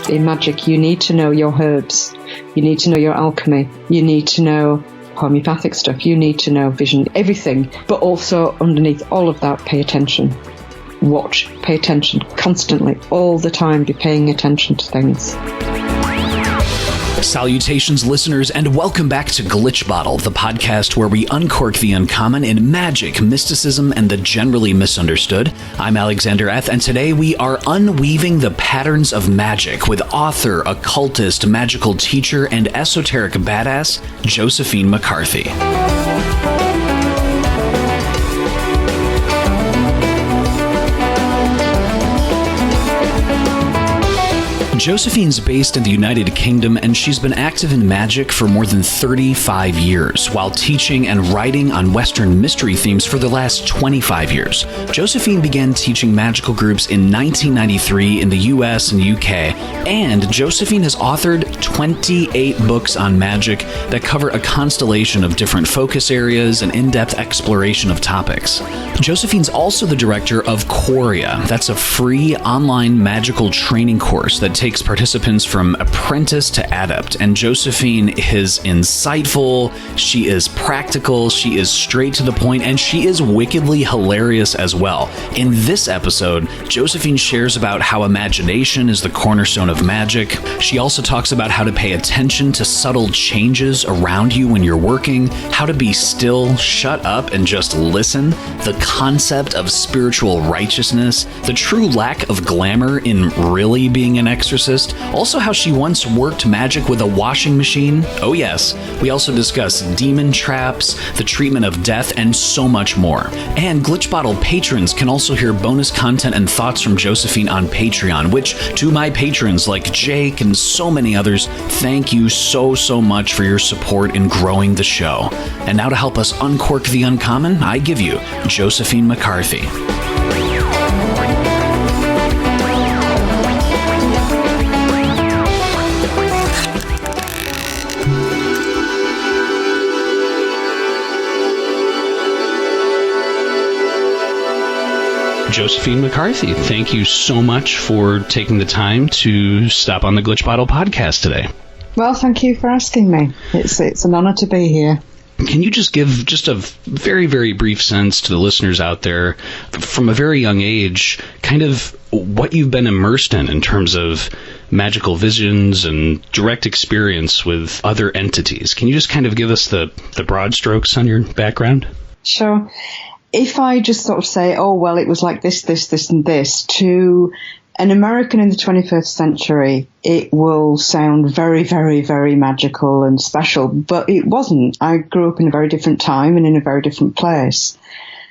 In magic, you need to know your herbs. You need to know your alchemy. You need to know homeopathic stuff. You need to know vision, everything. But also underneath all of that, pay attention. Watch, pay attention constantly, all the time. Be paying attention to things. Salutations, listeners, and welcome back to Glitch Bottle, the podcast where we uncork the uncommon in magic, mysticism, and the generally misunderstood. I'm Alexander Eth, and today we are unweaving the patterns of magic with author, occultist, magical teacher, and esoteric badass, Josephine McCarthy. Josephine's based in the United Kingdom, and she's been active in magic for more than 35 years, while teaching and writing on Western mystery themes for the last 25 years. Josephine began teaching magical groups in 1993 in the US and UK, and Josephine has authored 28 books on magic that cover a constellation of different focus areas and in-depth exploration of topics. Josephine's also the director of Quareia. That's a free online magical training course that takes participants from apprentice to adept, and Josephine is insightful, she is practical, she is straight to the point, and she is wickedly hilarious as well. In this episode, Josephine shares about how imagination is the cornerstone of magic. She also talks about how to pay attention to subtle changes around you when you're working, how to be still, shut up, and just listen, the concept of spiritual righteousness, the true lack of glamour in really being an exorcist, also how she once worked magic with a washing machine. Oh yes, we also discuss demon traps, the treatment of death, and so much more. And Glitch Bottle patrons can also hear bonus content and thoughts from Josephine on Patreon, which, to my patrons like Jake and so many others, thank you so much for your support in growing the show. And now to help us uncork the uncommon, I give you Josephine McCarthy. Josephine McCarthy, thank you so much for taking the time to stop on the Glitch Bottle podcast today. Well, thank you for asking me. It's an honor to be here. Can you just give just a very, very brief sense to the listeners out there, from a very young age, kind of what you've been immersed in terms of magical visions and direct experience with other entities? Can you just kind of give us the broad strokes on your background? Sure. If I just sort of say, oh, well, it was like this, and this, to an American in the 21st century, it will sound very, very, very magical and special, but it wasn't. I grew up in a very different time and in a very different place.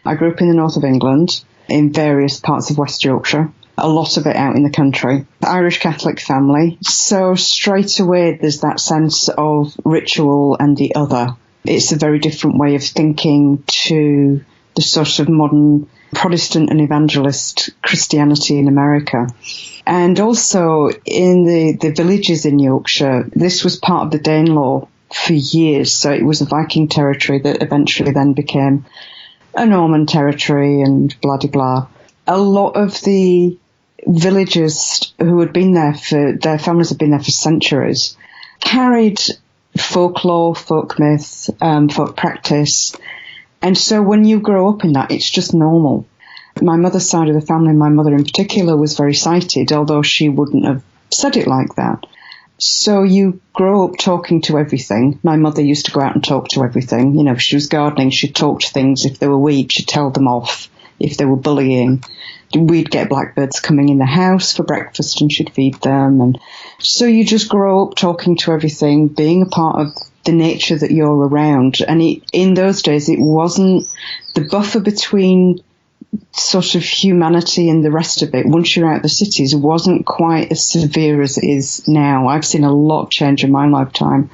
I grew up in the north of England, in various parts of West Yorkshire, a lot of it out in the country. Irish Catholic family. So straight away, there's that sense of ritual and the other. It's a very different way of thinking to the sort of modern Protestant and evangelist Christianity in America. And also in the villages in Yorkshire, this was part of the Danelaw for years. So it was a Viking territory that eventually then became a Norman territory and blah, blah, blah. A lot of the villagers who had been there their families had been there for centuries, carried folklore, folk myth, folk practice. And so when you grow up in that, it's just normal. My mother's side of the family, my mother in particular, was very sighted, although she wouldn't have said it like that. So you grow up talking to everything. My mother used to go out and talk to everything. You know, if she was gardening, she'd talk to things. If there were weeds, she'd tell them off. If they were bullying, we'd get blackbirds coming in the house for breakfast and she'd feed them. And so you just grow up talking to everything, being a part of the nature that you're around. And in those days, it wasn't the buffer between sort of humanity and the rest of it. Once you're out the cities, wasn't quite as severe as it is now. I've seen a lot of change in my lifetime.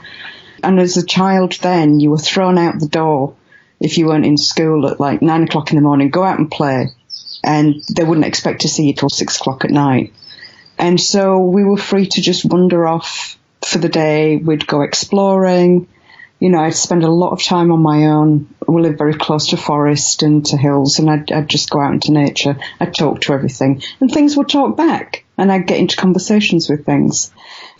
And as a child then, you were thrown out the door if you weren't in school at like 9 o'clock in the morning, go out and play. And they wouldn't expect to see you till 6 o'clock at night. And so we were free to just wander off for the day. We'd go exploring. You know, I'd spend a lot of time on my own. We live very close to forest and to hills, and I'd just go out into nature. I'd talk to everything, and things would talk back. and I'd get into conversations with things.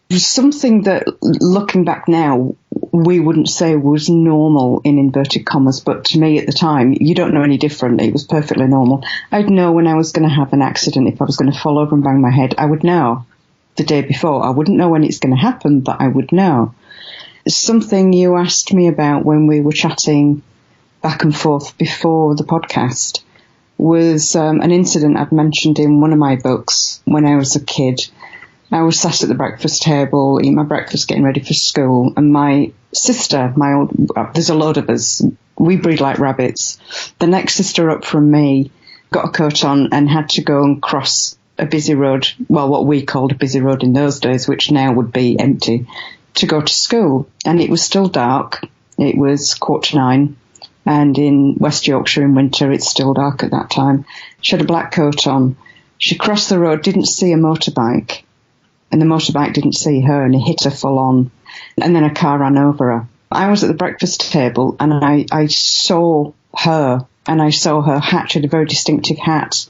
It was something that, looking back now, we wouldn't say was normal in inverted commas, but to me at the time, you don't know any different. It was perfectly normal. I'd know when I was going to have an accident, if I was going to fall over and bang my head. I would know the day before. I wouldn't know when it's going to happen, but I would know. Something you asked me about when we were chatting back and forth before the podcast was an incident I'd mentioned in one of my books when I was a kid. I was sat at the breakfast table, eating my breakfast, getting ready for school, and my sister, there's a load of us, we breed like rabbits. The next sister up from me got a coat on and had to go and cross a busy road, well, what we called a busy road in those days, which now would be empty, to go to school. And it was still dark. It was 8:45, and in West Yorkshire in winter, it's still dark at that time. She had a black coat on. She crossed the road, didn't see a motorbike, and the motorbike didn't see her, and it hit her full on. And then a car ran over her. I was at the breakfast table, and I saw her, and I saw her hat. She had a very distinctive hat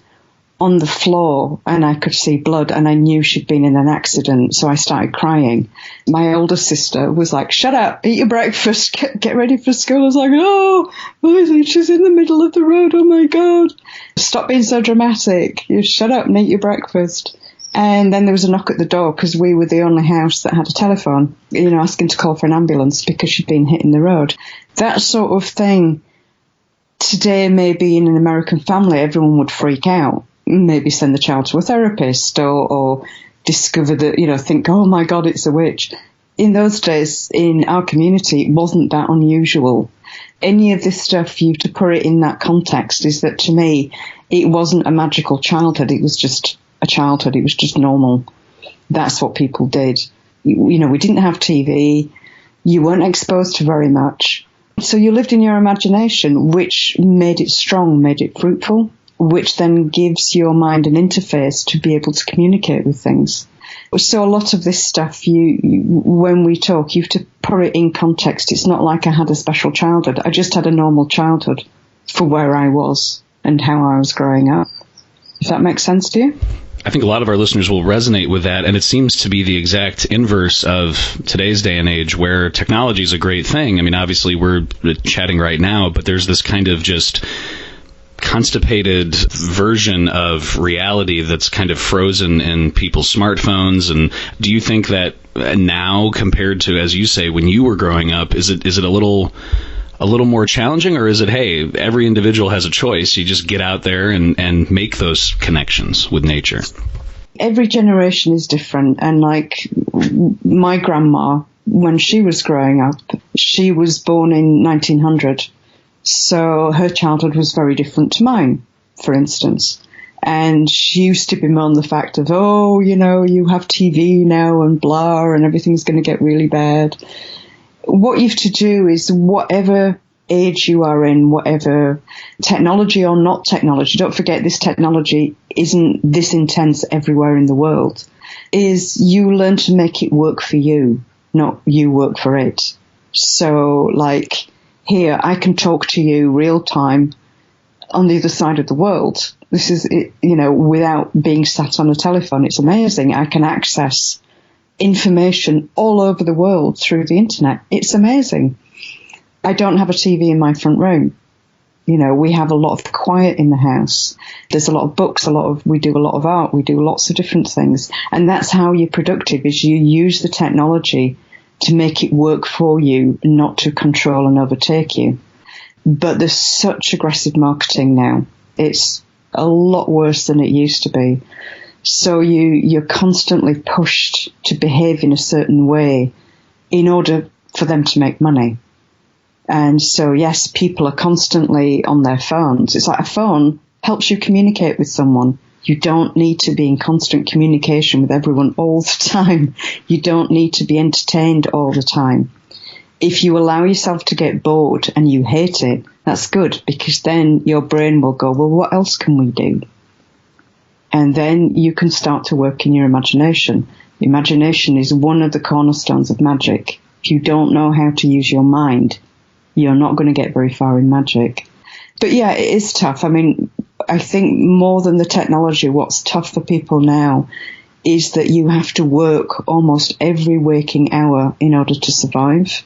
on the floor, and I could see blood, and I knew she'd been in an accident, so I started crying. My older sister was like, shut up, eat your breakfast, get ready for school. I was like, oh, she's in the middle of the road, oh my God. Stop being so dramatic. You shut up and eat your breakfast. And then there was a knock at the door because we were the only house that had a telephone, asking to call for an ambulance because she'd been hit in the road. That sort of thing, today maybe in an American family, everyone would freak out, maybe send the child to a therapist or discover that, think, oh my God, it's a witch. In those days, in our community, it wasn't that unusual. Any of this stuff, you to put it in that context, is that to me, it wasn't a magical childhood. It was just a childhood. It was just normal. That's what people did. We didn't have TV. You weren't exposed to very much. So you lived in your imagination, which made it strong, made it fruitful, which then gives your mind an interface to be able to communicate with things. So a lot of this stuff, when we talk, you have to put it in context. It's not like I had a special childhood. I just had a normal childhood for where I was and how I was growing up. If that makes sense to you? I think a lot of our listeners will resonate with that, and it seems to be the exact inverse of today's day and age, where technology is a great thing. I mean, obviously we're chatting right now, but there's this kind of just constipated version of reality that's kind of frozen in people's smartphones. And do you think that now, compared to, as you say, when you were growing up, is it a little more challenging, or is it, hey, every individual has a choice, you just get out there and make those connections with nature? Every generation is different, and like my grandma, when she was growing up, she was born in 1900, so her childhood was very different to mine, for instance. And she used to bemoan the fact of, oh, you have TV now and blah, and everything's going to get really bad. What you have to do is, whatever age you are in, whatever technology or not technology, don't forget this technology isn't this intense everywhere in the world, is you learn to make it work for you, not you work for it. So like here, I can talk to you real time on the other side of the world. This is, without being sat on a telephone. It's amazing. I can access information all over the world through the internet. It's amazing. I don't have a TV in my front room. We have a lot of quiet in the house. There's a lot of books, we do a lot of art, we do lots of different things. And that's how you're productive, is you use the technology to make it work for you, not to control and overtake you. But there's such aggressive marketing now. It's a lot worse than it used to be. So you're constantly pushed to behave in a certain way in order for them to make money. And so, yes, people are constantly on their phones. It's like a phone helps you communicate with someone. You don't need to be in constant communication with everyone all the time. You don't need to be entertained all the time. If you allow yourself to get bored and you hate it, that's good, because then your brain will go, well, what else can we do? And then you can start to work in your imagination. Imagination is one of the cornerstones of magic. If you don't know how to use your mind, you're not going to get very far in magic. But yeah, it is tough. I mean, I think more than the technology, what's tough for people now is that you have to work almost every waking hour in order to survive.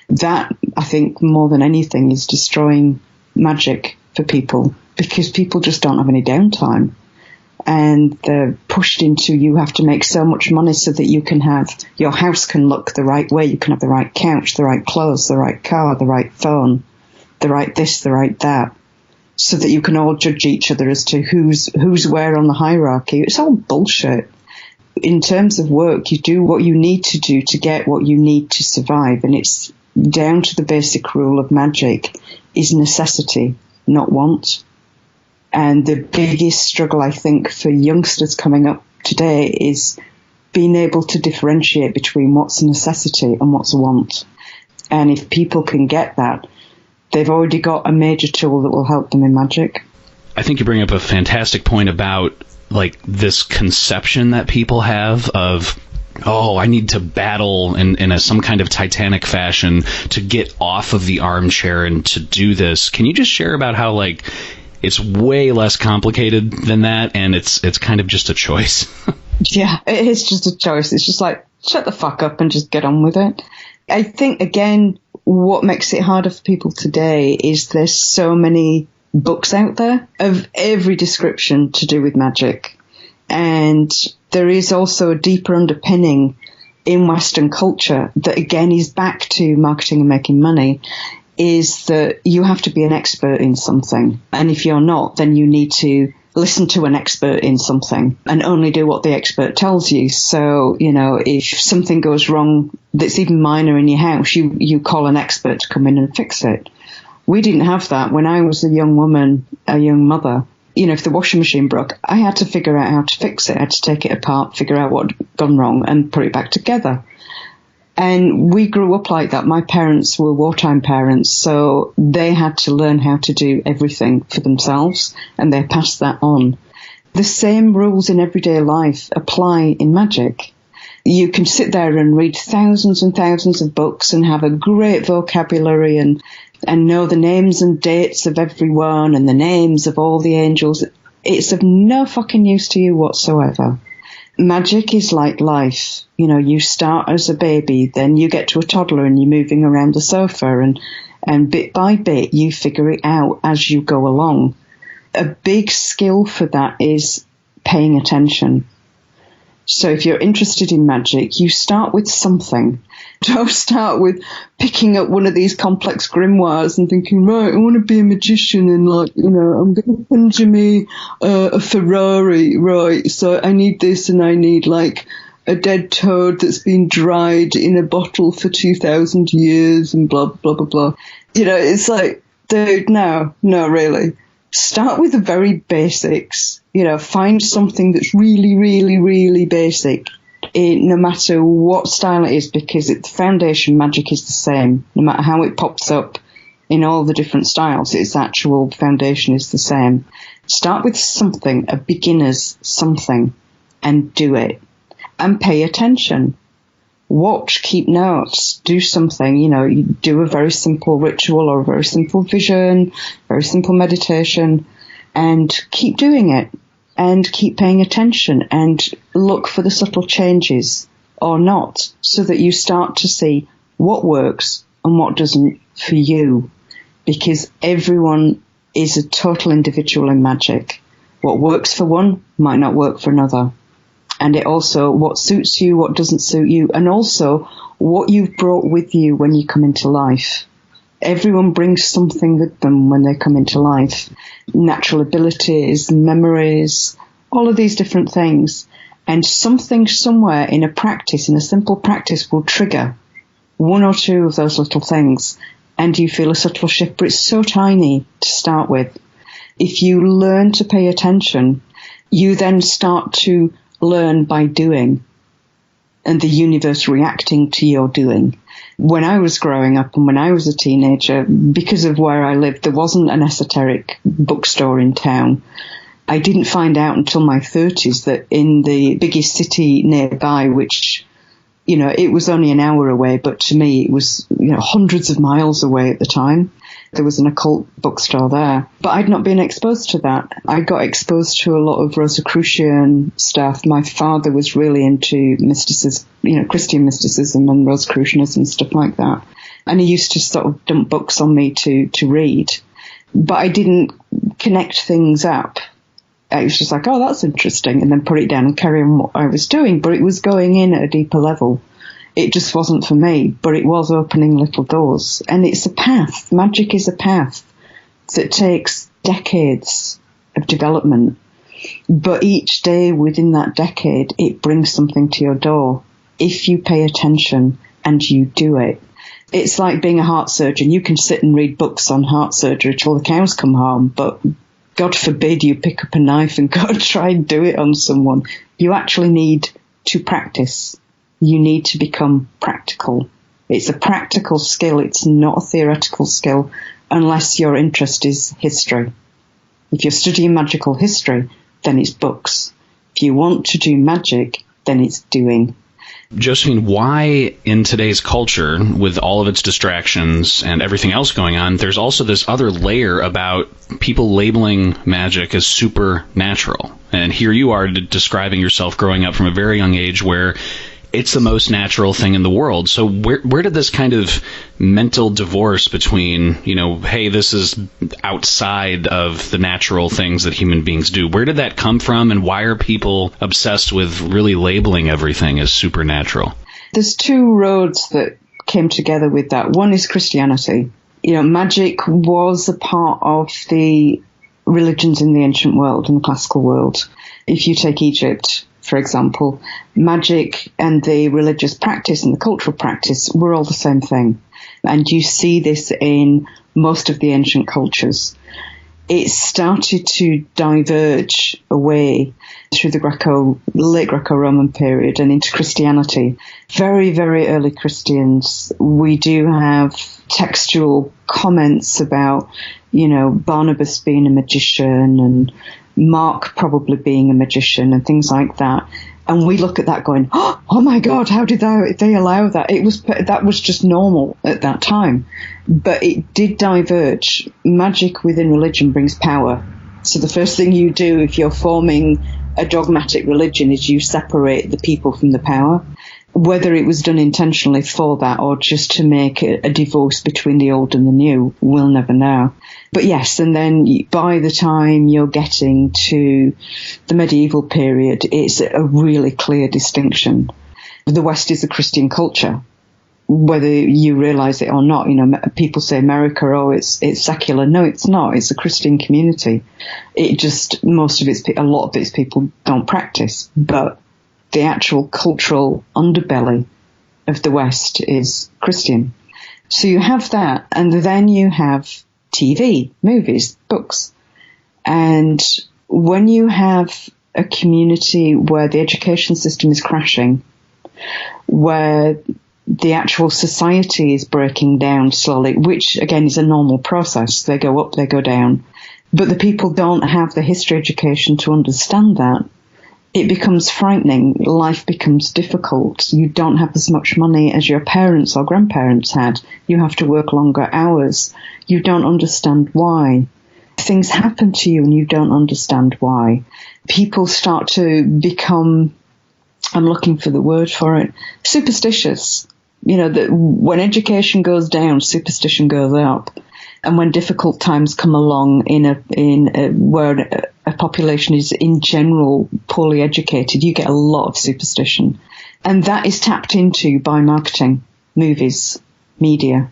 That, I think, more than anything, is destroying magic for people, because people just don't have any downtime. And they're pushed into, you have to make so much money so that you can have, your house can look the right way, you can have the right couch, the right clothes, the right car, the right phone, the right this, the right that, so that you can all judge each other as to who's where on the hierarchy. It's all bullshit. In terms of work, you do what you need to do to get what you need to survive, and it's down to the basic rule of magic is necessity, not want. And the biggest struggle, I think, for youngsters coming up today is being able to differentiate between what's a necessity and what's a want. And if people can get that, they've already got a major tool that will help them in magic. I think you bring up a fantastic point about like this conception that people have of, oh, I need to battle in some kind of titanic fashion to get off of the armchair and to do this. Can you just share about how, like, it's way less complicated than that, and it's kind of just a choice? Yeah, it is just a choice. It's just like, shut the fuck up and just get on with it. I think, again, what makes it harder for people today is there's so many books out there of every description to do with magic. And there is also a deeper underpinning in Western culture that, again, is back to marketing and making money, is that you have to be an expert in something. And if you're not, then you need to listen to an expert in something and only do what the expert tells you. So, you know, if something goes wrong that's even minor in your house, you call an expert to come in and fix it. We didn't have that. When I was a young woman, a young mother, you know, if the washing machine broke, I had to figure out how to fix it. I had to take it apart, figure out what had gone wrong and put it back together. And we grew up like that. My parents were wartime parents, so they had to learn how to do everything for themselves, and they passed that on. The same rules in everyday life apply in magic. You can sit there and read thousands and thousands of books and have a great vocabulary and know the names and dates of everyone and the names of all the angels. It's of no fucking use to you whatsoever. Magic is like life. You know, you start as a baby, then you get to a toddler and you're moving around the sofa, and bit by bit you figure it out as you go along. A big skill for that is paying attention. So if you're interested in magic, you start with something. Don't start with picking up one of these complex grimoires and thinking, right, I want to be a magician and, like, you know, I'm going to conjure me a Ferrari, right? So I need this and I need, like, a dead toad that's been dried in a bottle for 2,000 years and blah, blah, blah, blah. You know, it's like, dude, no, really. Start with the very basics. You know, find something that's really, really, really basic, no matter what style it is, because the foundation magic is the same. No matter how it pops up in all the different styles, its actual foundation is the same. Start with something, a beginner's something, and do it. And pay attention. Watch, keep notes, do something, you know, you do a very simple ritual or a very simple vision, very simple meditation, and keep doing it and keep paying attention and look for the subtle changes or not, so that you start to see what works and what doesn't for you, because everyone is a total individual in magic. What works for one might not work for another. And it also, what suits you, what doesn't suit you, and also what you've brought with you when you come into life. Everyone brings something with them when they come into life. Natural abilities, memories, all of these different things. And something somewhere in a practice, in a simple practice, will trigger one or two of those little things. And you feel a subtle shift, but it's so tiny to start with. If you learn to pay attention, you then start to learn by doing, and the universe reacting to your doing. When I was growing up and when I was a teenager, because of where I lived, there wasn't an esoteric bookstore in town. I didn't find out until my 30s that in the biggest city nearby, which, you know, it was only an hour away, but to me it was, you know, hundreds of miles away at the time, There was an occult bookstore there. But I'd not been exposed to that. I got exposed to a lot of Rosicrucian stuff. My father was really into mysticism, Christian mysticism and Rosicrucianism, stuff like that. And he used to sort of dump books on me to read. But I didn't connect things up. I was just like, oh, that's interesting, and then put it down and carry on what I was doing. But it was going in at a deeper level. It just wasn't for me, but it was opening little doors. And it's a path. Magic is a path that takes decades of development. But each day within that decade, it brings something to your door. If you pay attention and you do it. It's like being a heart surgeon. You can sit and read books on heart surgery till the cows come home, but God forbid you pick up a knife and go and try and do it on someone. You actually need to practice. You need to become practical. It's a practical skill. It's not a theoretical skill unless your interest is history. If you're studying magical history, then it's books. If you want to do magic, then it's doing. Josephine, why in today's culture, with all of its distractions and everything else going on, there's also this other layer about people labeling magic as supernatural? And here you are describing yourself growing up from a very young age where it's the most natural thing in the world. So where did this kind of mental divorce between, hey, this is outside of the natural things that human beings do, where did that come from, and why are people obsessed with really labeling everything as supernatural? There's two roads that came together with that. One is Christianity. Magic was a part of the religions in the ancient world, in the classical world. If you take Egypt, for example, magic and the religious practice and the cultural practice were all the same thing. And you see this in most of the ancient cultures. It started to diverge away through the late Greco-Roman period and into Christianity. Very, very early Christians, we do have textual comments about, Barnabas being a magician and Mark probably being a magician and things like that. And we look at that going, oh my God, how did they allow that? That was just normal at that time. But it did diverge. Magic within religion brings power. So the first thing you do if you're forming a dogmatic religion is you separate the people from the power. Whether it was done intentionally for that or just to make a divorce between the old and the new, we'll never know. But yes, and then by the time you're getting to the medieval period, it's a really clear distinction. The West is a Christian culture, whether you realize it or not. People say America, it's secular. No, it's not. It's a Christian community. A lot of its people don't practice, but the actual cultural underbelly of the West is Christian. So you have that, and then you have TV, movies, books. And when you have a community where the education system is crashing, where the actual society is breaking down slowly, which again is a normal process. They go up, they go down. But the people don't have the history education to understand that. It becomes frightening. Life becomes difficult. You don't have as much money as your parents or grandparents had. You have to work longer hours. You don't understand why. Things happen to you and you don't understand why. People start to become, I'm looking for the word for it, superstitious. That when education goes down, superstition goes up. And when difficult times come along where a population is in general poorly educated, you get a lot of superstition. And that is tapped into by marketing, movies, media,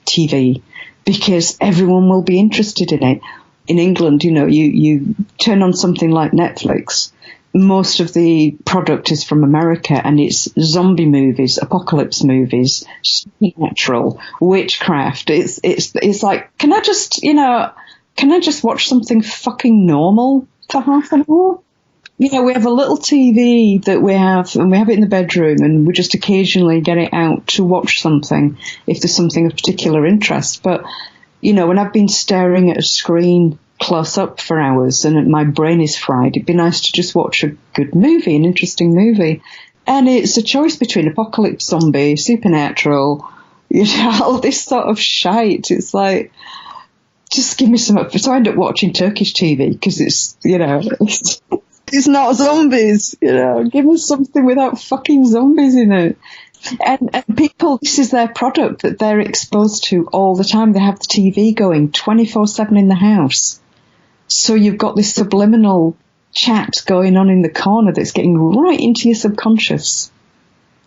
TV, because everyone will be interested in it. In England, you turn on something like Netflix. Most of the product is from America, and it's zombie movies, apocalypse movies, supernatural, witchcraft. It's like, can I just watch something fucking normal for half an hour? We have a little TV that we have, and we have it in the bedroom, and we just occasionally get it out to watch something if there's something of particular interest. But, when I've been staring at a screen close up for hours and my brain is fried, it'd be nice to just watch a good movie, an interesting movie. And it's a choice between apocalypse, zombie, supernatural, all this sort of shite. It's like, Just give me some. So I end up watching Turkish TV because it's, it's not zombies, Give me something without fucking zombies in it. And people, this is their product that they're exposed to all the time. They have the TV going 24/7 in the house. So you've got this subliminal chat going on in the corner that's getting right into your subconscious.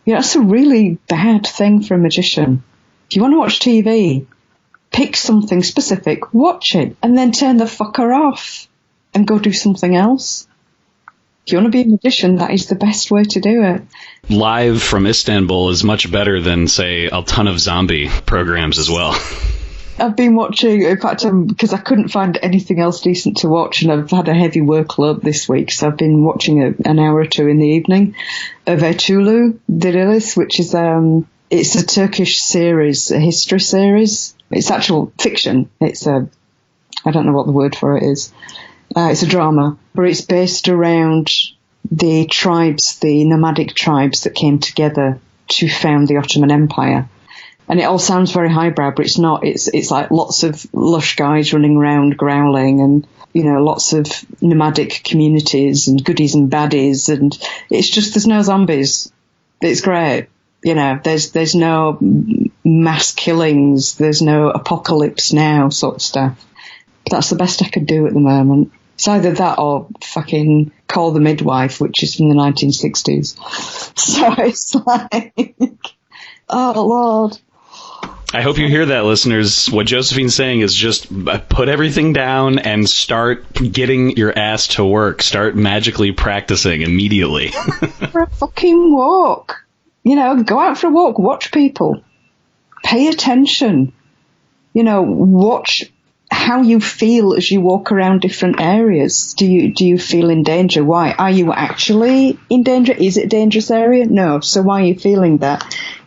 That's a really bad thing for a magician. If you want to watch TV, pick something specific, watch it, and then turn the fucker off and go do something else. If you want to be a magician, that is the best way to do it. Live from Istanbul is much better than, say, a ton of zombie programs as well. I've been watching, in fact, because I couldn't find anything else decent to watch, and I've had a heavy workload this week, so I've been watching an hour or two in the evening of Ertuğrul Dirilis, which is it's a Turkish series, a history series. It's actual fiction. It's I don't know what the word for it is. It's a drama, but it's based around the tribes, the nomadic tribes that came together to found the Ottoman Empire. And it all sounds very highbrow, but it's not. It's like lots of lush guys running around growling, and lots of nomadic communities and goodies and baddies, and it's just there's no zombies. It's great. There's no mass killings, there's no apocalypse now sort of stuff. That's the best I could do at the moment. It's either that or fucking Call the Midwife, which is from the 1960s. So it's like, oh Lord. I hope you hear that, listeners. What Josephine's saying is just put everything down and start getting your ass to work. Start magically practicing immediately. For a fucking walk. Go out for a walk, watch people. Pay attention. Watch how you feel as you walk around different areas. Do you feel in danger? Why? Are you actually in danger? Is it a dangerous area? No. So why are you feeling that?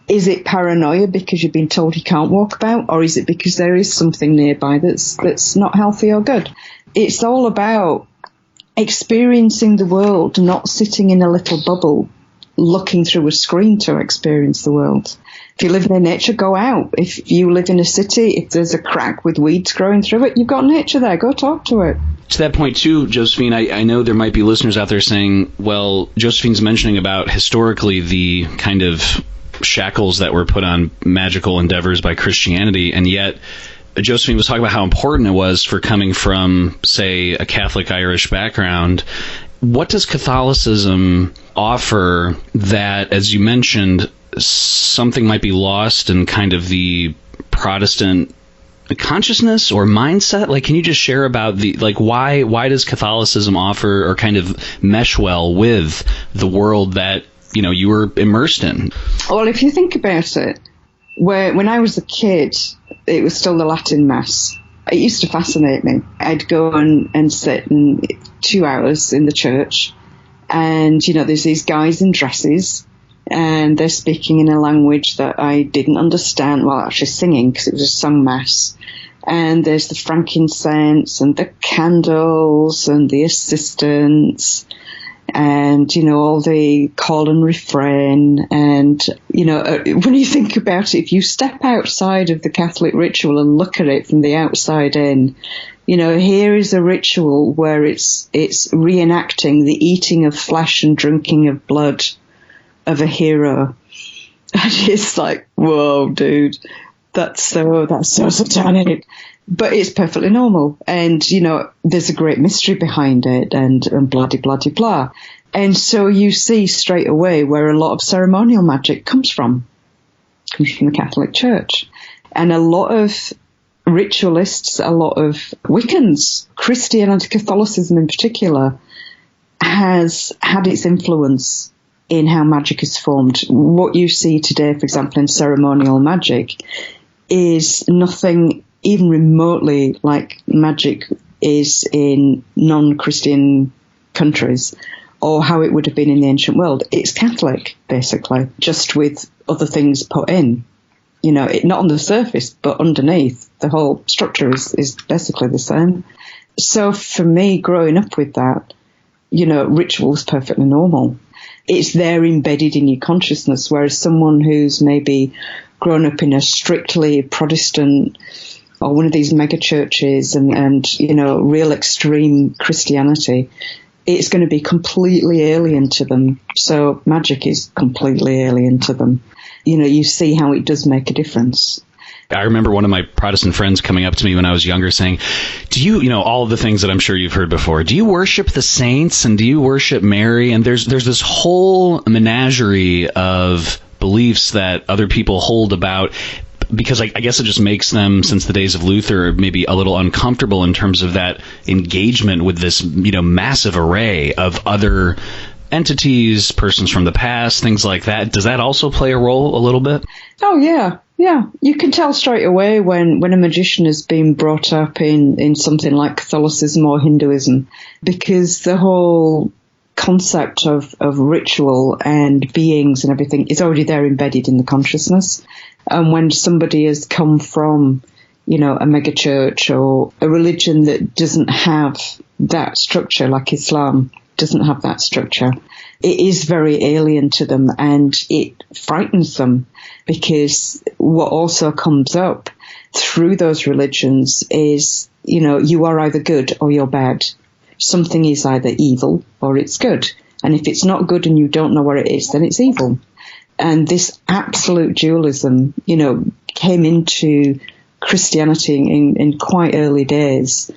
Is it paranoia because you've been told you can't walk about, or is it because there is something nearby that's not healthy or good? It's all about experiencing the world, not sitting in a little bubble, looking through a screen to experience the world. If you live near nature, go out. If you live in a city, if there's a crack with weeds growing through it, you've got nature there. Go talk to it. To that point, too, Josephine, I know there might be listeners out there saying, well, Josephine's mentioning about historically the kind of shackles that were put on magical endeavors by Christianity, and yet Josephine was talking about how important it was for coming from, say, a Catholic Irish background. What does Catholicism offer that, as you mentioned, something might be lost in kind of the Protestant consciousness or mindset? Like, can you just share about why does Catholicism offer or kind of mesh well with the world that you were immersed in? Well, if you think about it, when I was a kid, it was still the Latin Mass. It used to fascinate me. I'd go and sit in 2 hours in the church, and there's these guys in dresses, and they're speaking in a language that I didn't understand. Well, actually singing, because it was a sung mass. And there's the frankincense and the candles and the assistants, and all the call and refrain. And when you think about it, if you step outside of the Catholic ritual and look at it from the outside in, here is a ritual where it's reenacting the eating of flesh and drinking of blood of a hero. And it's like, whoa, dude, that's so satanic. But it's perfectly normal. And, there's a great mystery behind it, and blah-de-blah-de-blah. And so you see straight away where a lot of ceremonial magic comes from. It comes from the Catholic Church. And a lot of ritualists, a lot of Wiccans, Christianity, Catholicism in particular, has had its influence in how magic is formed. What you see today, for example, in ceremonial magic is nothing even remotely like magic is in non-Christian countries, or how it would have been in the ancient world. It's Catholic, basically, just with other things put in. Not on the surface, but underneath. The whole structure is basically the same. So for me, growing up with that, ritual is perfectly normal. It's there embedded in your consciousness, whereas someone who's maybe grown up in a strictly Protestant or one of these mega churches and you know, real extreme Christianity, it's going to be completely alien to them. So magic is completely alien to them. You know, you see how it does make a difference. I remember one of my Protestant friends coming up to me when I was younger saying, do you know, all of the things that I'm sure you've heard before, do you worship the saints and do you worship Mary? And there's this whole menagerie of beliefs that other people hold about, because I guess it just makes them, since the days of Luther, maybe a little uncomfortable in terms of that engagement with this, you know, massive array of other entities, persons from the past, things like that. Does that also play a role a little bit? Oh, yeah. Yeah. You can tell straight away when a magician has been brought up in something like Catholicism or Hinduism, because the whole concept of ritual and beings and everything is already there embedded in the consciousness. And when somebody has come from, you know, a mega church or a religion that doesn't have that structure, like Islam doesn't have that structure, it is very alien to them and it frightens them, because what also comes up through those religions is, you know, you are either good or you're bad. Something is either evil or it's good. And if it's not good and you don't know what it is, then it's evil. And this absolute dualism, you know, came into Christianity in quite early days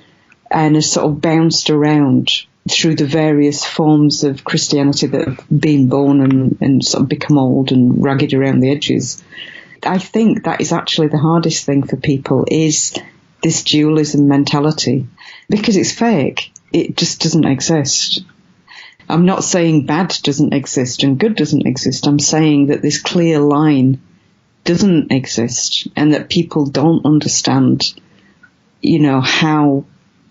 and has sort of bounced around through the various forms of Christianity that have been born and sort of become old and ragged around the edges. I think that is actually the hardest thing for people, is this dualism mentality, because it's fake. It just doesn't exist. I'm not saying bad doesn't exist and good doesn't exist. I'm saying that this clear line doesn't exist and that people don't understand, you know, how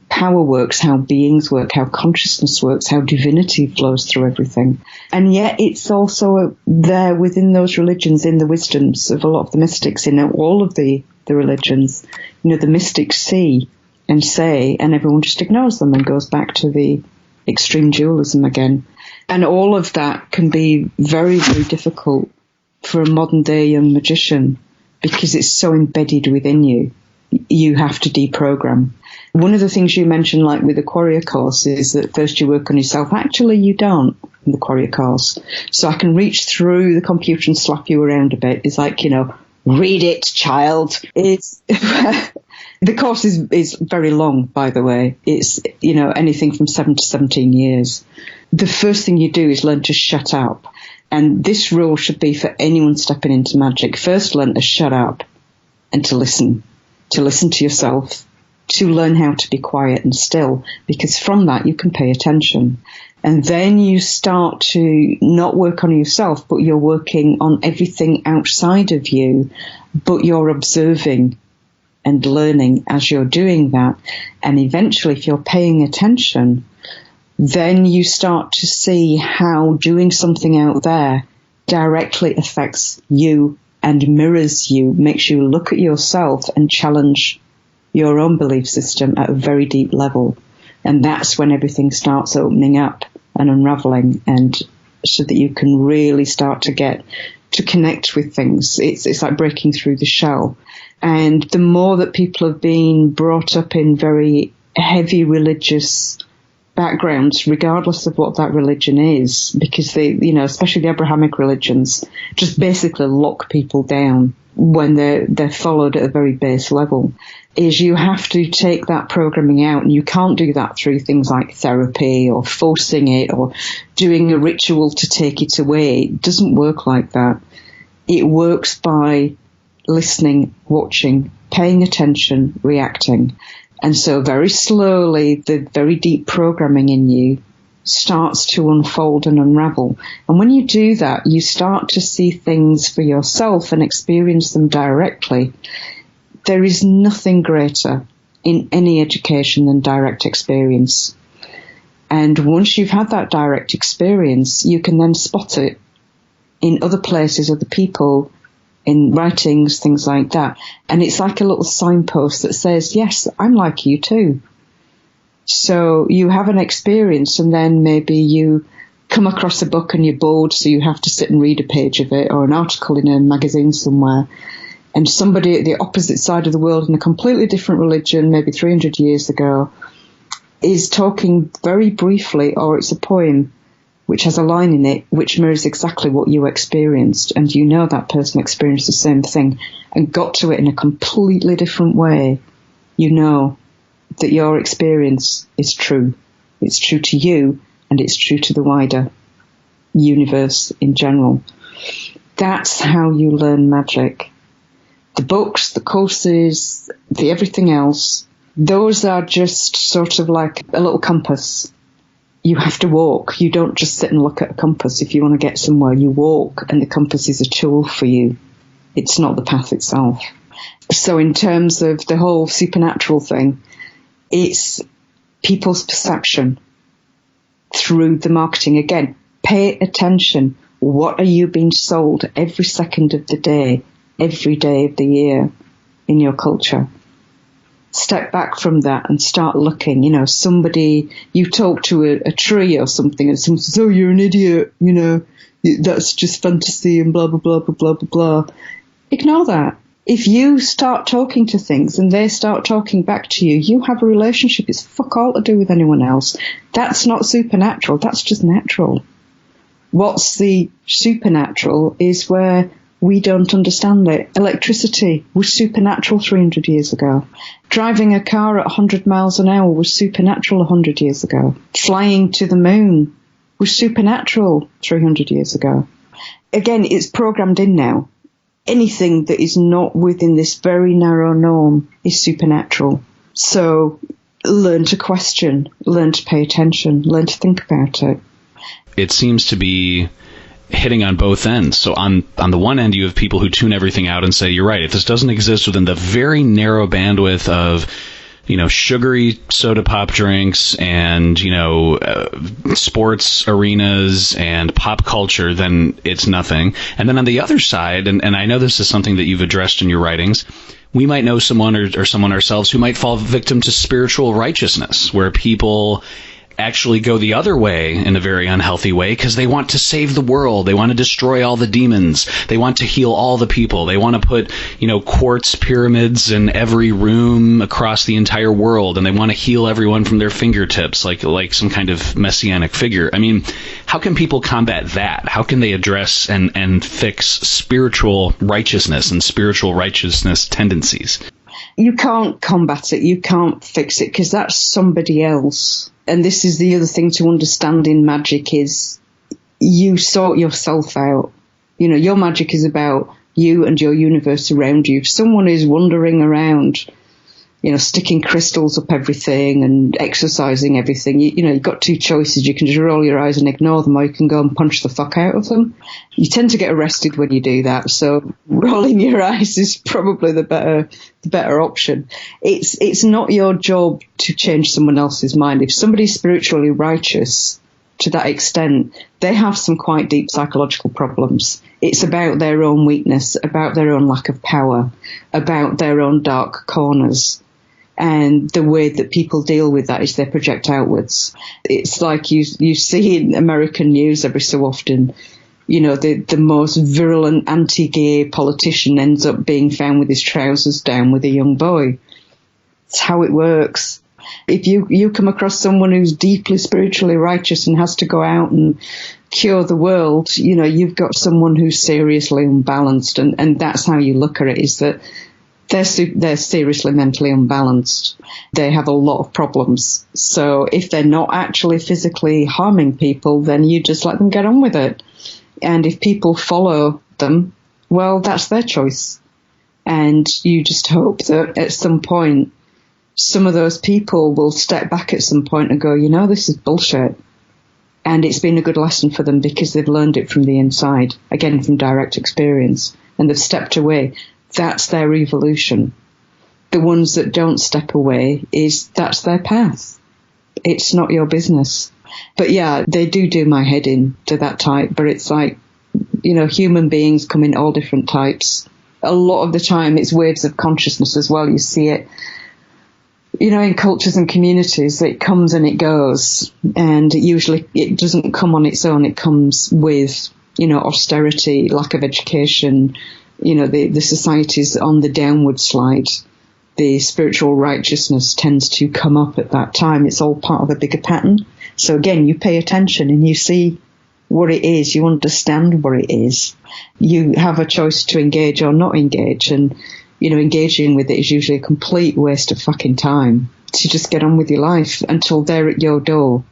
power works, how beings work, how consciousness works, how divinity flows through everything. And yet it's also there within those religions, in the wisdoms of a lot of the mystics, in all of the religions. You know, the mystics see and say, and everyone just ignores them and goes back to the extreme dualism again. And all of that can be very, very difficult for a modern day young magician, because it's so embedded within you. You have to deprogram. One of the things you mentioned, like with the Quareia course, is that first you work on yourself. Actually, you don't in the Quareia course. So I can reach through the computer and slap you around a bit. It's like, you know, read it, child. It's the course is very long, by the way. It's, you know, anything from 7 to 17 years. The first thing you do is learn to shut up. And this rule should be for anyone stepping into magic. First, learn to shut up and to listen to yourself, to learn how to be quiet and still, because from that you can pay attention. And then you start to not work on yourself, but you're working on everything outside of you, but you're observing and learning as you're doing that. And eventually, if you're paying attention, then you start to see how doing something out there directly affects you and mirrors you, makes you look at yourself and challenge your own belief system at a very deep level. And that's when everything starts opening up and unraveling, and so that you can really start to get to connect with things. It's like breaking through the shell. And the more that people have been brought up in very heavy religious backgrounds, regardless of what that religion is, because they, you know, especially the Abrahamic religions, just basically lock people down when they're followed at a very base level, is you have to take that programming out, and you can't do that through things like therapy or forcing it or doing a ritual to take it away. It doesn't work like that. It works by listening, watching, paying attention, reacting. And so very slowly, the very deep programming in you starts to unfold and unravel. And when you do that, you start to see things for yourself and experience them directly. There is nothing greater in any education than direct experience. And once you've had that direct experience, you can then spot it in other places, other people, in writings, things like that. And it's like a little signpost that says, yes, I'm like you too. So you have an experience, and then maybe you come across a book and you're bored, so you have to sit and read a page of it, or an article in a magazine somewhere. and somebody at the opposite side of the world in a completely different religion, maybe 300 years ago, is talking very briefly, or it's a poem which has a line in it which mirrors exactly what you experienced, and you know that person experienced the same thing and got to it in a completely different way, you know that your experience is true. It's true to you, and it's true to the wider universe in general. That's how you learn magic. The books, the courses, the everything else, those are just sort of like a little compass. You have to walk. You don't just sit and look at a compass. If you want to get somewhere, you walk, and the compass is a tool for you. It's not the path itself. So in terms of the whole supernatural thing, it's people's perception through the marketing. Again, pay attention. What are you being sold every second of the day, every day of the year in your culture? Step back from that and start looking. You know, somebody, you talk to a tree or something, and someone says, oh, you're an idiot, you know, that's just fantasy and blah, blah, blah, blah, blah, blah, blah. Ignore that. If you start talking to things and they start talking back to you, you have a relationship. It's fuck all to do with anyone else. That's not supernatural. That's just natural. What's the supernatural is where we don't understand it. Electricity was supernatural 300 years ago. Driving a car at 100 miles an hour was supernatural 100 years ago. Flying to the moon was supernatural 300 years ago. Again, it's programmed in now. Anything that is not within this very narrow norm is supernatural. So learn to question, learn to pay attention, learn to think about it. It seems to be hitting on both ends. So on the one end, you have people who tune everything out and say, you're right, if this doesn't exist within the very narrow bandwidth of, you know, sugary soda pop drinks and, you know, sports arenas and pop culture, then it's nothing. And then on the other side, and I know this is something that you've addressed in your writings, we might know someone or someone ourselves who might fall victim to spiritual righteousness, where people actually go the other way in a very unhealthy way because they want to save the world. They want to destroy all the demons. They want to heal all the people. They want to put, you know, quartz pyramids in every room across the entire world, and they want to heal everyone from their fingertips like some kind of messianic figure. I mean, how can people combat that? How can they address and fix spiritual righteousness and spiritual righteousness tendencies? You can't combat it. You can't fix it because that's somebody else. And this is the other thing to understand in magic is you sort yourself out. You know, your magic is about you and your universe around you. If someone is wandering around, you know, sticking crystals up everything and exercising everything, you know, you've got two choices. You can just roll your eyes and ignore them, or you can go and punch the fuck out of them. You tend to get arrested when you do that, so rolling your eyes is probably the better option. It's not your job to change someone else's mind. If somebody's spiritually righteous to that extent, they have some quite deep psychological problems. It's about their own weakness, about their own lack of power, about their own dark corners. And the way that people deal with that is they project outwards. It's like you see in American news every so often, you know, the most virulent anti-gay politician ends up being found with his trousers down with a young boy. It's how it works. If you come across someone who's deeply spiritually righteous and has to go out and cure the world, you know, you've got someone who's seriously unbalanced. And that's how you look at it, is that they're seriously mentally unbalanced. They have a lot of problems. So if they're not actually physically harming people, then you just let them get on with it. And if people follow them, well, that's their choice. And you just hope that at some point, some of those people will step back at some point and go, you know, this is bullshit. And it's been a good lesson for them because they've learned it from the inside, again, from direct experience, and they've stepped away. That's their evolution. The ones that don't step away, that's their path. It's not your business. But yeah, they do my head in to that type, but it's like, you know, human beings come in all different types. A lot of the time it's waves of consciousness as well. You see it, you know, in cultures and communities, it comes and it goes. And usually it doesn't come on its own. It comes with, you know, austerity, lack of education, the society's on the downward slide. The spiritual righteousness tends to come up at that time. It's all part of a bigger pattern. So again, you pay attention and you see what it is. You understand what it is. You have a choice to engage or not engage. And, engaging with it is usually a complete waste of fucking time. To just get on with your life until they're at your door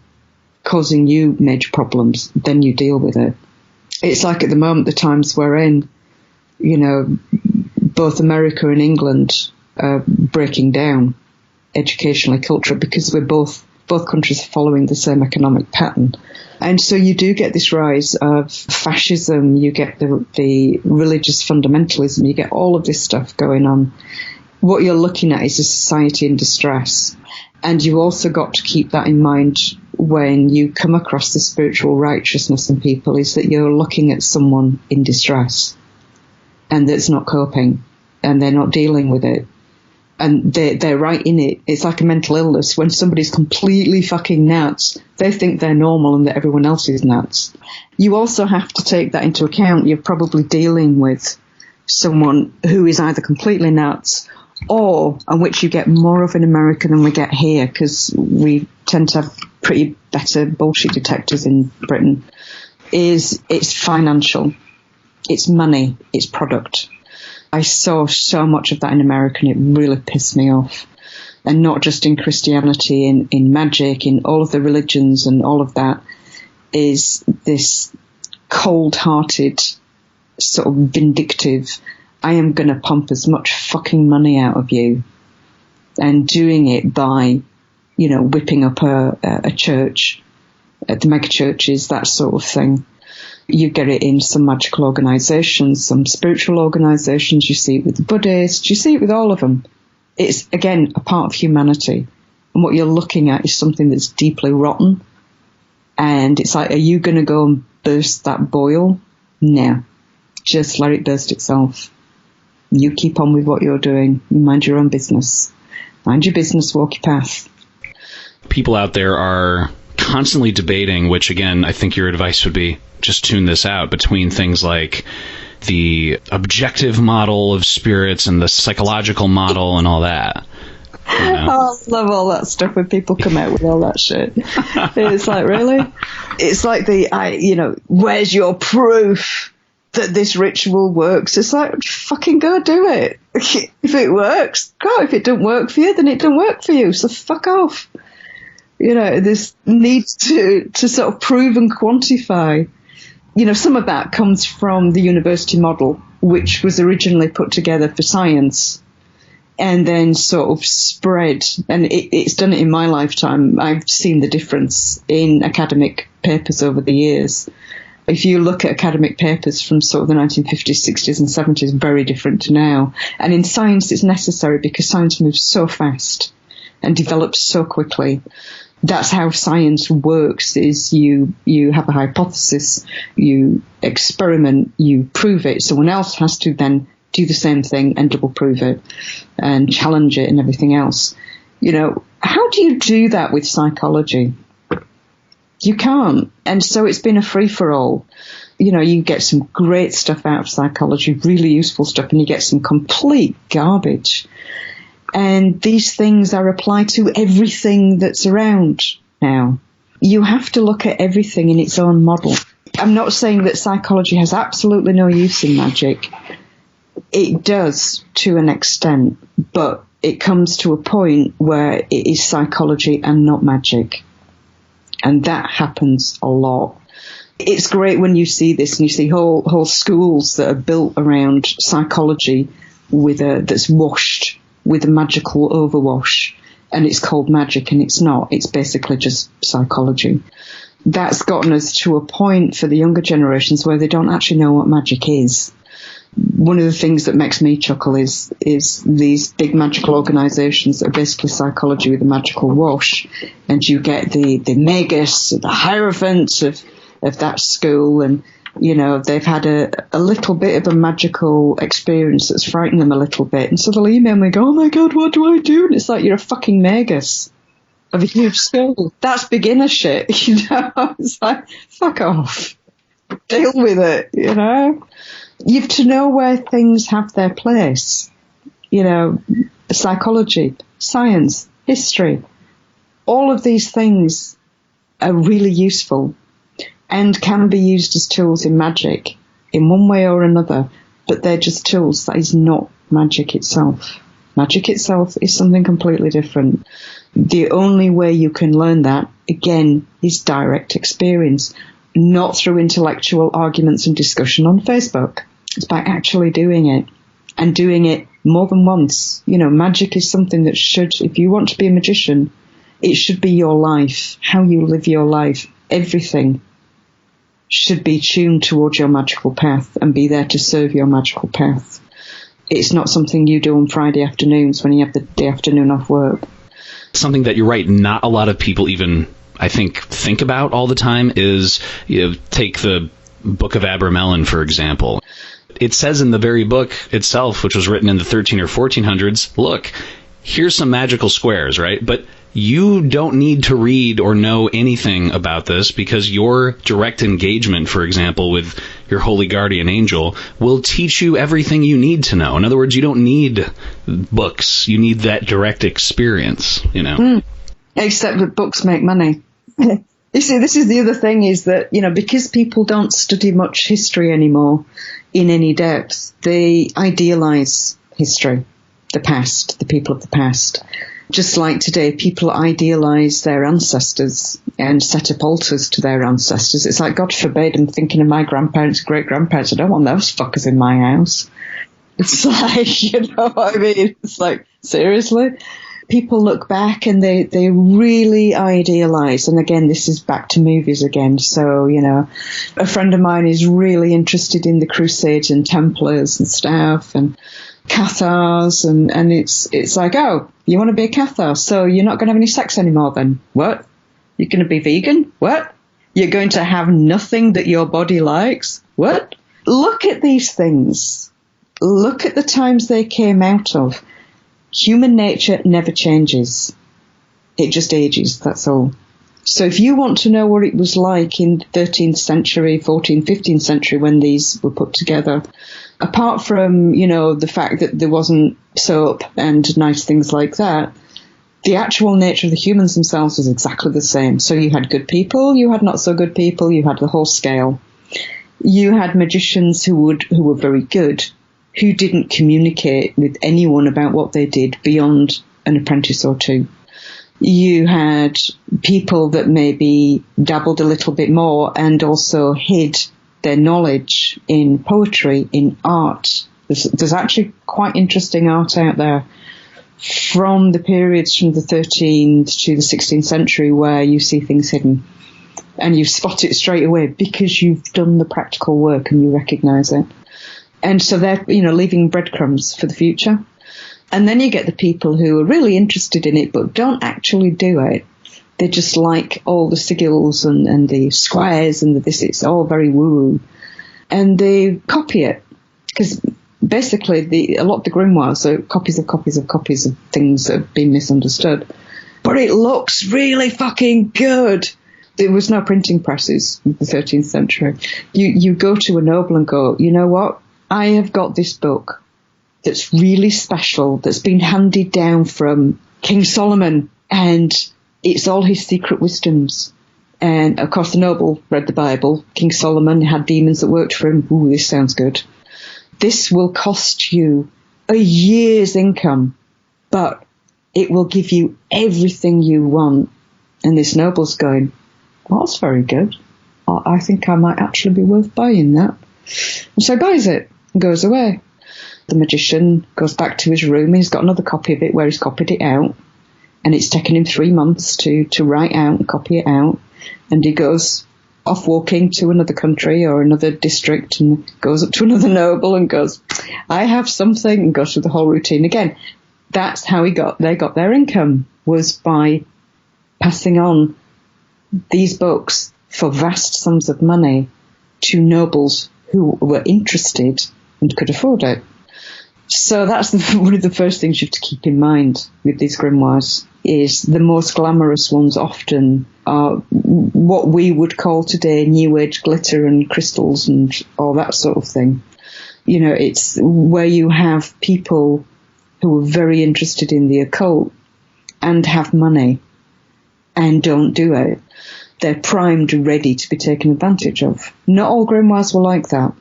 causing you major problems. Then you deal with it. It's like at the moment, the times we're in, both America and England are breaking down educationally, culturally, because both countries are following the same economic pattern. And so you do get this rise of fascism, you get the religious fundamentalism, you get all of this stuff going on. What you're looking at is a society in distress. And you also got to keep that in mind when you come across the spiritual righteousness in people, is that you're looking at someone in distress and that's not coping and they're not dealing with it. And they're right in it. It's like a mental illness. When somebody's completely fucking nuts, they think they're normal and that everyone else is nuts. You also have to take that into account. You're probably dealing with someone who is either completely nuts or on which you get more of an American than we get here, because we tend to have pretty better bullshit detectors in Britain, it's financial. It's money. It's product. I saw so much of that in America and it really pissed me off. And not just in Christianity, in magic, in all of the religions and all of that, is this cold-hearted, sort of vindictive, I am going to pump as much fucking money out of you. And doing it by, whipping up a church, the mega churches, that sort of thing. You get it in some magical organisations, some spiritual organisations. You see it with the Buddhists. You see it with all of them. It's, again, a part of humanity. And what you're looking at is something that's deeply rotten. And it's like, are you going to go and burst that boil? No. Just let it burst itself. You keep on with what you're doing. You mind your own business. Mind your business, walk your path. People out there are constantly debating, which, again, I think your advice would be just tune this out, between things like the objective model of spirits and the psychological model and all that. I love all that stuff when people come out with all that shit. It's like, really? It's like where's your proof that this ritual works? It's like, fucking go do it. If it works, go. If it don't work for you, then it don't work for you. So fuck off. This needs to sort of prove and quantify. Some of that comes from the university model, which was originally put together for science and then sort of spread. And it's done it in my lifetime. I've seen the difference in academic papers over the years. If you look at academic papers from sort of the 1950s, 60s and 70s, very different to now. And in science, it's necessary because science moves so fast and develops so quickly. That's how science works, is you have a hypothesis, you experiment, you prove it. Someone else has to then do the same thing and double prove it and challenge it and everything else. How do you do that with psychology? You can't. And so it's been a free-for-all. You get some great stuff out of psychology, really useful stuff, and you get some complete garbage. And these things are applied to everything that's around now. You have to look at everything in its own model. I'm not saying that psychology has absolutely no use in magic. It does to an extent, but it comes to a point where it is psychology and not magic. And that happens a lot. It's great when you see this and you see whole schools that are built around psychology that's washed with a magical overwash, and it's called magic, and it's not. It's basically just psychology. That's gotten us to a point for the younger generations where they don't actually know what magic is. One of the things that makes me chuckle is these big magical organisations that are basically psychology with a magical wash, and you get the magus, the hierophants of that school, and they've had a little bit of a magical experience that's frightened them a little bit. And so they'll email me and go, oh my God, what do I do? And it's like, you're a fucking magus of a huge skull. That's beginner shit, It's like, fuck off. Deal with it, You have to know where things have their place. You know, psychology, science, history, all of these things are really useful and can be used as tools in magic in one way or another, but they're just tools. That is not magic itself. Magic itself is something completely different. The only way you can learn that, again, is direct experience, not through intellectual arguments and discussion on Facebook. It's by actually doing it, and doing it more than once. You know, magic is something that should, if you want to be a magician, it should be your life, how you live your life. Everything should be tuned towards your magical path and be there to serve your magical path. It's not something you do on Friday afternoons when you have the afternoon off work. Something that, you're right, not a lot of people even, I think about all the time is, you know, take the Book of Abramelin, for example. It says in the very book itself, which was written in the 13 or 1400s, look, here's some magical squares, right? But you don't need to read or know anything about this, because your direct engagement, for example, with your holy guardian angel will teach you everything you need to know. In other words, you don't need books. You need that direct experience, you know. Except that books make money. You see, this is the other thing, is that, you know, because people don't study much history anymore in any depth, they idealize history, the past, the people of the past. Just like today, people idealize their ancestors and set up altars to their ancestors. It's like, God forbid, I'm thinking of my grandparents, great-grandparents. I don't want those fuckers in my house. It's like, you know what I mean? It's like, seriously? People look back and they really idealize. And again, this is back to movies again. So, you know, a friend of mine is really interested in the Crusades and Templars and stuff and Cathars, and it's like, oh, you want to be a Cathar, so you're not going to have any sex anymore then? What? You're going to be vegan? What? You're going to have nothing that your body likes? What? Look at these things. Look at the times they came out of. Human nature never changes. It just ages, that's all. So if you want to know what it was like in the 13th century, 14th, 15th century when these were put together, apart from, you know, the fact that there wasn't soap and nice things like that, the actual nature of the humans themselves was exactly the same. So you had good people, you had not so good people, you had the whole scale. You had magicians who were very good, who didn't communicate with anyone about what they did beyond an apprentice or two. You had people that maybe dabbled a little bit more and also hid their knowledge in poetry, in art. There's actually quite interesting art out there from the periods from the 13th to the 16th century where you see things hidden. And you spot it straight away because you've done the practical work and you recognize it. And so they're, you know, leaving breadcrumbs for the future. And then you get the people who are really interested in it but don't actually do it. They just like all the sigils and the squares and the this. It's all very woo-woo. And they copy it. Because basically a lot of the grimoires are copies of things that have been misunderstood. But it looks really fucking good. There was no printing presses in the 13th century. You go to a noble and go, you know what? I have got this book that's really special, that's been handed down from King Solomon, and it's all his secret wisdoms. And, of course, the noble read the Bible. King Solomon had demons that worked for him. Ooh, this sounds good. This will cost you a year's income, but it will give you everything you want. And this noble's going, well, that's very good. I think I might actually be worth buying that. And so buys it and goes away. The magician goes back to his room. He's got another copy of it where he's copied it out. And it's taken him 3 months to write out and copy it out. And he goes off walking to another country or another district and goes up to another noble and goes, I have something, and goes through the whole routine again. That's how they got their income, was by passing on these books for vast sums of money to nobles who were interested and could afford it. So that's one of the first things you have to keep in mind with these grimoires, is the most glamorous ones often are what we would call today New Age glitter and crystals and all that sort of thing. You know, it's where you have people who are very interested in the occult and have money and don't do it. They're primed and ready to be taken advantage of. Not all grimoires were like that.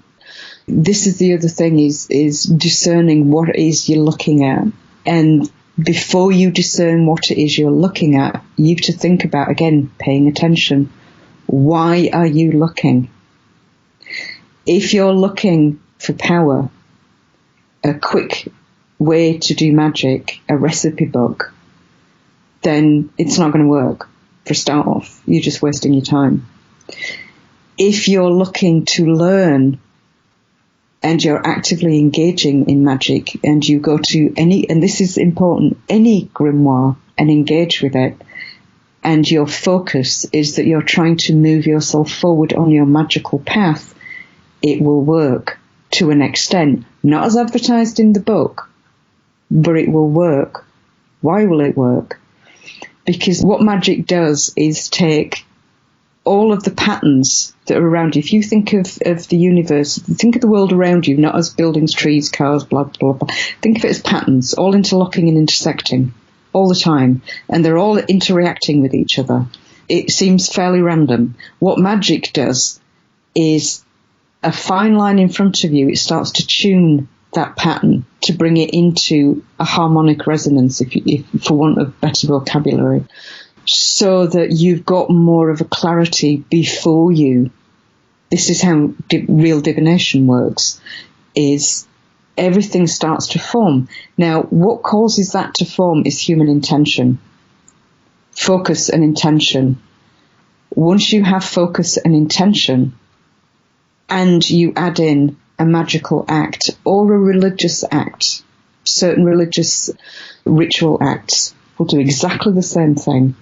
This is the other thing, is discerning what it is you're looking at. And before you discern what it is you're looking at, you have to think about, again, paying attention. Why are you looking? If you're looking for power, a quick way to do magic, a recipe book, then it's not going to work. For a start off, you're just wasting your time. If you're looking to learn and you're actively engaging in magic and you go to any, and this is important, any grimoire and engage with it, and your focus is that you're trying to move yourself forward on your magical path, it will work to an extent. Not as advertised in the book, but it will work. Why will it work? Because what magic does is take all of the patterns that are around you. If you think of the universe, think of the world around you, not as buildings, trees, cars, blah, blah, blah. Think of it as patterns, all interlocking and intersecting all the time. And they're all interacting with each other. It seems fairly random. What magic does is a fine line in front of you, it starts to tune that pattern to bring it into a harmonic resonance, if for want of better vocabulary, so that you've got more of a clarity before you. This is how real divination works, is everything starts to form. Now, what causes that to form is human intention, focus and intention. Once you have focus and intention, and you add in a magical act or a religious act, certain religious ritual acts will do exactly the same thing,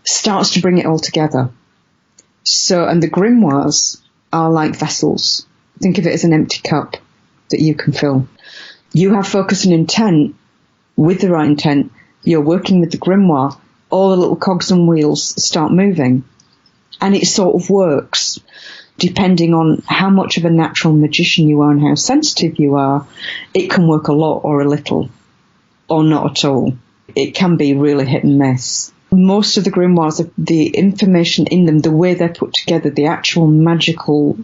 starts to bring it all together. So, and the grimoires are like vessels. Think of it as an empty cup that you can fill. You have focus and intent. With the right intent, you're working with the grimoire, all the little cogs and wheels start moving. And it sort of works. Depending on how much of a natural magician you are and how sensitive you are, it can work a lot or a little, or not at all. It can be really hit and miss. Most of the grimoires, the information in them, the way they're put together, the actual magical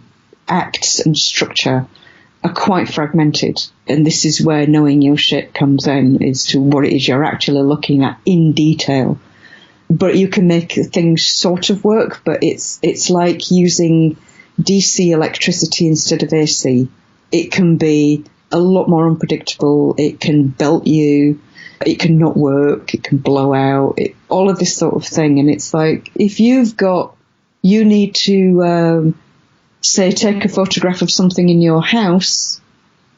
acts and structure are quite fragmented. And this is where knowing your shit comes in, as to what it is you're actually looking at in detail. But you can make things sort of work, but it's like using DC electricity instead of AC. It can be a lot more unpredictable. It can belt you. It can not work. It can blow out. All of this sort of thing. And it's like, if you need to, say, take a photograph of something in your house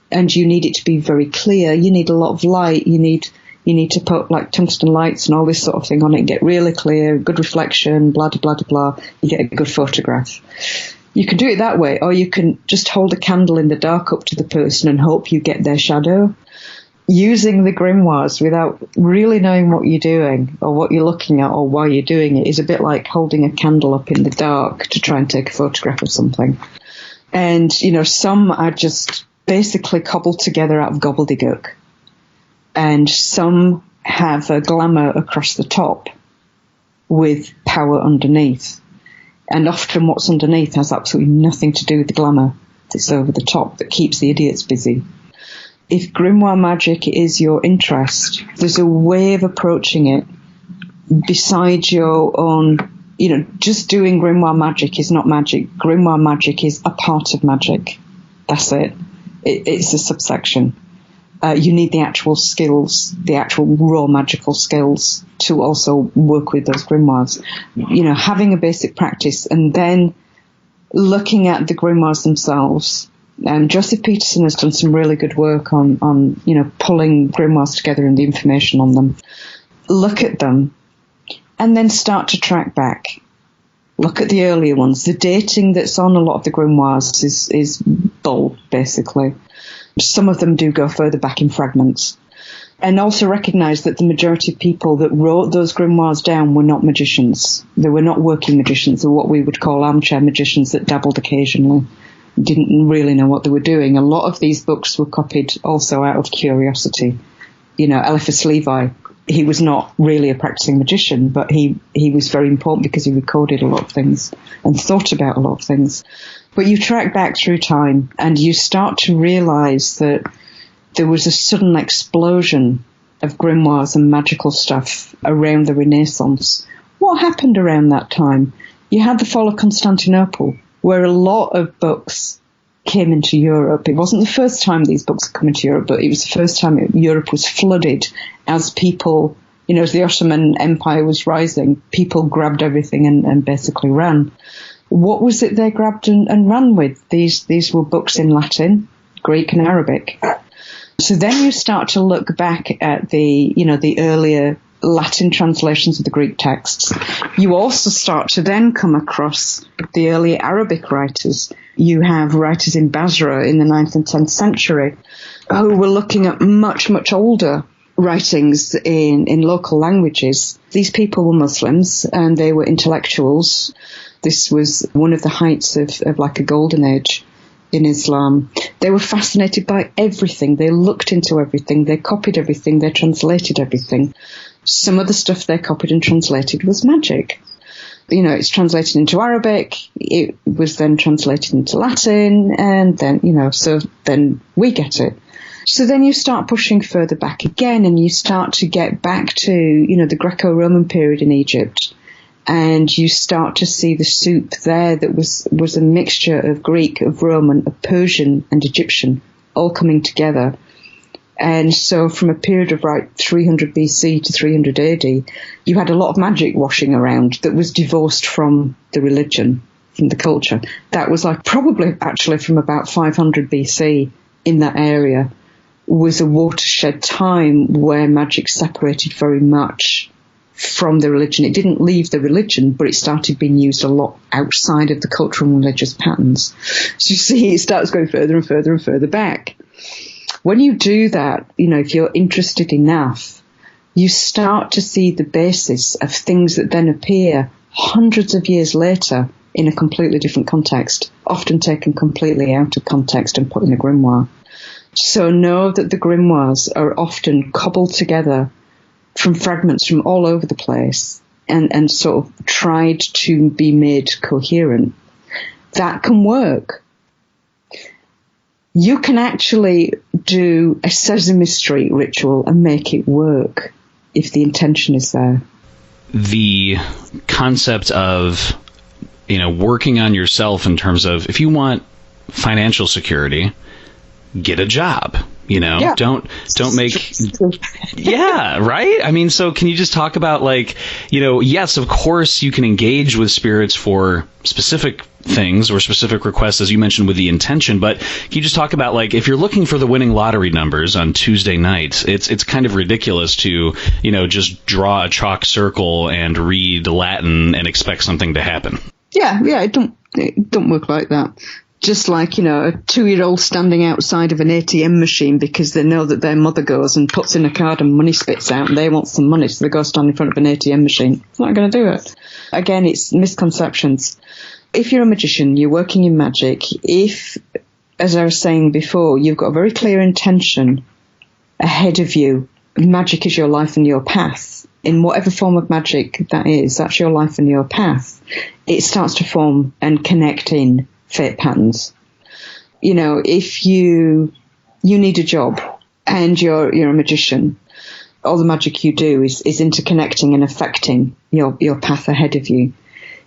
and you need it to be very clear. You need a lot of light. You need to put like tungsten lights and all this sort of thing on it and get really clear, good reflection, blah, blah, blah, blah. You get a good photograph. You can do it that way, or you can just hold a candle in the dark up to the person and hope you get their shadow. Using the grimoires without really knowing what you're doing or what you're looking at or why you're doing it is a bit like holding a candle up in the dark to try and take a photograph of something. And, you know, some are just basically cobbled together out of gobbledygook. And some have a glamour across the top with power underneath. And often what's underneath has absolutely nothing to do with the glamour that's over the top that keeps the idiots busy. If grimoire magic is your interest, there's a way of approaching it besides your own, you know, just doing grimoire magic is not magic. Grimoire magic is a part of magic. That's it. It's a subsection. You need the actual skills, the actual raw magical skills to also work with those grimoires. You know, having a basic practice and then looking at the grimoires themselves. Joseph Peterson has done some really good work on, you know, pulling grimoires together and the information on them. Look at them and then start to track back. Look at the earlier ones. The dating that's on a lot of the grimoires is bull, basically. Some of them do go further back in fragments. And also recognise that the majority of people that wrote those grimoires down were not magicians. They were not working magicians. They were what we would call armchair magicians that dabbled occasionally, didn't really know what they were doing. A lot of these books were copied also out of curiosity. You know, Eliphas Levi, he was not really a practicing magician, but he was very important because he recorded a lot of things and thought about a lot of things. But you track back through time and you start to realise that there was a sudden explosion of grimoires and magical stuff around the Renaissance. What happened around that time? You had the fall of Constantinople, where a lot of books came into Europe. It wasn't the first time these books had come into Europe, but it was the first time Europe was flooded as people, you know, as the Ottoman Empire was rising, people grabbed everything and basically ran. What was it they grabbed and ran with? These were books in Latin, Greek and Arabic. So then you start to look back at the earlier Latin translations of the Greek texts. You also start to then come across the earlier Arabic writers. You have writers in Basra in the 9th and 10th century who were looking at much, much older writings in local languages. These people were Muslims and they were intellectuals. This was one of the heights of like a golden age in Islam. They were fascinated by everything. They looked into everything. They copied everything. They translated everything. Some of the stuff they copied and translated was magic. You know, it's translated into Arabic. It was then translated into Latin. And then, you know, so then we get it. So then you start pushing further back again and you start to get back to, you know, the Greco-Roman period in Egypt. And you start to see the soup there that was a mixture of Greek, of Roman, of Persian and Egyptian all coming together. And so from a period of 300 BC to 300 AD, you had a lot of magic washing around that was divorced from the religion, from the culture. That was like probably actually from about 500 BC in that area was a watershed time where magic separated very much from the religion. It didn't leave the religion, but it started being used a lot outside of the cultural and religious patterns. So you see, it starts going further and further and further back. When you do that, you know, if you're interested enough, you start to see the basis of things that then appear hundreds of years later in a completely different context, often taken completely out of context and put in a grimoire. So know that the grimoires are often cobbled together from fragments from all over the place and sort of tried to be made coherent. That can work. You can actually do a Sesame Street ritual and make it work if the intention is there. The concept of, you know, working on yourself in terms of if you want financial security, get a job. You know, yeah. don't make, yeah, right? I mean, so can you just talk about, like, you know, yes, of course you can engage with spirits for specific things or specific requests, as you mentioned, with the intention, but can you just talk about, like, if you're looking for the winning lottery numbers on Tuesday nights, it's kind of ridiculous to, you know, just draw a chalk circle and read Latin and expect something to happen. Yeah, it don't work like that. Just like, you know, a 2-year-old standing outside of an ATM machine because they know that their mother goes and puts in a card and money spits out and they want some money, so they go stand in front of an ATM machine. It's not going to do it. Again, it's misconceptions. If you're a magician, you're working in magic, if, as I was saying before, you've got a very clear intention ahead of you, magic is your life and your path. In whatever form of magic that is, that's your life and your path. It starts to form and connect in fate patterns. You know, if you need a job and you're a magician, all the magic you do is interconnecting and affecting your path ahead of you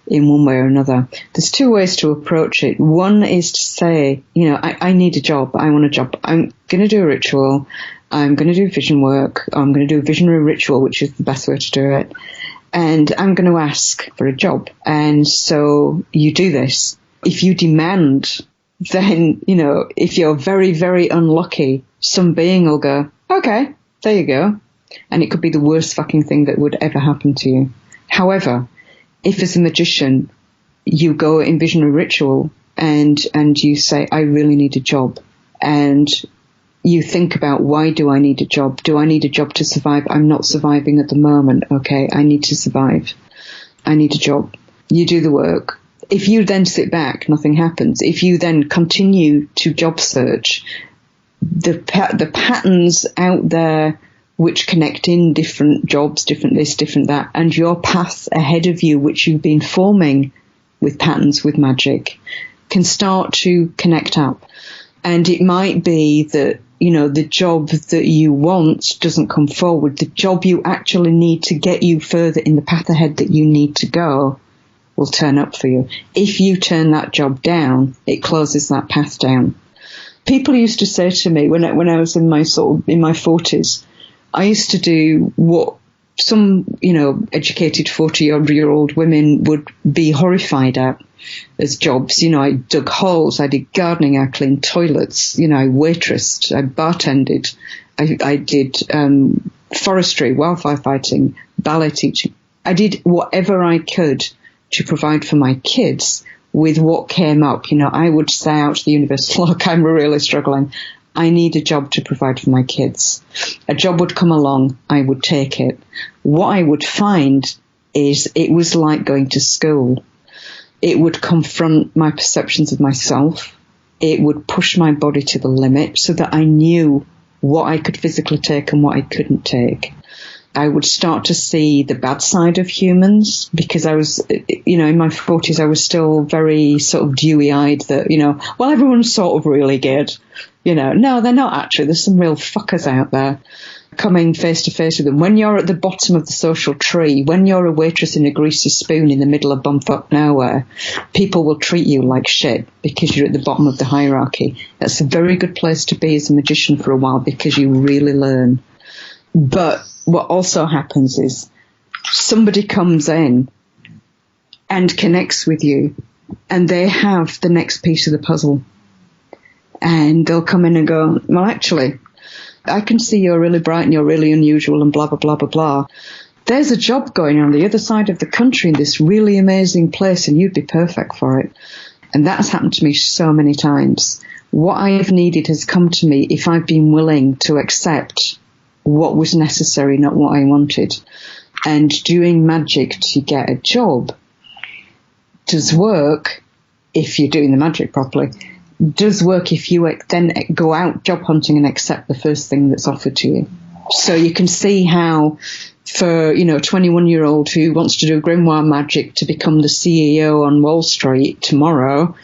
in one way or another. There's 2 ways to approach it. One is to say, you know, I need a job. I want a job. I'm going to do a ritual. I'm going to do vision work. I'm going to do a visionary ritual, which is the best way to do it. And I'm going to ask for a job. And so you do this. If you demand, then, you know, if you're very, very unlucky, some being will go, okay, there you go. And it could be the worst fucking thing that would ever happen to you. However, if as a magician, you go in visionary ritual and you say, I really need a job. And you think about, why do I need a job? Do I need a job to survive? I'm not surviving at the moment. Okay, I need to survive. I need a job. You do the work. If you then sit back, nothing happens. If you then continue to job search, the patterns out there which connect in different jobs, different this, different that, and your path ahead of you, which you've been forming with patterns, with magic, can start to connect up. And it might be that, you know, the job that you want doesn't come forward. The job you actually need to get you further in the path ahead that you need to go will turn up for you. If you turn that job down, it closes that path down. People used to say to me when I was in my 40s, I used to do what some, you know, educated 40-odd-year-old women would be horrified at as jobs. You know, I dug holes, I did gardening, I cleaned toilets, you know, I waitressed, I bartended, I did forestry, wildfire fighting, ballet teaching. I did whatever I could to provide for my kids with what came up. You know, I would say out to the universe, look, I'm really struggling. I need a job to provide for my kids. A job would come along, I would take it. What I would find is it was like going to school. It would confront my perceptions of myself. It would push my body to the limit so that I knew what I could physically take and what I couldn't take. I would start to see the bad side of humans because I was, you know, in my 40s, I was still very sort of dewy-eyed that, you know, well, everyone's sort of really good. You know, no, they're not actually. There's some real fuckers out there. Coming face to face with them. When you're at the bottom of the social tree, when you're a waitress in a greasy spoon in the middle of bumfuck nowhere, people will treat you like shit because you're at the bottom of the hierarchy. That's a very good place to be as a magician for a while because you really learn. But what also happens is somebody comes in and connects with you and they have the next piece of the puzzle. And they'll come in and go, well, actually, I can see you're really bright and you're really unusual and blah, blah, blah, blah, blah. There's a job going on the other side of the country in this really amazing place and you'd be perfect for it. And that's happened to me so many times. What I've needed has come to me if I've been willing to accept what was necessary, not what I wanted. And doing magic to get a job does work if you're doing the magic properly. Does work if you then go out job hunting and accept the first thing that's offered to you. So you can see how for, you know, a 21-year-old who wants to do grimoire magic to become the CEO on Wall Street tomorrow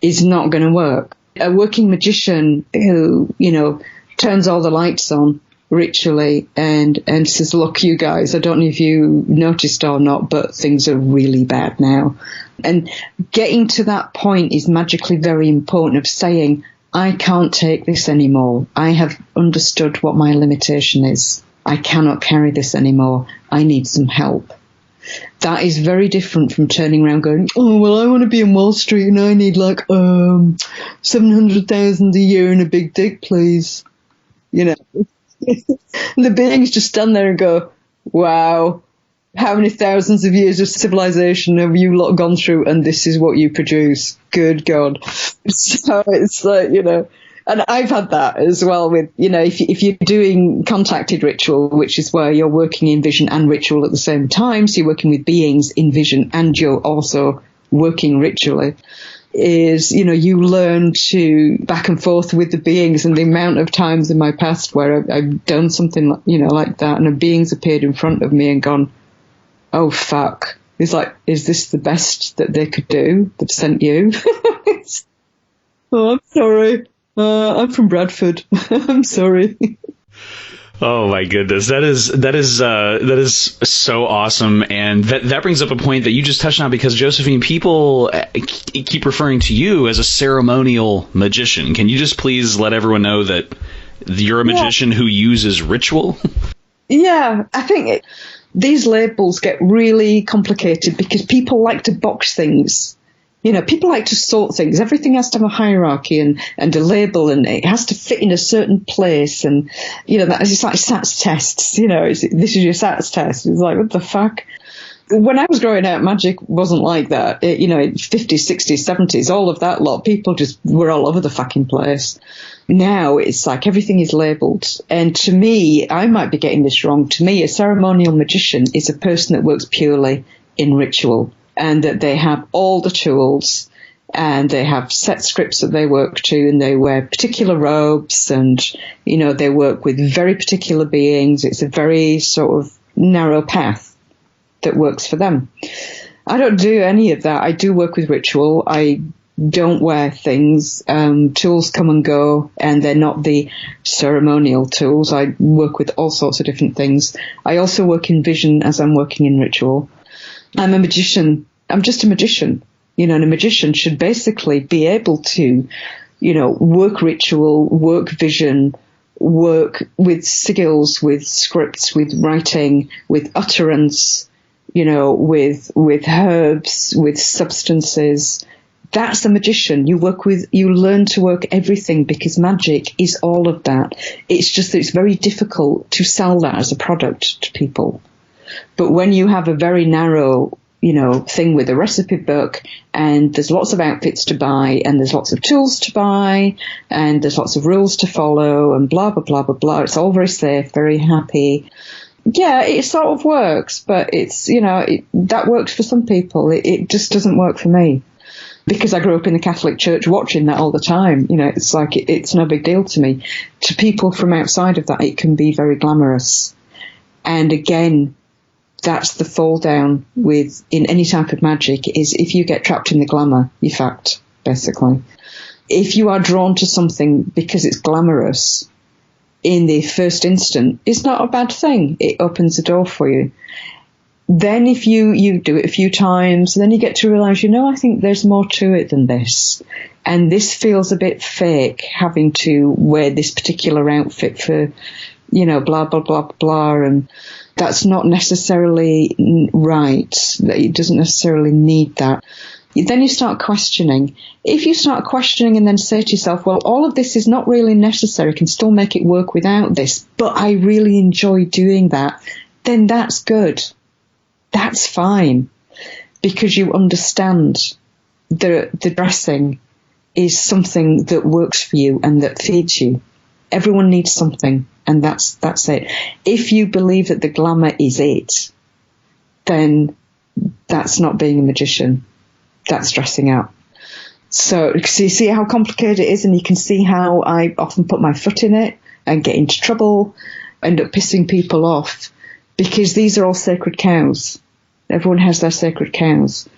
is not going to work. A working magician who, you know, turns all the lights on ritually and says, look, you guys, I don't know if you noticed or not, but things are really bad now. And getting to that point is magically very important of saying, I can't take this anymore. I have understood what my limitation is. I cannot carry this anymore. I need some help. That is very different from turning around going, oh, well, I want to be in Wall Street and I need like 700,000 a year and a big dick, please. You know. The beings just stand there and go, wow, how many thousands of years of civilization have you lot gone through and this is what you produce? Good God. So it's like, you know, and I've had that as well with, you know, if you're doing contacted ritual, which is where you're working in vision and ritual at the same time, so you're working with beings in vision and you're also working ritually, is, you know, you learn to back and forth with the beings. And the amount of times in my past where I've done something, you know, like that, and a being's appeared in front of me and gone, oh, fuck. It's like, is this the best that they could do? They've sent you? Oh, I'm sorry. I'm from Bradford. I'm sorry. Oh my goodness, that is so awesome, and that brings up a point that you just touched on, because Josephine, people keep referring to you as a ceremonial magician. Can you just please let everyone know that you're a magician who uses ritual? Yeah, I think these labels get really complicated because people like to box things. You know, people like to sort things. Everything has to have a hierarchy and a label, and it has to fit in a certain place. And, you know, it's like SATs tests, you know, this is your SATs test. It's like, what the fuck? When I was growing up, magic wasn't like that. In 50s, 60s, 70s, all of that lot, people just were all over the fucking place. Now it's like everything is labelled. And to me, I might be getting this wrong, to me a ceremonial magician is a person that works purely in ritual, and that they have all the tools and they have set scripts that they work to, and they wear particular robes, and, they work with very particular beings. It's a very sort of narrow path that works for them. I don't do any of that. I do work with ritual. I don't wear things. Tools come and go, and they're not the ceremonial tools. I work with all sorts of different things. I also work in vision as I'm working in ritual. I'm a magician. I'm just a magician. And a magician should basically be able to, work ritual, work vision, work with sigils, with scripts, with writing, with utterance, with herbs, with substances. That's a magician. You learn to work everything, because magic is all of that. It's just that it's very difficult to sell that as a product to people. But when you have a very narrow, thing with a recipe book, and there's lots of outfits to buy, and there's lots of tools to buy, and there's lots of rules to follow, and blah, blah, blah, blah, blah. It's all very safe, very happy. Yeah, it sort of works, but it's, that works for some people. It just doesn't work for me, because I grew up in the Catholic Church watching that all the time. It's like, it's no big deal to me. To people from outside of that, it can be very glamorous. And again, that's the fall down in any type of magic, is if you get trapped in the glamour, you're fucked, basically. If you are drawn to something because it's glamorous, in the first instant, it's not a bad thing. It opens the door for you. Then if you do it a few times, then you get to realise, I think there's more to it than this. And this feels a bit fake, having to wear this particular outfit for, blah, blah, blah, blah, and that's not necessarily right. It doesn't necessarily need that. Then you start questioning. If you start questioning and then say to yourself, well, all of this is not really necessary, I can still make it work without this, but I really enjoy doing that, then that's good. That's fine, because you understand the dressing is something that works for you and that feeds you. Everyone needs something, and that's it. If you believe that the glamour is it, then that's not being a magician. That's dressing up. So you see how complicated it is, and you can see how I often put my foot in it and get into trouble, end up pissing people off, because these are all sacred cows. Everyone has their sacred cows,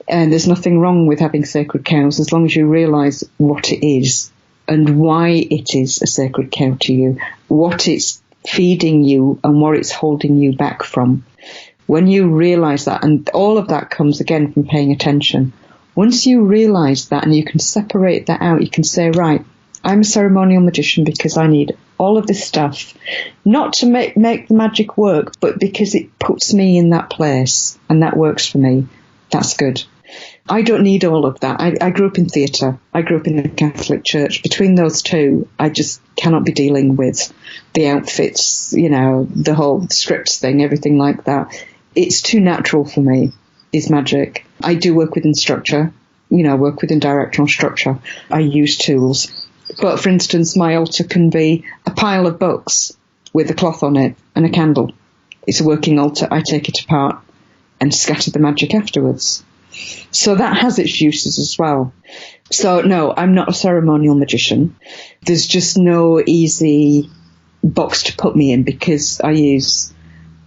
and there's nothing wrong with having sacred cows as long as you realise what it is and why it is a sacred cow to you, what it's feeding you and what it's holding you back from. When you realise that, and all of that comes again from paying attention, once you realise that and you can separate that out, you can say, right, I'm a ceremonial magician because I need all of this stuff, not to make the magic work, but because it puts me in that place and that works for me. That's good. I don't need all of that. I grew up in theatre. I grew up in the Catholic Church. Between those two, I just cannot be dealing with the outfits, the whole scripts thing, everything like that. It's too natural for me, is magic. I do work within structure, work within directional structure. I use tools. But, for instance, my altar can be a pile of books with a cloth on it and a candle. It's a working altar. I take it apart and scatter the magic afterwards. So that has its uses as well. So, no, I'm not a ceremonial magician. There's just no easy box to put me in, because I use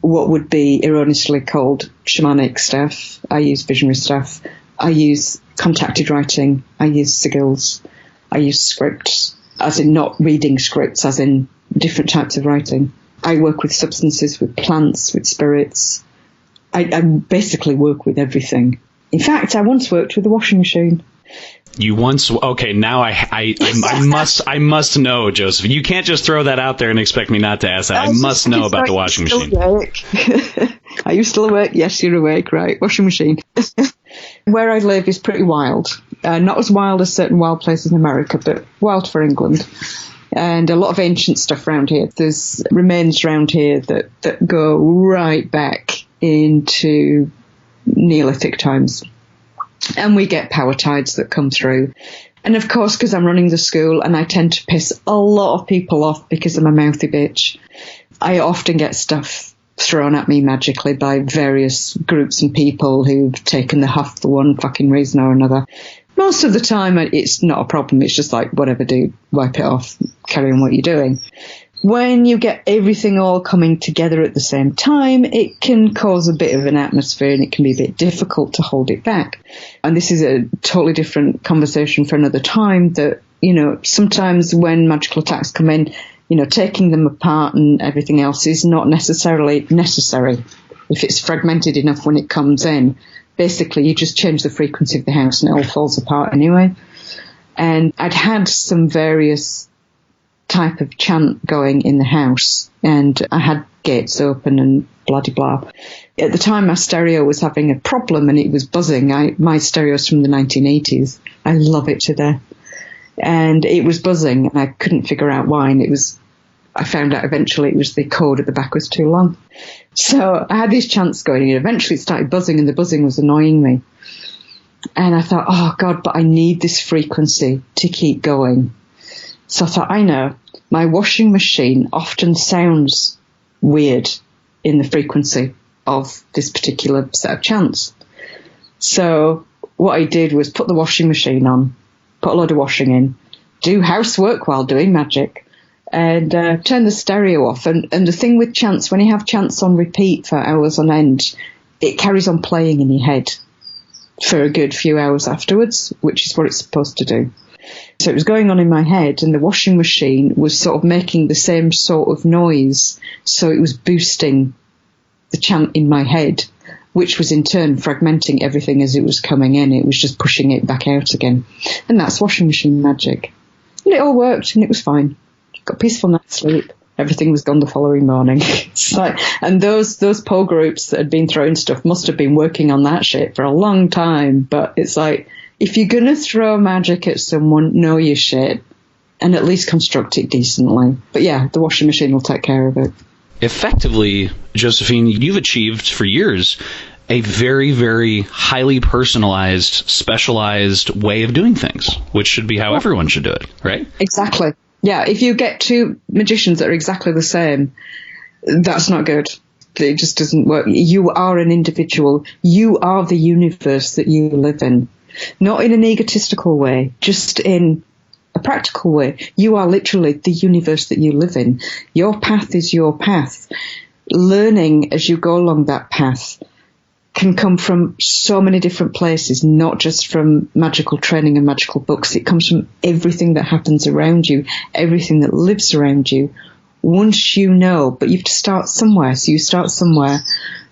what would be erroneously called shamanic stuff. I use visionary stuff. I use contacted writing. I use sigils. I use scripts, as in not reading scripts, as in different types of writing. I work with substances, with plants, with spirits. I basically work with everything. In fact, I once worked with a washing machine. You once? Okay, now I must know, Joseph. You can't just throw that out there and expect me not to ask that. I must know about the washing machine. Are you still awake? Yes, you're awake, right? Washing machine. Where I live is pretty wild. Not as wild as certain wild places in America, but wild for England. And a lot of ancient stuff around here. There's remains around here that go right back into Neolithic times. And we get power tides that come through. And of course, because I'm running the school and I tend to piss a lot of people off because I'm a mouthy bitch, I often get stuff thrown at me magically by various groups and people who've taken the huff for one fucking reason or another. Most of the time, it's not a problem. It's just like, whatever, dude, wipe it off, carry on what you're doing. When you get everything all coming together at the same time, it can cause a bit of an atmosphere and it can be a bit difficult to hold it back. And this is a totally different conversation for another time that, you know, sometimes when magical attacks come in, you know, taking them apart and everything else is not necessarily necessary. If it's fragmented enough when it comes in, basically you just change the frequency of the house and it all falls apart anyway. And I'd had some various type of chant going in the house and I had gates open and blah-de-blah. At the time my stereo was having a problem and it was buzzing. My stereo's from the 1980s. I love it to death. And it was buzzing and I couldn't figure out why, and I found out eventually it was the cord at the back was too long. So I had these chants going and eventually it started buzzing and the buzzing was annoying me. And I thought, oh God, but I need this frequency to keep going. So I thought, I know, my washing machine often sounds weird in the frequency of this particular set of chants. So what I did was put the washing machine on, put a load of washing in, do housework while doing magic, and turn the stereo off. And the thing with chants, when you have chants on repeat for hours on end, it carries on playing in your head for a good few hours afterwards, which is what it's supposed to do. So it was going on in my head, and the washing machine was sort of making the same sort of noise. So it was boosting the chant in my head, which was in turn fragmenting everything as it was coming in. It was just pushing it back out again. And that's washing machine magic. And it all worked, and it was fine. Got a peaceful night's sleep. Everything was gone the following morning. It's like, and those poor groups that had been throwing stuff must have been working on that shit for a long time. But it's like, if you're going to throw magic at someone, know your shit and at least construct it decently. But yeah, the washing machine will take care of it. Effectively, Josephine, you've achieved for years a very, very highly personalized, specialized way of doing things, which should be how everyone should do it, right? Exactly. Yeah, if you get two magicians that are exactly the same, that's not good. It just doesn't work. You are an individual. You are the universe that you live in. Not in an egotistical way, just in a practical way. You are literally the universe that you live in. Your path is your path. Learning as you go along that path can come from so many different places, not just from magical training and magical books. It comes from everything that happens around you, everything that lives around you. Once you know, but you have to start somewhere. So you start somewhere,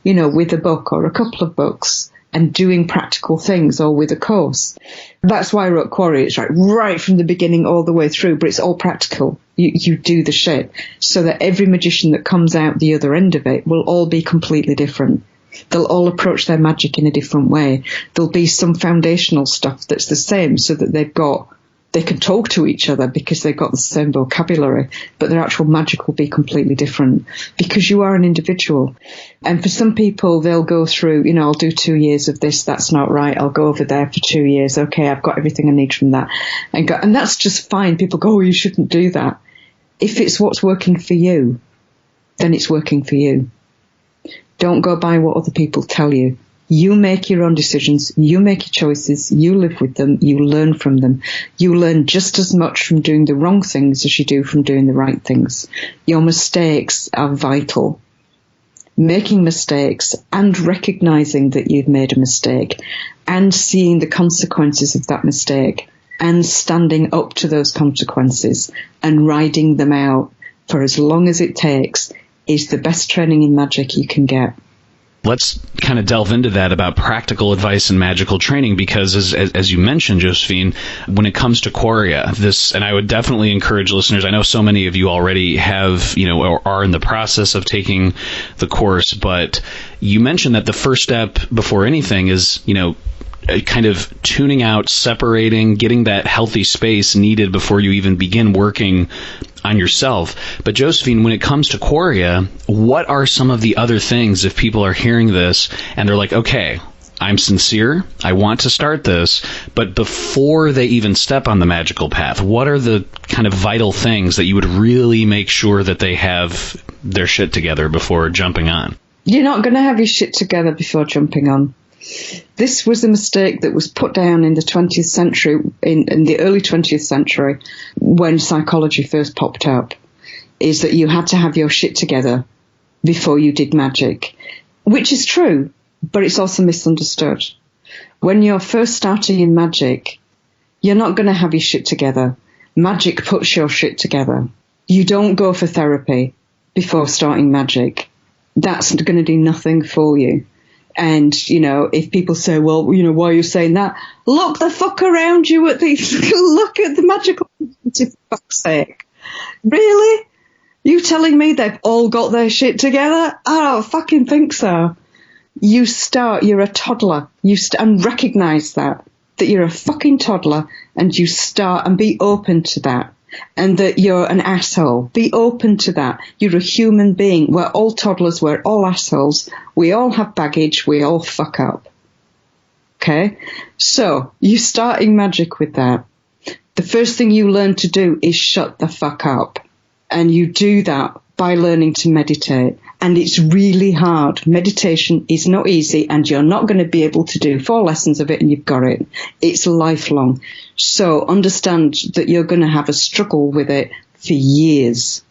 you know, with a book or a couple of books and doing practical things, or with a course. That's why I wrote Quareia. It's right from the beginning all the way through, but it's all practical. You do the shit so that every magician that comes out the other end of it will all be completely different. They'll all approach their magic in a different way. There'll be some foundational stuff that's the same so that they can talk to each other because they've got the same vocabulary, but their actual magic will be completely different because you are an individual. And for some people, they'll go through, you know, I'll do 2 years of this, that's not right. I'll go over there for 2 years. Okay, I've got everything I need from that. And that's just fine. People go, oh, you shouldn't do that. If it's what's working for you, then it's working for you. Don't go by what other people tell you. You make your own decisions, you make your choices, you live with them, you learn from them. You learn just as much from doing the wrong things as you do from doing the right things. Your mistakes are vital. Making mistakes and recognizing that you've made a mistake and seeing the consequences of that mistake and standing up to those consequences and riding them out for as long as it takes is the best training in magic you can get. Let's kind of delve into that about practical advice and magical training, because as you mentioned, Josephine, when it comes to Quareia, and I would definitely encourage listeners, I know so many of you already have, you know, or are in the process of taking the course, but you mentioned that the first step before anything is, you know, kind of tuning out, separating, getting that healthy space needed before you even begin working on yourself. But Josephine, when it comes to Quareia, what are some of the other things, if people are hearing this and they're like, okay, I'm sincere, I want to start this, but before they even step on the magical path, what are the kind of vital things that you would really make sure that they have their shit together before jumping on? You're not going to have your shit together before jumping on. This was a mistake that was put down in the 20th century, in the early 20th century, when psychology first popped up, is that you had to have your shit together before you did magic, which is true, but it's also misunderstood. When you're first starting in magic, you're not going to have your shit together. Magic puts your shit together. You don't go for therapy before starting magic. That's going to do nothing for you. And, if people say, well, why are you saying that? Look the fuck around you at these, look at the magical, for fuck's sake. Really? You telling me they've all got their shit together? I don't fucking think so. You're a toddler. And recognise that you're a fucking toddler, and you start and be open to that. And that you're an asshole. Be open to that. You're a human being. We're all toddlers. We're all assholes. We all have baggage. We all fuck up. Okay? So, you're starting magic with that. The first thing you learn to do is shut the fuck up. And you do that by learning to meditate. And it's really hard. Meditation is not easy, and you're not going to be able to do 4 lessons of it and you've got it. It's lifelong. So understand that you're going to have a struggle with it for years,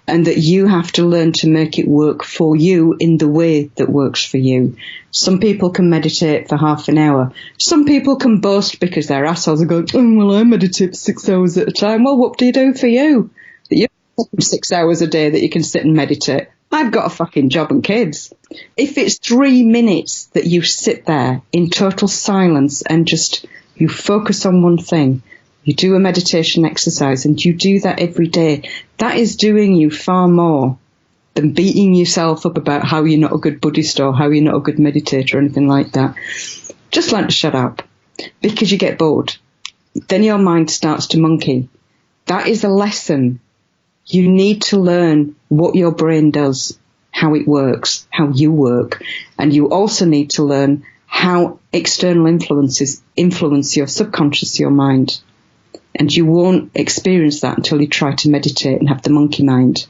and that you have to learn to make it work for you in the way that works for you. Some people can meditate for half an hour. Some people can boast because their assholes are going, I meditate for 6 hours at a time. Well, what do you do for you? You have 6 hours a day that you can sit and meditate. I've got a fucking job and kids. If it's 3 minutes that you sit there in total silence and just you focus on one thing, you do a meditation exercise and you do that every day, that is doing you far more than beating yourself up about how you're not a good Buddhist or how you're not a good meditator or anything like that. Just learn to shut up because you get bored. Then your mind starts to monkey. That is a lesson. You need to learn what your brain does, how it works, how you work. And you also need to learn how external influences influence your subconscious, your mind. And you won't experience that until you try to meditate and have the monkey mind.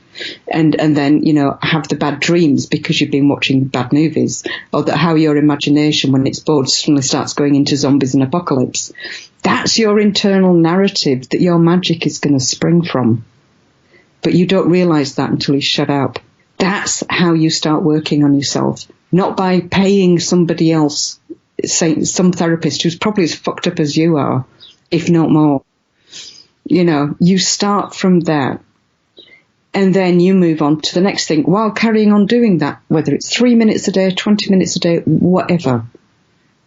And then, have the bad dreams because you've been watching bad movies. Or that how your imagination, when it's bored, suddenly starts going into zombies and apocalypse. That's your internal narrative that your magic is going to spring from. But you don't realise that until you shut up. That's how you start working on yourself. Not by paying somebody else, say some therapist who's probably as fucked up as you are, if not more. You start from there. And then you move on to the next thing while carrying on doing that, whether it's 3 minutes a day, 20 minutes a day, whatever.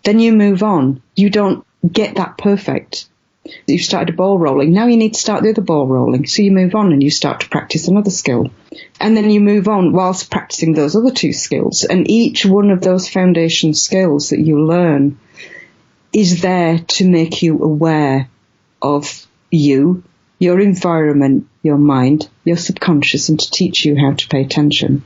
Then you move on. You don't get that perfect. You've started a ball rolling. Now you need to start the other ball rolling. So you move on and you start to practice another skill. And then you move on whilst practicing those other 2 skills. And each one of those foundation skills that you learn is there to make you aware of you, your environment, your mind, your subconscious, and to teach you how to pay attention.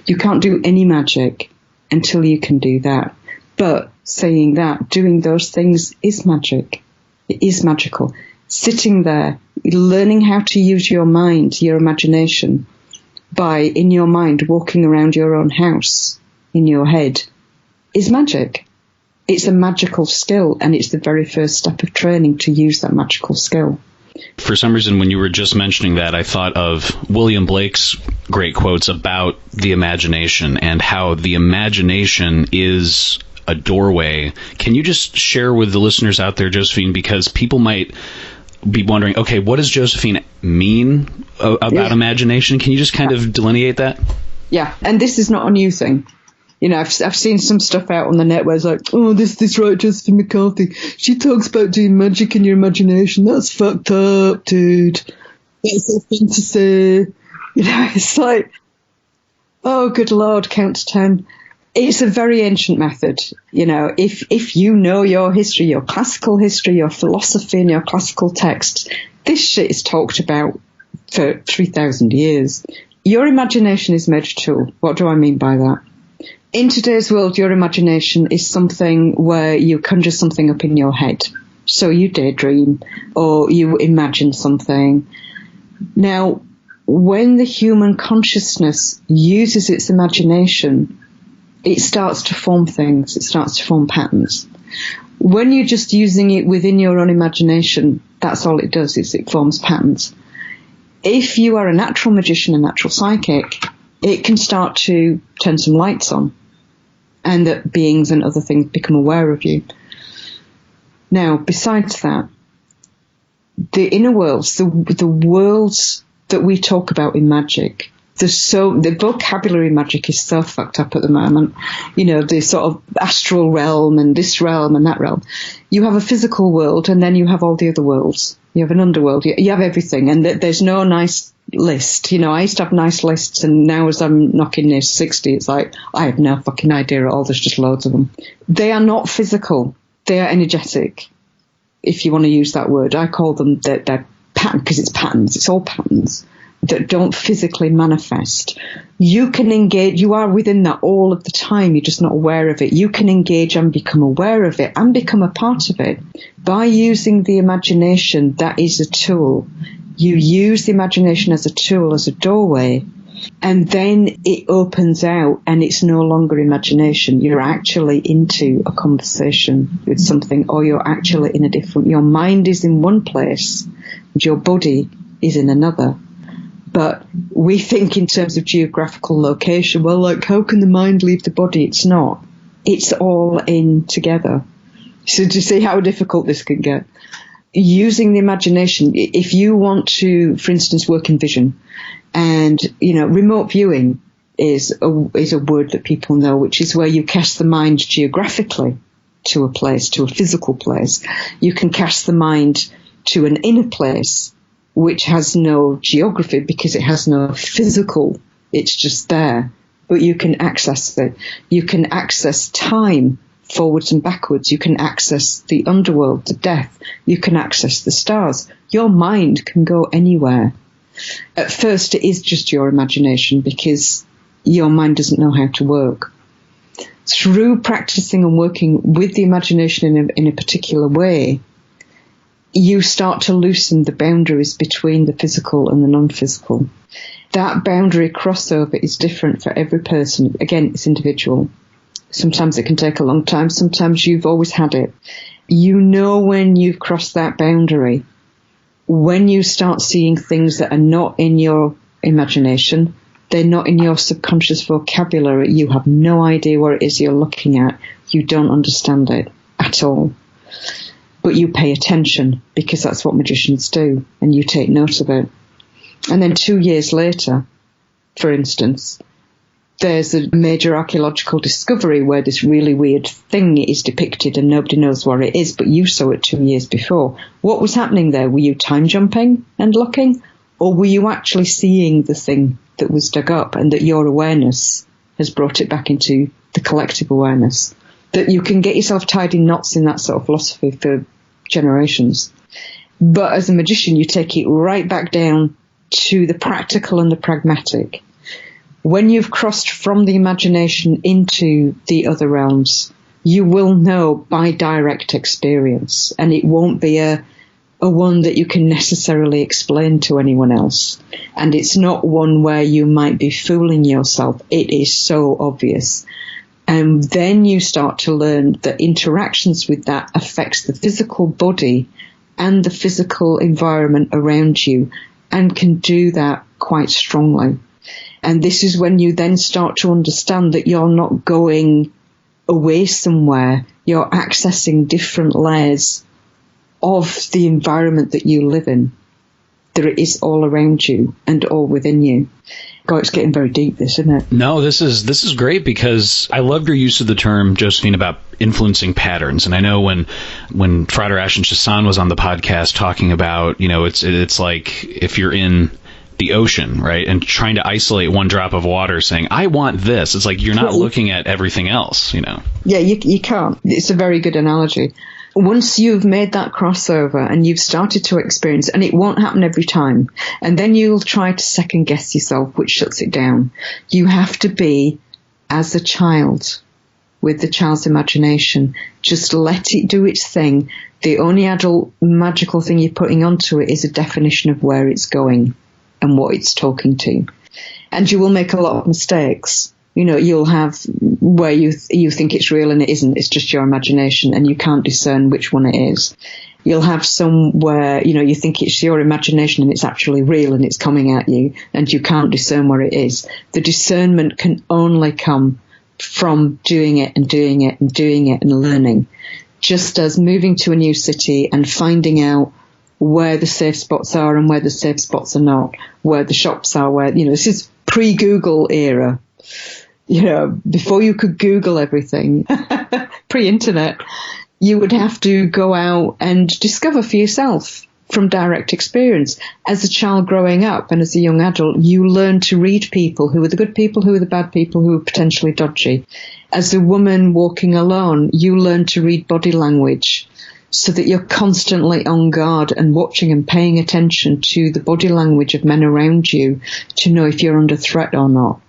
You can't do any magic until you can do that. But saying that, doing those things is magic. It is magical. Sitting there, learning how to use your mind, your imagination, by, in your mind, walking around your own house in your head, is magic. It's a magical skill, and it's the very first step of training to use that magical skill. For some reason, when you were just mentioning that, I thought of William Blake's great quotes about the imagination and how the imagination is a doorway. Can you just share with the listeners out there, Josephine, because people might be wondering, okay, what does Josephine mean about imagination? Can you just kind of delineate that? Yeah, and this is not a new thing. I've seen some stuff out on the net where it's like, oh, this right, Josephine McCarthy. She talks about doing magic in your imagination. That's fucked up, dude. That's a thing to say. It's like, oh, good Lord, count to 10. It's a very ancient method. If you know your history, your classical history, your philosophy and your classical texts, this shit is talked about for 3,000 years. Your imagination is a major tool. What do I mean by that? In today's world, your imagination is something where you conjure something up in your head. So you daydream or you imagine something. Now, when the human consciousness uses its imagination, it starts to form things. It starts to form patterns. When you're just using it within your own imagination, that's all it does, is it forms patterns. If you are a natural magician, a natural psychic, it can start to turn some lights on, and that beings and other things become aware of you. Now, besides that, the inner worlds, the worlds that we talk about in magic, the vocabulary magic is so fucked up at the moment. You know, the sort of astral realm and this realm and that realm. You have a physical world, and then you have all the other worlds. You have an underworld. You have everything, and there's no nice list. You know, I used to have nice lists, and now as I'm knocking near 60, it's like, I have no fucking idea at all. There's just loads of them. They are not physical. They are energetic, if you want to use that word. I call them they're pattern, because it's patterns. It's all patterns that don't physically manifest. You can engage, you are within that all of the time, you're just not aware of it. You can engage and become aware of it and become a part of it by using the imagination. That is a tool. You use the imagination as a tool, as a doorway, and then it opens out and it's no longer imagination. You're actually into a conversation with something, or you're actually in a different, your mind is in one place and your body is in another. But we think in terms of geographical location. Well, like, how can the mind leave the body? It's not. It's all in together. So do you see how difficult this can get? Using the imagination, if you want to, for instance, work in vision, and, you know, remote viewing is a word that people know, which is where you cast the mind geographically to a place, to a physical place. You can cast the mind to an inner place, which has no geography because it has no physical, it's just there. But you can access it. You can access time forwards and backwards. You can access the underworld, the death. You can access the stars. Your mind can go anywhere. At first, it is just your imagination because your mind doesn't know how to work. Through practicing and working with the imagination in a particular way, you start to loosen the boundaries between the physical and the non-physical. That boundary crossover is different for every person. Again, it's individual. Sometimes it can take a long time. Sometimes you've always had it. You know when you've crossed that boundary. When you start seeing things that are not in your imagination, they're not in your subconscious vocabulary. You have no idea what it is you're looking at. You don't understand it at all. But you pay attention because that's what magicians do, and you take note of it. And then 2 years later, for instance, there's a major archaeological discovery where this really weird thing is depicted and nobody knows what it is, but you saw it 2 years before. What was happening there? Were you time jumping and looking, or were you actually seeing the thing that was dug up and that your awareness has brought it back into the collective awareness? That you can get yourself tied in knots in that sort of philosophy for generations. But as a magician, you take it right back down to the practical and the pragmatic. When you've crossed from the imagination into the other realms, you will know by direct experience, and it won't be a one that you can necessarily explain to anyone else. And it's not one where you might be fooling yourself. It is so obvious. And then you start to learn that interactions with that affects the physical body and the physical environment around you, and can do that quite strongly. And this is when you then start to understand that you're not going away somewhere. You're accessing different layers of the environment that you live in. That it is all around you and all within you. God, it's getting very deep, this, isn't it? No, this is great, because I loved your use of the term, Josephine, about influencing patterns. And I know when Frater Ashen Chassan was on the podcast talking about, you know, it's like if you're in the ocean, right, and trying to isolate one drop of water, saying, I want this. It's like you're not looking at everything else, you know. Yeah, you can't. It's a very good analogy. Once you've made that crossover and you've started to experience, and it won't happen every time, and then you'll try to second guess yourself, which shuts it down. You have to be as a child, with the child's imagination. Just let it do its thing. The only adult magical thing you're putting onto it is a definition of where it's going and what it's talking to. And you will make a lot of mistakes. You know, you'll have where you think it's real and it isn't. It's just your imagination, and you can't discern which one it is. You'll have some where, you know, you think it's your imagination and it's actually real and it's coming at you, and you can't discern where it is. The discernment can only come from doing it and doing it and doing it and learning. Just as moving to a new city and finding out where the safe spots are and where the safe spots are not, where the shops are, where, you know, this is pre-Google era. You know, before you could Google everything, pre-internet, you would have to go out and discover for yourself from direct experience. As a child growing up and as a young adult, you learn to read people, who are the good people, who are the bad people, who are potentially dodgy. As a woman walking alone, you learn to read body language so that you're constantly on guard and watching and paying attention to the body language of men around you to know if you're under threat or not,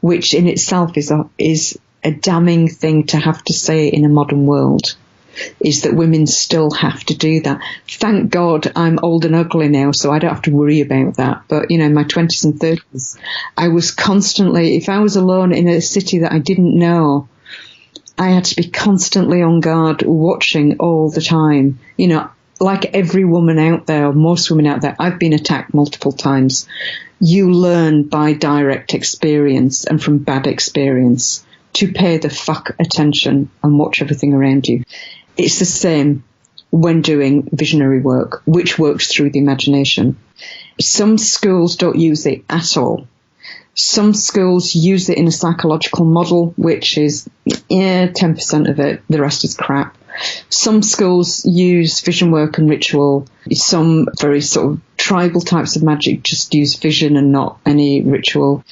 which in itself is a damning thing to have to say in a modern world. Is that women still have to do that. Thank God I'm old and ugly now, so I don't have to worry about that. But, you know, in my 20s and 30s, I was constantly, if I was alone in a city that I didn't know, I had to be constantly on guard, watching all the time. You know, like every woman out there, or most women out there, I've been attacked multiple times. You learn by direct experience and from bad experience to pay the fuck attention and watch everything around you. It's the same when doing visionary work, which works through the imagination. Some schools don't use it at all. Some schools use it in a psychological model, which is 10% of it. The rest is crap. Some schools use vision work and ritual. Some very sort of tribal types of magic just use vision and not any ritual.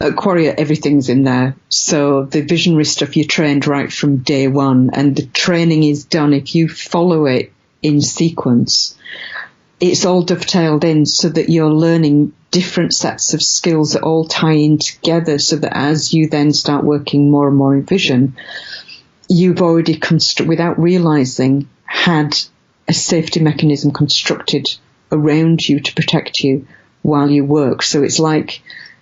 At Quareia, everything's in there. So the visionary stuff, you're trained right from day one, and the training is done if you follow it in sequence. It's all dovetailed in so that you're learning different sets of skills that all tie in together, so that as you then start working more and more in vision, you've already, without realizing, had a safety mechanism constructed around you to protect you while you work. So it's like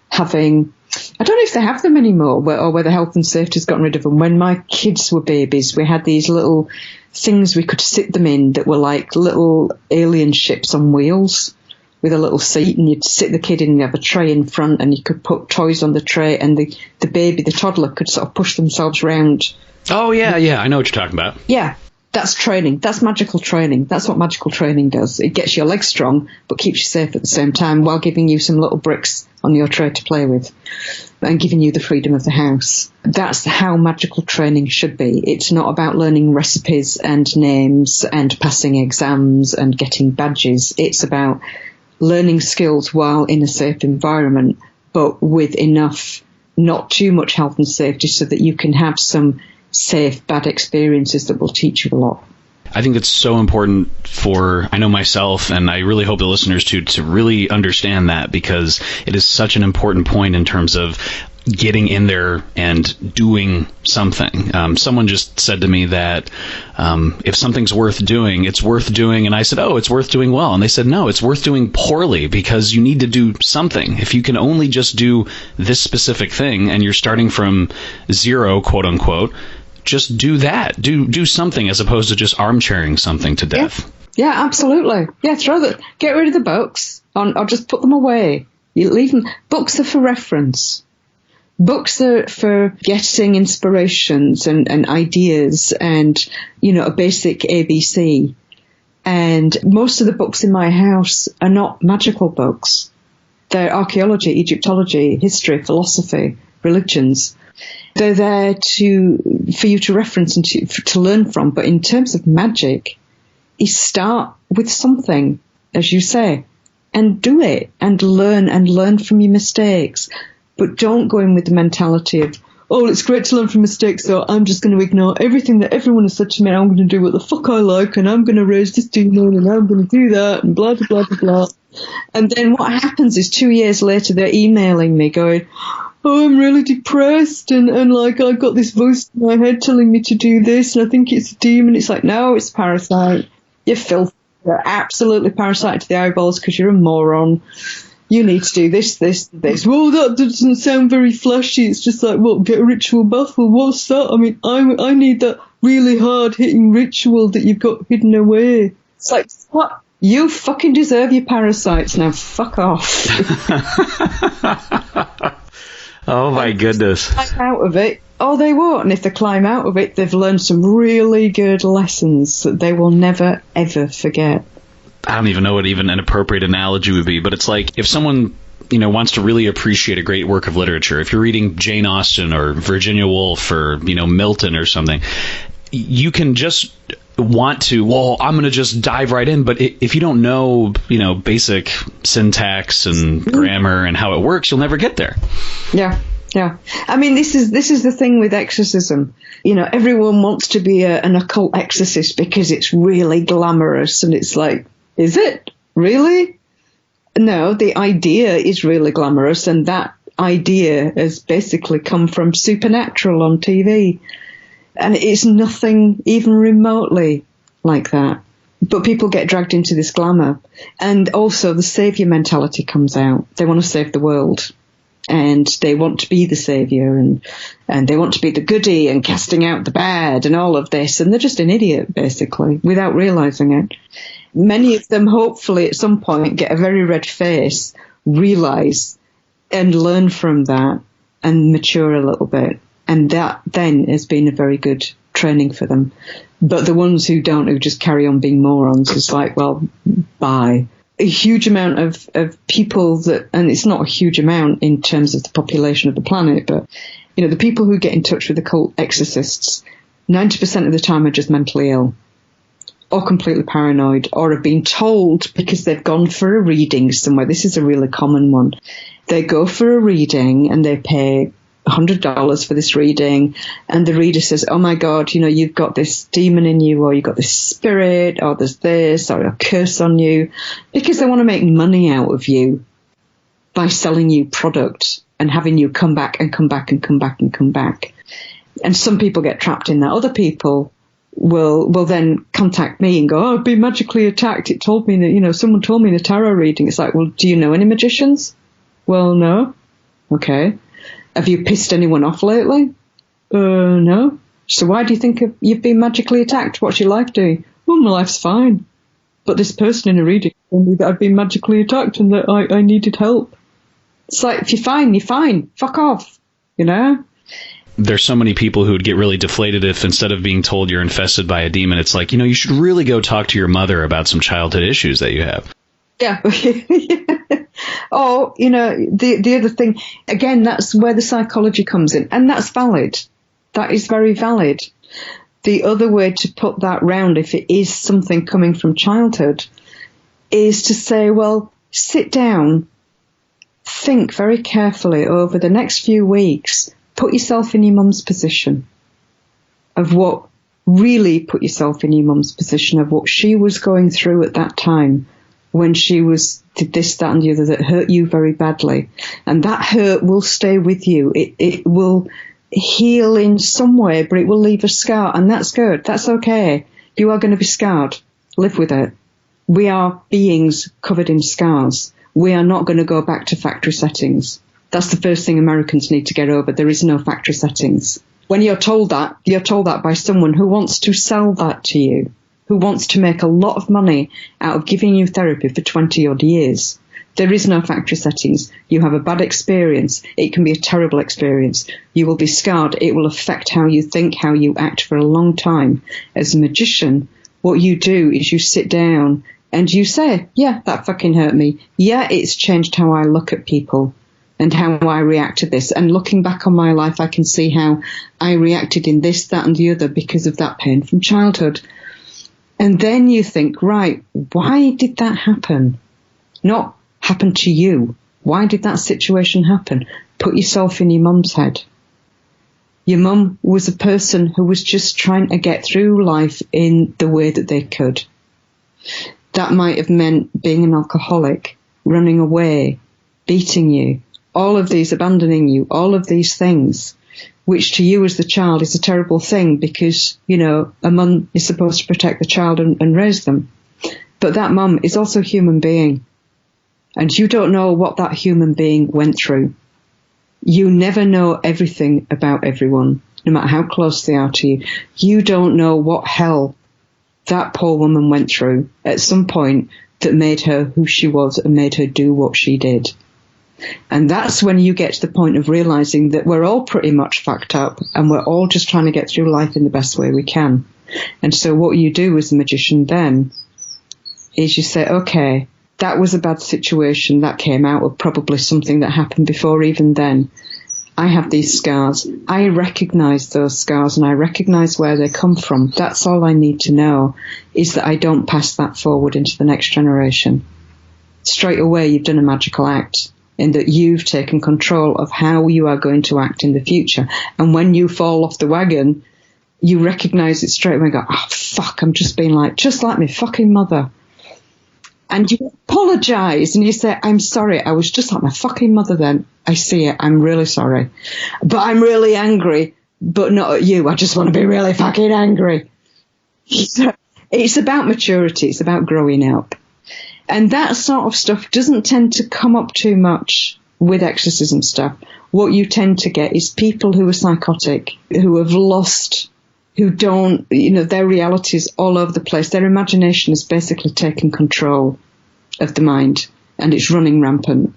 having, I don't know if they have them anymore, or whether health and safety has gotten rid of them. When my kids were babies, we had these little things we could sit them in that were like little alien ships on wheels with a little seat, and you'd sit the kid in, and you have a tray in front, and you could put toys on the tray, and the baby, the toddler, could sort of push themselves round. Oh, yeah, I know what you're talking about. Yeah. That's training. That's magical training. That's what magical training does. It gets your legs strong, but keeps you safe at the same time, while giving you some little bricks on your tray to play with and giving you the freedom of the house. That's how magical training should be. It's not about learning recipes and names and passing exams and getting badges. It's about learning skills while in a safe environment, but with enough, not too much health and safety, so that you can have some safe, bad experiences that will teach you a lot. I think it's so important for, I know myself, and I really hope the listeners to really understand that, because it is such an important point in terms of getting in there and doing something. Someone just said to me that if something's worth doing, it's worth doing. And I said, oh, it's worth doing well. And they said, no, it's worth doing poorly, because you need to do something. If you can only just do this specific thing and you're starting from zero, quote unquote, just do that. Do something, as opposed to just armchairing something to death. Yeah, absolutely. Yeah, get rid of the books, or just put them away. You leave them. Books are for reference. Books are for getting inspirations and ideas and, you know, a basic ABC. And most of the books in my house are not magical books. They're archaeology, Egyptology, history, philosophy, religions. They're there for you to reference and to learn from. But in terms of magic, you start with something, as you say, and do it and learn from your mistakes. But don't go in with the mentality of, oh, it's great to learn from mistakes, so I'm just going to ignore everything that everyone has said to me, and I'm going to do what the fuck I like, and I'm going to raise this demon, and I'm going to do that, and blah, blah, blah, blah, blah. And then what happens is 2 years later, they're emailing me going, oh, I'm really depressed, and like I've got this voice in my head telling me to do this, and I think it's a demon. It's like, no, it's a parasite. You're filthy. You're absolutely parasite to the eyeballs because you're a moron. You need to do this, this, this. Well, that doesn't sound very flashy. It's just like, well, get a ritual bath. Well, what's that? I mean, I need that really hard-hitting ritual that you've got hidden away. It's like, what? You fucking deserve your parasites now. Fuck off. Oh, my goodness. Climb out of it. Oh, they won't. And if they climb out of it, they've learned some really good lessons that they will never, ever forget. I don't even know what even an appropriate analogy would be, but it's like if someone, wants to really appreciate a great work of literature, if you're reading Jane Austen or Virginia Woolf or, Milton or something, you can just want to, well, I'm going to just dive right in. But if you don't know, basic syntax and grammar and how it works, you'll never get there. Yeah. Yeah. I mean, this is the thing with exorcism. Everyone wants to be an occult exorcist because it's really glamorous, and it's like, is it? Really? No, the idea is really glamorous, and that idea has basically come from Supernatural on TV. And it's nothing even remotely like that. But people get dragged into this glamour. And also the saviour mentality comes out. They want to save the world. And they want to be the saviour, and they want to be the goody and casting out the bad and all of this. And they're just an idiot, basically, without realising it. Many of them, hopefully, at some point, get a very red face, realise and learn from that and mature a little bit. And that then has been a very good training for them. But the ones who don't, who just carry on being morons, it's like, well, bye. A huge amount of people that, and it's not a huge amount in terms of the population of the planet, but, the people who get in touch with occult exorcists, 90% of the time are just mentally ill or completely paranoid or have been told because they've gone for a reading somewhere. This is a really common one. They go for a reading and they pay $100 for this reading, and the reader says, oh my God, you've got this demon in you, or you've got this spirit, or there's this, or a curse on you, because they want to make money out of you by selling you product and having you come back and come back and come back and come back. And some people get trapped in that. Other people will then contact me and go, oh, I've been magically attacked. It told me that, someone told me in a tarot reading. It's like, well, do you know any magicians? Well, no. Okay. Have you pissed anyone off lately? No. So why do you think you've been magically attacked? What's your life doing? Well, my life's fine. But this person in a reading told me that I've been magically attacked and that I needed help. It's like, if you're fine, you're fine. Fuck off. There's so many people who would get really deflated if instead of being told you're infested by a demon, it's like, you should really go talk to your mother about some childhood issues that you have. Yeah. Or, the other thing, again, that's where the psychology comes in. And that's valid. That is very valid. The other way to put that round, if it is something coming from childhood, is to say, well, sit down, think very carefully over the next few weeks, put yourself in your mum's position of what put yourself in your mum's position of what she was going through at that time when she did this, that and the other that hurt you very badly. And that hurt will stay with you. It will heal in some way, but it will leave a scar, and that's good. That's okay. You are going to be scarred. Live with it. We are beings covered in scars. We are not going to go back to factory settings. That's the first thing Americans need to get over. There is no factory settings. When you're told that by someone who wants to sell that to you, who wants to make a lot of money out of giving you therapy for 20 odd years. There is no factory settings. You have a bad experience. It can be a terrible experience. You will be scarred. It will affect how you think, how you act for a long time. As a magician, what you do is you sit down and you say, yeah, that fucking hurt me. Yeah, it's changed how I look at people and how I react to this. And looking back on my life, I can see how I reacted in this, that and the other because of that pain from childhood. And then you think, right, why did that happen? Not happen to you. Why did that situation happen? Put yourself in your mum's head. Your mum was a person who was just trying to get through life in the way that they could. That might have meant being an alcoholic, running away, beating you, all of these abandoning you, all of these things, which to you as the child is a terrible thing because, you know, a mum is supposed to protect the child and raise them. But that mum is also a human being. And you don't know what that human being went through. You never know everything about everyone, no matter how close they are to you. You don't know what hell that poor woman went through at some point that made her who she was and made her do what she did. And that's when you get to the point of realizing that we're all pretty much fucked up and we're all just trying to get through life in the best way we can. And so what you do as a magician then is you say, okay, that was a bad situation. That came out of probably something that happened before even then. I have these scars. I recognize those scars and I recognize where they come from. That's all I need to know, is that I don't pass that forward into the next generation. Straight away, you've done a magical act in that you've taken control of how you are going to act in the future. And when you fall off the wagon, you recognize it straight away and go, oh, fuck, I'm just being just like my fucking mother. And you apologize and you say, I'm sorry, I was just like my fucking mother then. I see it, I'm really sorry. But I'm really angry, but not at you. I just want to be really fucking angry. So it's about maturity, it's about growing up. And that sort of stuff doesn't tend to come up too much with exorcism stuff. What you tend to get is people who are psychotic, who have lost, who don't, you know, their reality is all over the place. Their imagination has basically taken control of the mind and it's running rampant.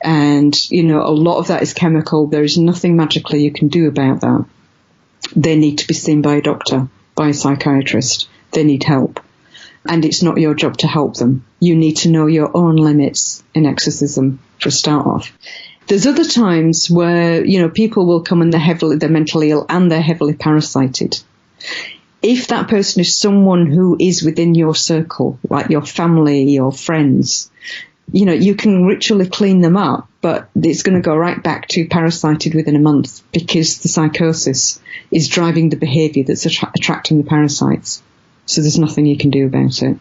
And, you know, a lot of that is chemical. There is nothing magically you can do about that. They need to be seen by a doctor, by a psychiatrist. They need help. And it's not your job to help them. You need to know your own limits in exorcism for a start off. There's other times where, you know, people will come and they're mentally ill and they're heavily parasited. If that person is someone who is within your circle, like your family, your friends, you know, you can ritually clean them up, but it's going to go right back to parasited within a month because the psychosis is driving the behavior that's attracting the parasites. So there's nothing you can do about it.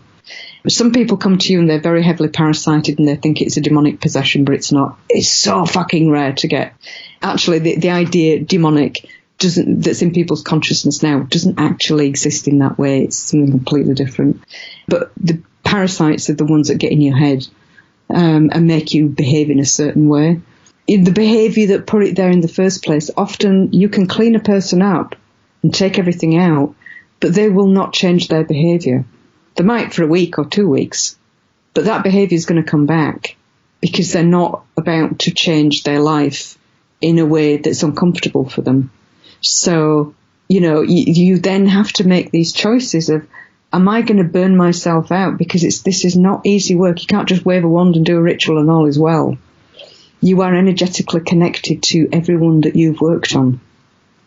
But some people come to you and they're very heavily parasited and they think it's a demonic possession, but it's not. It's so fucking rare to get. Actually, the idea demonic that's in people's consciousness now doesn't actually exist in that way. It's something completely different. But the parasites are the ones that get in your head and make you behave in a certain way. The behavior that put it there in the first place, often you can clean a person up and take everything out, but they will not change their behavior. They might for a week or 2 weeks, but that behavior is going to come back because they're not about to change their life in a way that's uncomfortable for them. So, you know, you then have to make these choices of, am I going to burn myself out? Because this is not easy work. You can't just wave a wand and do a ritual and all is well. You are energetically connected to everyone that you've worked on.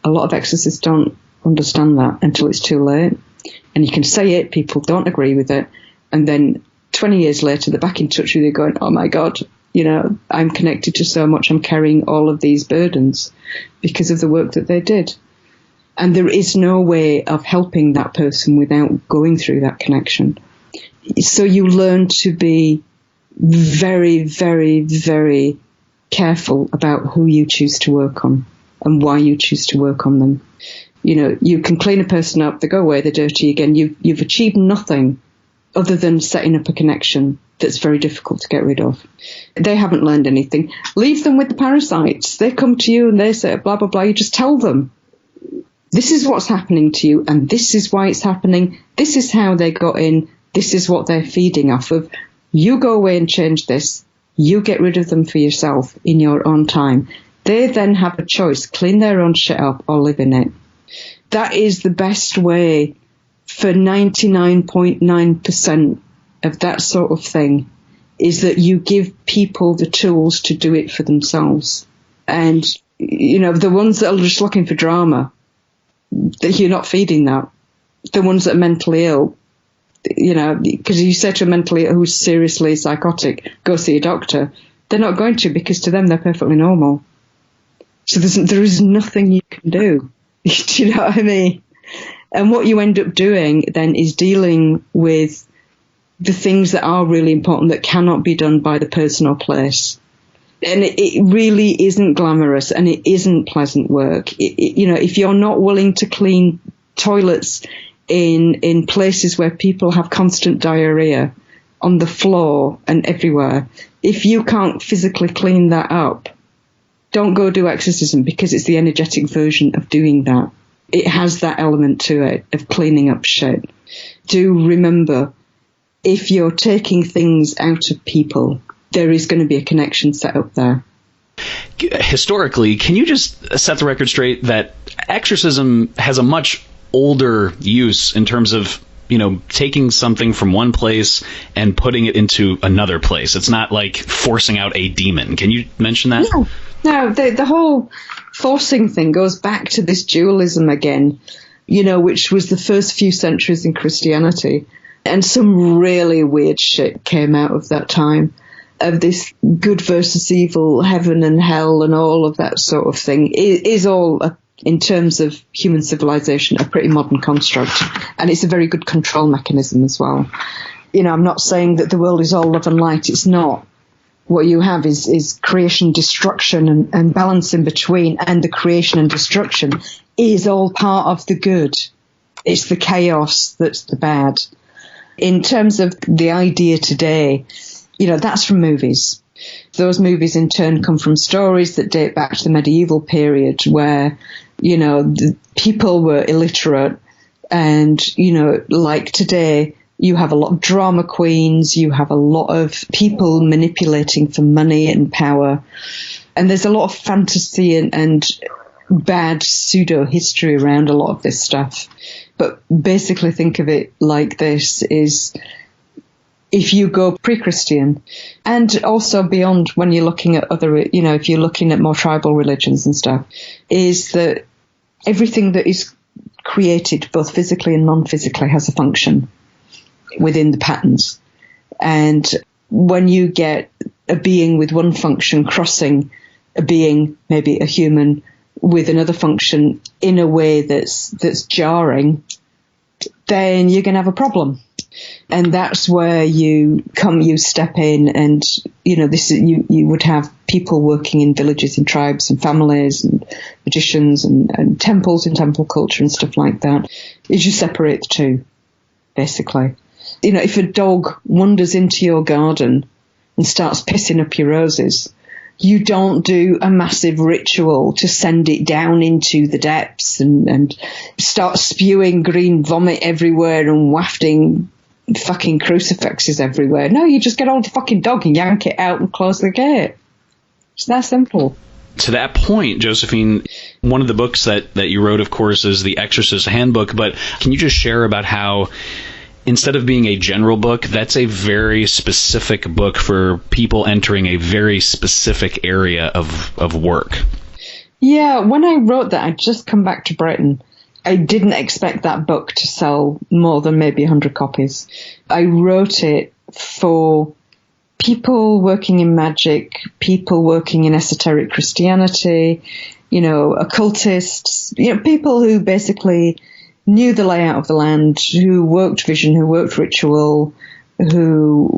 A lot of exorcists don't understand that until it's too late. And you can say it, people don't agree with it, and then 20 years later they're back in touch with you going, oh my God, you know, I'm connected to so much, I'm carrying all of these burdens because of the work that they did. And there is no way of helping that person without going through that connection. So you learn to be very, very, very careful about who you choose to work on and why you choose to work on them. You know, you can clean a person up, they go away, they're dirty again. You've achieved nothing other than setting up a connection that's very difficult to get rid of. They haven't learned anything. Leave them with the parasites. They come to you and they say blah, blah, blah. You just tell them, this is what's happening to you and this is why it's happening. This is how they got in. This is what they're feeding off of. You go away and change this. You get rid of them for yourself in your own time. They then have a choice, clean their own shit up or live in it. That is the best way for 99.9% of that sort of thing, is that you give people the tools to do it for themselves. And, you know, the ones that are just looking for drama, that you're not feeding that. The ones that are mentally ill, you know, because you say to a mentally ill who's seriously psychotic, go see a doctor, they're not going to, because to them they're perfectly normal. So there is nothing you can do. Do you know what I mean? And what you end up doing then is dealing with the things that are really important that cannot be done by the person or place. And it really isn't glamorous, and it isn't pleasant work. If you're not willing to clean toilets in places where people have constant diarrhea on the floor and everywhere, if you can't physically clean that up, don't go do exorcism, because it's the energetic version of doing that. It has that element to it of cleaning up shit. Do remember, if you're taking things out of people, there is going to be a connection set up there. Historically, can you just set the record straight that exorcism has a much older use in terms of, taking something from one place and putting it into another place? It's not like forcing out a demon. Can you mention that? No, the whole forcing thing goes back to this dualism again, which was the first few centuries in Christianity. And some really weird shit came out of that time, of this good versus evil, heaven and hell and all of that sort of thing. It is all, in terms of human civilization, a pretty modern construct. And it's a very good control mechanism as well. I'm not saying that the world is all love and light. It's not. What you have is creation, destruction, and balance in between. And the creation and destruction is all part of the good. It's the chaos that's the bad. In terms of the idea today, that's from movies. Those movies in turn come from stories that date back to the medieval period, where, the people were illiterate, and, like today, you have a lot of drama queens, you have a lot of people manipulating for money and power, and there's a lot of fantasy and bad pseudo-history around a lot of this stuff. But basically think of it like this, is if you go pre-Christian, and also beyond, when you're looking at other, if you're looking at more tribal religions and stuff, is that everything that is created, both physically and non-physically, has a function within the patterns. And when you get a being with one function crossing a being, maybe a human, with another function in a way that's jarring, then you're going to have a problem. And that's where you step in, and you would have people working in villages and tribes and families and magicians and temples and temple culture and stuff like that. Is you separate the two, basically. If a dog wanders into your garden and starts pissing up your roses, you don't do a massive ritual to send it down into the depths and start spewing green vomit everywhere and wafting fucking crucifixes everywhere. No, you just get hold of the fucking dog and yank it out and close the gate. It's that simple. To that point, Josephine, one of the books that you wrote, of course, is The Exorcist Handbook, but can you just share about how, instead of being a general book, that's a very specific book for people entering a very specific area of work? Yeah, when I wrote that, I'd just come back to Britain. I didn't expect that book to sell more than maybe 100 copies. I wrote it for people working in magic, people working in esoteric Christianity, occultists, people who basically knew the layout of the land, who worked vision, who worked ritual, who,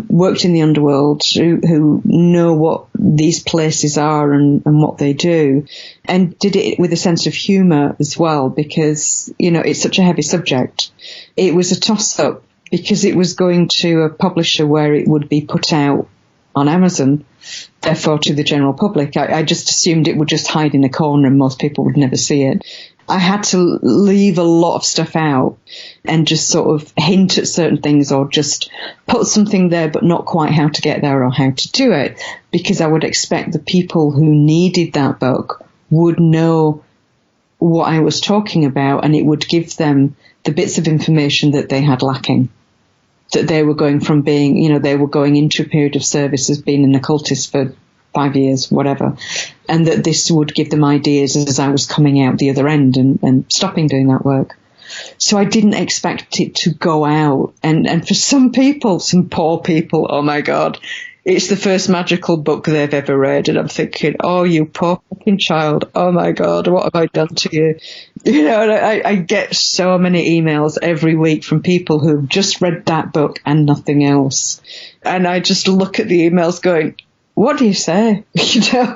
worked in the underworld, who know what these places are and what they do, and did it with a sense of humour as well, because, it's such a heavy subject. It was a toss-up, because it was going to a publisher where it would be put out on Amazon, therefore to the general public. I just assumed it would just hide in a corner and most people would never see it. I had to leave a lot of stuff out and just sort of hint at certain things, or just put something there but not quite how to get there or how to do it, because I would expect the people who needed that book would know what I was talking about, and it would give them the bits of information that they had lacking. That they were going from being, they were going into a period of service as being an occultist for 5 years, whatever, and that this would give them ideas as I was coming out the other end and stopping doing that work. So I didn't expect it to go out. And for some people, some poor people, oh my God, it's the first magical book they've ever read. And I'm thinking, oh, you poor fucking child. Oh my God, what have I done to you? And I get so many emails every week from people who've just read that book and nothing else. And I just look at the emails going, what do you say?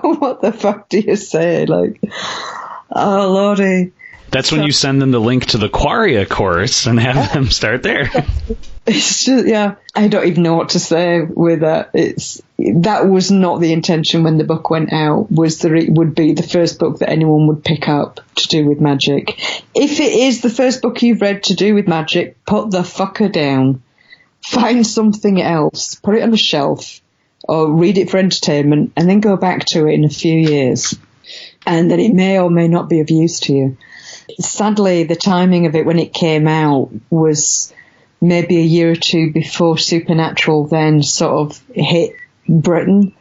What the fuck do you say? Like, oh, Lordy. That's when you send them the link to the Quareia course and have them start there. It's just, yeah, I don't even know what to say with that. That was not the intention when the book went out, was that it would be the first book that anyone would pick up to do with magic. If it is the first book you've read to do with magic, put the fucker down. Find something else. Put it on a shelf or read it for entertainment and then go back to it in a few years. And then it may or may not be of use to you. Sadly, the timing of it when it came out was maybe a year or two before Supernatural then sort of hit Britain.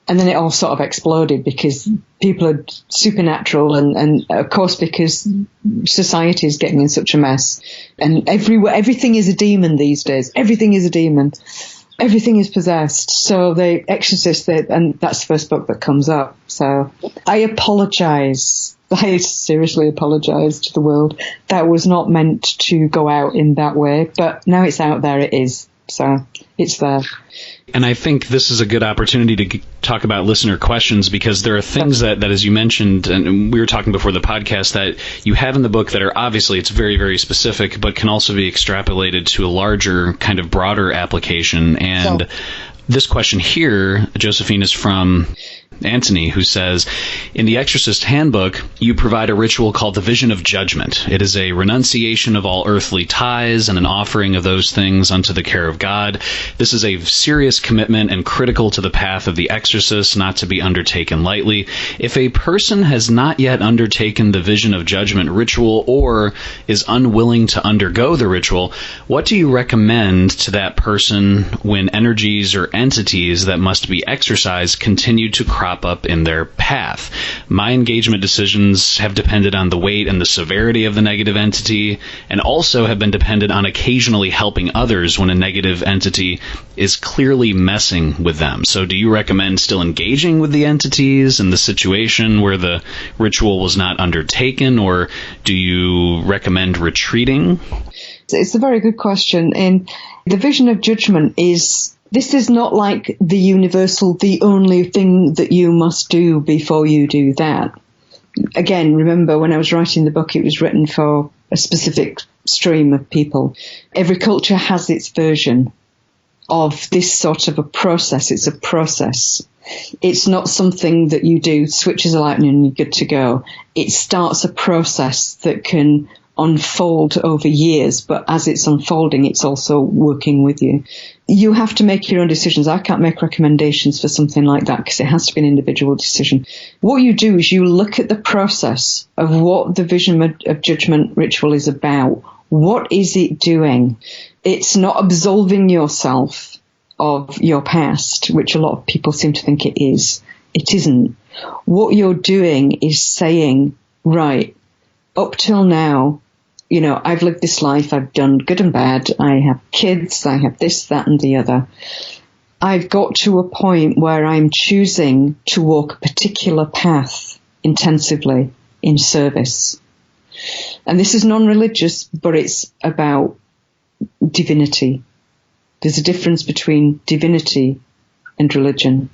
And then it all sort of exploded because people had Supernatural and of course because society is getting in such a mess. And everything is a demon these days. Everything is a demon. Everything is possessed. So the Exorcist, and that's the first book that comes up. So I apologize. I seriously apologize to the world. That was not meant to go out in that way, but now it's out there, it is. So it's there. And I think this is a good opportunity to talk about listener questions, because there are things that, as you mentioned, and we were talking before the podcast, that you have in the book that are obviously, it's very, very specific, but can also be extrapolated to a larger, kind of broader application. And this question here, Josephine, is from Anthony, who says, in the Exorcist Handbook, you provide a ritual called the Vision of Judgment. It is a renunciation of all earthly ties and an offering of those things unto the care of God. This is a serious commitment and critical to the path of the exorcist, not to be undertaken lightly. If a person has not yet undertaken the Vision of Judgment ritual or is unwilling to undergo the ritual, what do you recommend to that person when energies or entities that must be exorcised continue to crop up in their path? My engagement decisions have depended on the weight and the severity of the negative entity, and also have been dependent on occasionally helping others when a negative entity is clearly messing with them. So do you recommend still engaging with the entities in the situation where the ritual was not undertaken, or do you recommend retreating? It's a very good question. And the Vision of Judgment this is not like the universal, the only thing that you must do before you do that. Again, remember, when I was writing the book, it was written for a specific stream of people. Every culture has its version of this sort of a process. It's a process. It's not something that you do, switches a lightning and you're good to go. It starts a process that can unfold over years, but as it's unfolding, it's also working with you. You have to make your own decisions. I can't make recommendations for something like that because it has to be an individual decision. What you do is you look at the process of what the Vision of Judgment ritual is about. What is it doing? It's not absolving yourself of your past, which a lot of people seem to think it is. It isn't. What you're doing is saying, right, up till now, I've lived this life, I've done good and bad, I have kids, I have this, that, and the other. I've got to a point where I'm choosing to walk a particular path intensively in service. And this is non-religious, but it's about divinity. There's a difference between divinity and religion.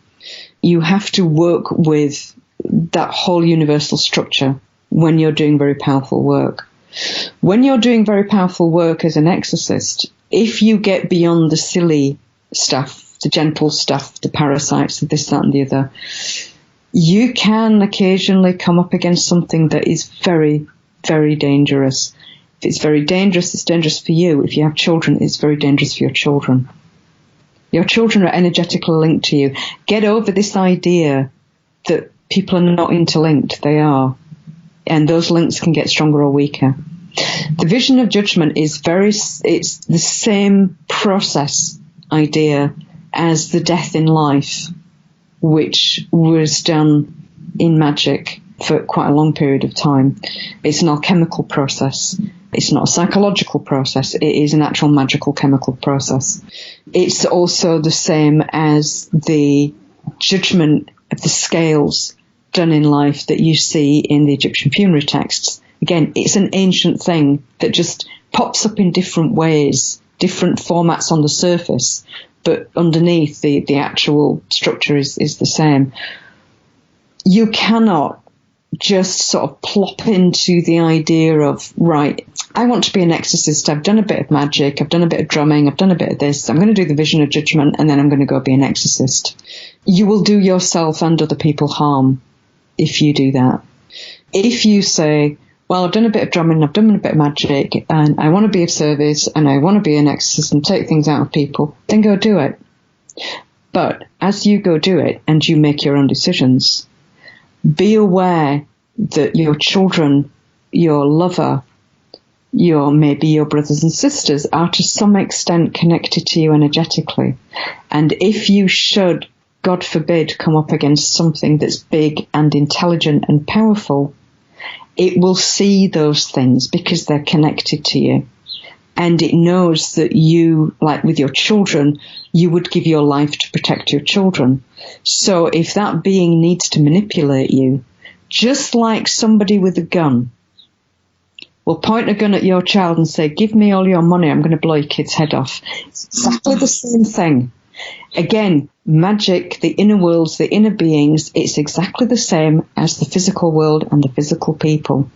You have to work with that whole universal structure when you're doing very powerful work. When you're doing very powerful work as an exorcist, if you get beyond the silly stuff, the gentle stuff, the parasites, this, that, and the other, you can occasionally come up against something that is very, very dangerous. If it's very dangerous, it's dangerous for you. If you have children, it's very dangerous for your children. Your children are energetically linked to you. Get over this idea that people are not interlinked. They are. And those links can get stronger or weaker. The Vision of Judgment is it's the same process idea as the death in life, which was done in magic for quite a long period of time. It's an alchemical process. It's not a psychological process. It is an actual magical chemical process. It's also the same as the judgment of the scales done in life that you see in the Egyptian funerary texts. Again, it's an ancient thing that just pops up in different ways, different formats on the surface, but underneath the actual structure is the same. You cannot just sort of plop into the idea of, right, I want to be an exorcist. I've done a bit of magic. I've done a bit of drumming. I've done a bit of this. I'm going to do the vision of judgment, and then I'm going to go be an exorcist. You will do yourself and other people harm if you do that. If you say, well, I've done a bit of drumming, I've done a bit of magic, and I want to be of service, and I want to be an exorcist and take things out of people, then go do it. But as you go do it and you make your own decisions, be aware that your children, your lover, maybe your brothers and sisters are to some extent connected to you energetically. And if you should, God forbid, come up against something that's big and intelligent and powerful, it will see those things because they're connected to you. And it knows that you, like with your children, you would give your life to protect your children. So if that being needs to manipulate you, just like somebody with a gun will point a gun at your child and say, give me all your money, I'm going to blow your kid's head off. It's exactly the same thing. Again, magic, the inner worlds, the inner beings, it's exactly the same as the physical world and the physical people.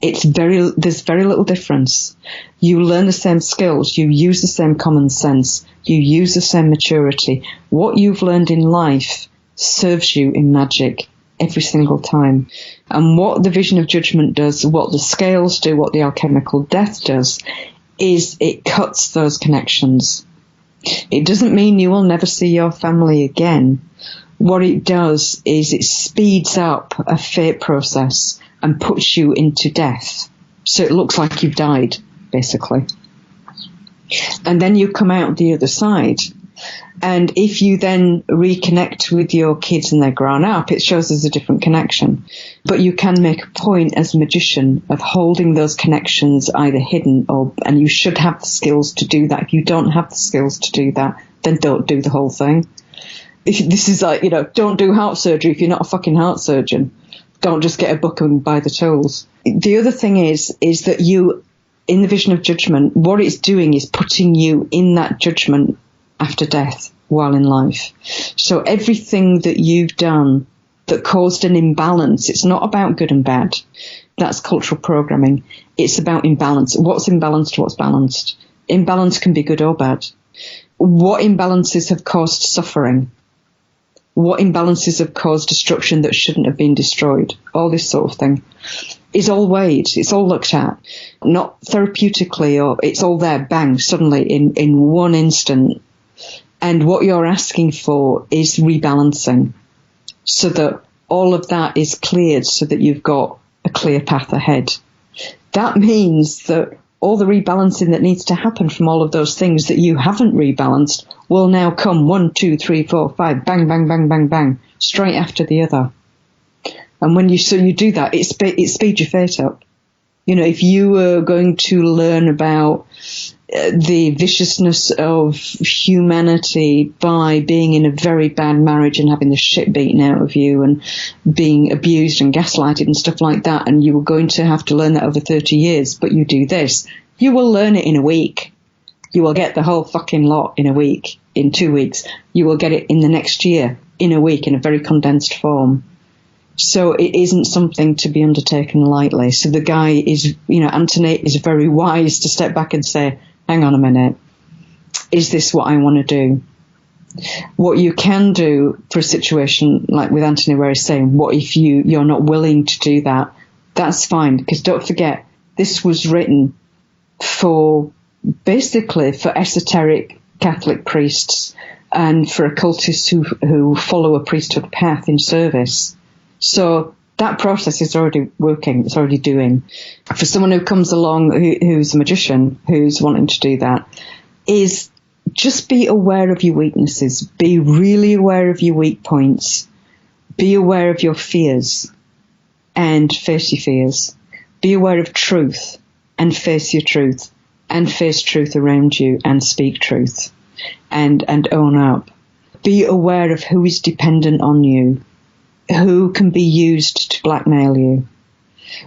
There's very little difference. You learn the same skills. You use the same common sense. You use the same maturity. What you've learned in life serves you in magic every single time. And what the vision of judgment does, what the scales do, what the alchemical death does, is it cuts those connections. It doesn't mean you will never see your family again. What it does is it speeds up a fate process and puts you into death. So it looks like you've died, basically. And then you come out the other side. And if you then reconnect with your kids and they're grown up, it shows there's a different connection. But you can make a point as a magician of holding those connections either hidden and you should have the skills to do that. If you don't have the skills to do that, then don't do the whole thing. This is like, don't do heart surgery if you're not a fucking heart surgeon. Don't just get a book and buy the tools. The other thing is that you, in the vision of judgment, what it's doing is putting you in that judgment after death while in life. So everything that you've done that caused an imbalance, it's not about good and bad. That's cultural programming. It's about imbalance. What's imbalanced, what's balanced. Imbalance can be good or bad. What imbalances have caused suffering? What imbalances have caused destruction that shouldn't have been destroyed? All this sort of thing is all weighed. It's all looked at, not therapeutically, or it's all there, bang, suddenly in one instant. And what you're asking for is rebalancing so that all of that is cleared so that you've got a clear path ahead. That means that all the rebalancing that needs to happen from all of those things that you haven't rebalanced will now come 1, 2, 3, 4, 5, bang, bang, bang, bang, bang, straight after the other. And when you do that, it speeds your fate up. If you were going to learn about the viciousness of humanity by being in a very bad marriage and having the shit beaten out of you and being abused and gaslighted and stuff like that, and you were going to have to learn that over 30 years, but you do this, you will learn it in a week. You will get the whole fucking lot in a week, in 2 weeks. You will get it in the next year, in a week, in a very condensed form. So it isn't something to be undertaken lightly. So the guy is, Anthony is very wise to step back and say, hang on a minute, is this what I want to do? What you can do for a situation like with Anthony where he's saying, what if you're not willing to do that? That's fine, because don't forget, this was written basically for esoteric Catholic priests and for occultists who follow a priesthood path in service. So that process is already working, it's already doing. For someone who comes along who's a magician, who's wanting to do that, is just be aware of your weaknesses. Be really aware of your weak points. Be aware of your fears and face your fears. Be aware of truth and face your truth and face truth around you and speak truth and own up. Be aware of who is dependent on you, who can be used to blackmail you.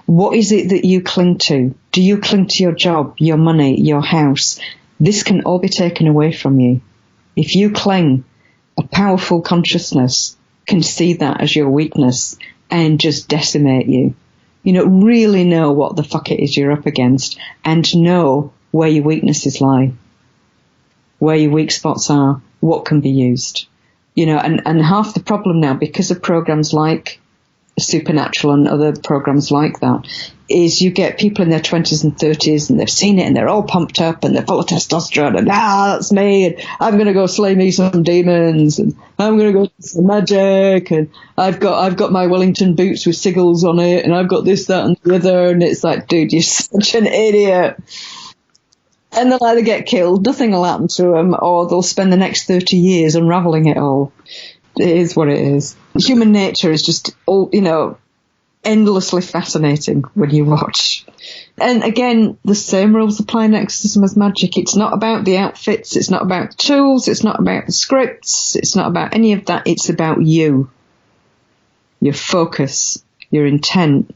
What is it that you cling to? Do you cling to your job, your money, your house? This can all be taken away from you. If you claim a powerful consciousness can see that as your weakness and just decimate you. Really know what the fuck it is you're up against and know where your weaknesses lie, where your weak spots are, what can be used. And half the problem now, because of programs like Supernatural and other programs like that, is you get people in their 20s and 30s and they've seen it and they're all pumped up and they're full of testosterone and that's me and I'm going to go slay me some demons and I'm going to go do some magic and I've got my Wellington boots with sigils on it and I've got this, that and the other, and it's like, dude, you're such an idiot. And they'll either get killed, nothing will happen to them, or they'll spend the next 30 years unraveling it all. It is what it is. Human nature is just endlessly fascinating when you watch. And again, the same rules apply in exorcism as magic. It's not about the outfits, it's not about the tools, it's not about the scripts, it's not about any of that. It's about you, your focus, your intent,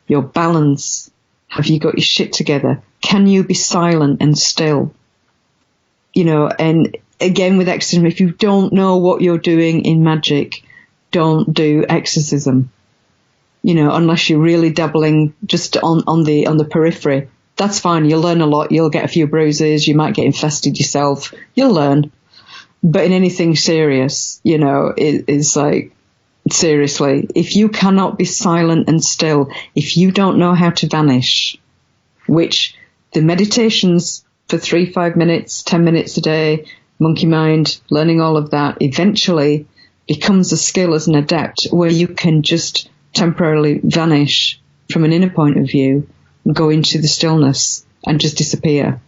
your balance. Have you got your shit together? Can you be silent and still? And again with exorcism, if you don't know what you're doing in magic, don't do exorcism. Unless you're really dabbling just on the periphery. That's fine. You'll learn a lot. You'll get a few bruises. You might get infested yourself. You'll learn. But in anything serious, it's like, seriously, if you cannot be silent and still, if you don't know how to vanish, which the meditations for 3-5 minutes, 10 minutes a day, monkey mind, learning all of that, eventually becomes a skill as an adept where you can just temporarily vanish from an inner point of view, go into the stillness and just disappear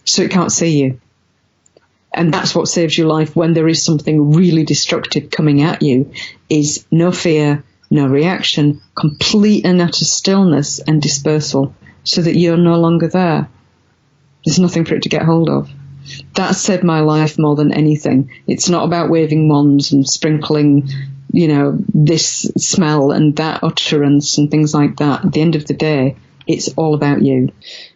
so it can't see you. And that's what saves your life when there is something really destructive coming at you, is no fear, no reaction, complete and utter stillness and dispersal so that you're no longer there. There's nothing for it to get hold of. That saved my life more than anything. It's not about waving wands and sprinkling, this smell and that utterance and things like that. At the end of the day, it's all about you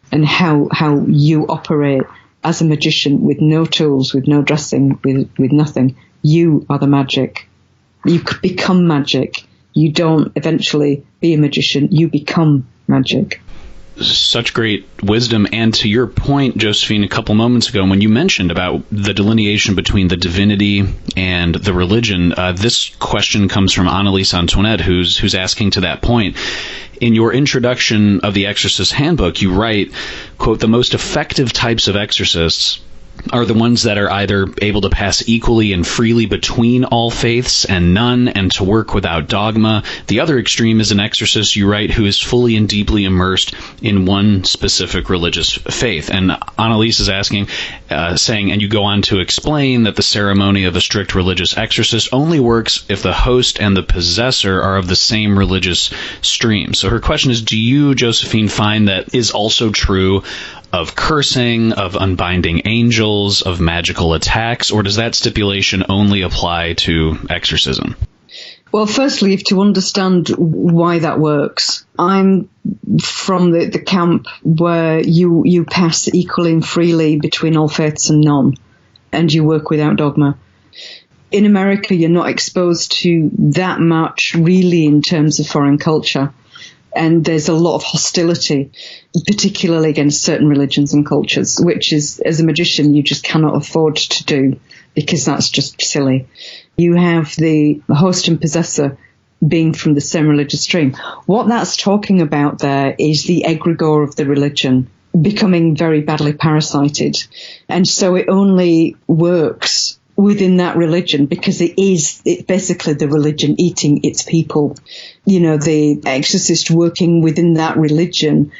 and how you operate as a magician with no tools, with no dressing, with nothing. You are the magic. You could become magic. You don't eventually be a magician. You become magic. Such great wisdom. And to your point, Josephine, a couple moments ago, when you mentioned about the delineation between the divinity and the religion, this question comes from Annalise Antoinette, who's asking to that point. In your introduction of the Exorcist Handbook, you write, quote, "The most effective types of exorcists are the ones that are either able to pass equally and freely between all faiths and none, and to work without dogma. The other extreme is an exorcist," you write, "who is fully and deeply immersed in one specific religious faith." And Annalise is asking, saying, and you go on to explain that the ceremony of a strict religious exorcist only works if the host and the possessor are of the same religious stream. So her question is, do you, Josephine, find that is also true of cursing, of unbinding angels, of magical attacks, or does that stipulation only apply to exorcism? Well, firstly, you have to understand why that works. I'm from the camp where you pass equally and freely between all faiths and none, and you work without dogma. In America, you're not exposed to that much, really, in terms of foreign culture. And there's a lot of hostility, particularly against certain religions and cultures, which is, as a magician, you just cannot afford to do because that's just silly. You have the host and possessor being from the same religious stream. What that's talking about there is the egregore of the religion becoming very badly parasited. And so it only works within that religion because it's basically the religion eating its people. The exorcist working within that religion,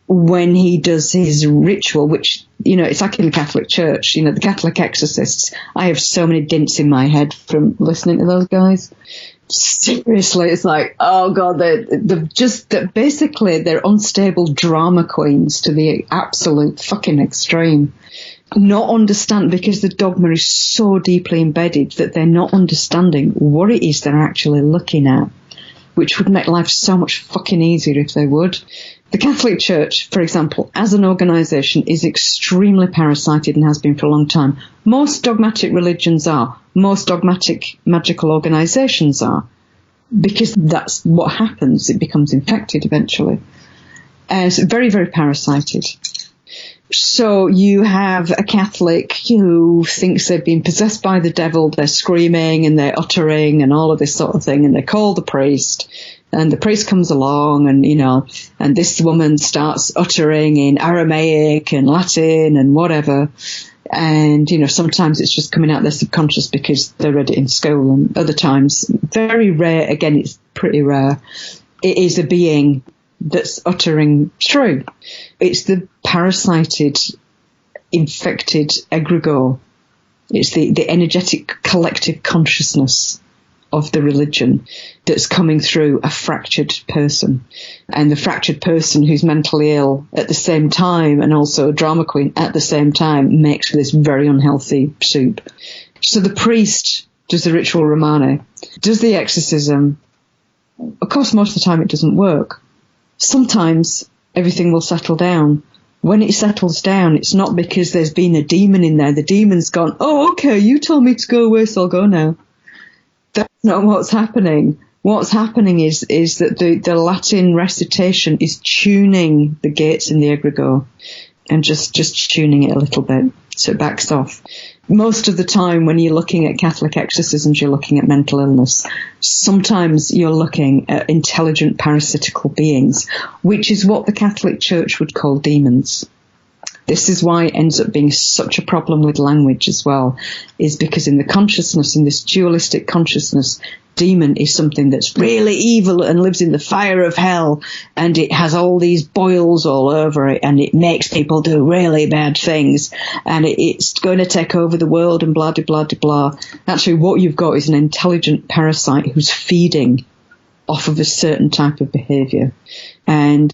when he does his ritual, which, it's like in the Catholic Church, the Catholic exorcists, I have so many dints in my head from listening to those guys. Seriously, it's like, oh God, they're unstable drama queens to the absolute fucking extreme. Not understand, because the dogma is so deeply embedded that they're not understanding what it is they're actually looking at. which would make life so much fucking easier if they would. The Catholic Church, for example, as an organisation, is extremely parasited and has been for a long time. Most dogmatic religions are. Most dogmatic magical organisations are. Because that's what happens. It becomes infected eventually. So very, very parasited. So you have a Catholic who thinks they've been possessed by the devil. They're screaming and they're uttering and all of this sort of thing. And they call the priest. And the priest comes along and, and this woman starts uttering in Aramaic and Latin and whatever. And, sometimes it's just coming out their subconscious because they read it in school. And other times, very rare, again, it's pretty rare, it is a being that's uttering through. It's the parasited, infected egregore. It's the energetic collective consciousness of the religion that's coming through a fractured person. And the fractured person who's mentally ill at the same time and also a drama queen at the same time makes for this very unhealthy soup. So the priest does the ritual Romane, does the exorcism. Of course, most of the time it doesn't work. Sometimes everything will settle down. When it settles down, it's not because there's been a demon in there. The demon's gone, oh, okay, you told me to go away, so I'll go now. That's not what's happening. What's happening is that the Latin recitation is tuning the gates in the egregore and just tuning it a little bit so it backs off. Most of the time when you're looking at Catholic exorcisms, you're looking at mental illness. Sometimes you're looking at intelligent parasitical beings, which is what the Catholic Church would call demons. This is why it ends up being such a problem with language as well, is because in the consciousness, in this dualistic consciousness, demon is something that's really evil and lives in the fire of hell, and it has all these boils all over it, and it makes people do really bad things, and it's going to take over the world and blah, blah, blah, blah. Actually, what you've got is an intelligent parasite who's feeding off of a certain type of behavior. And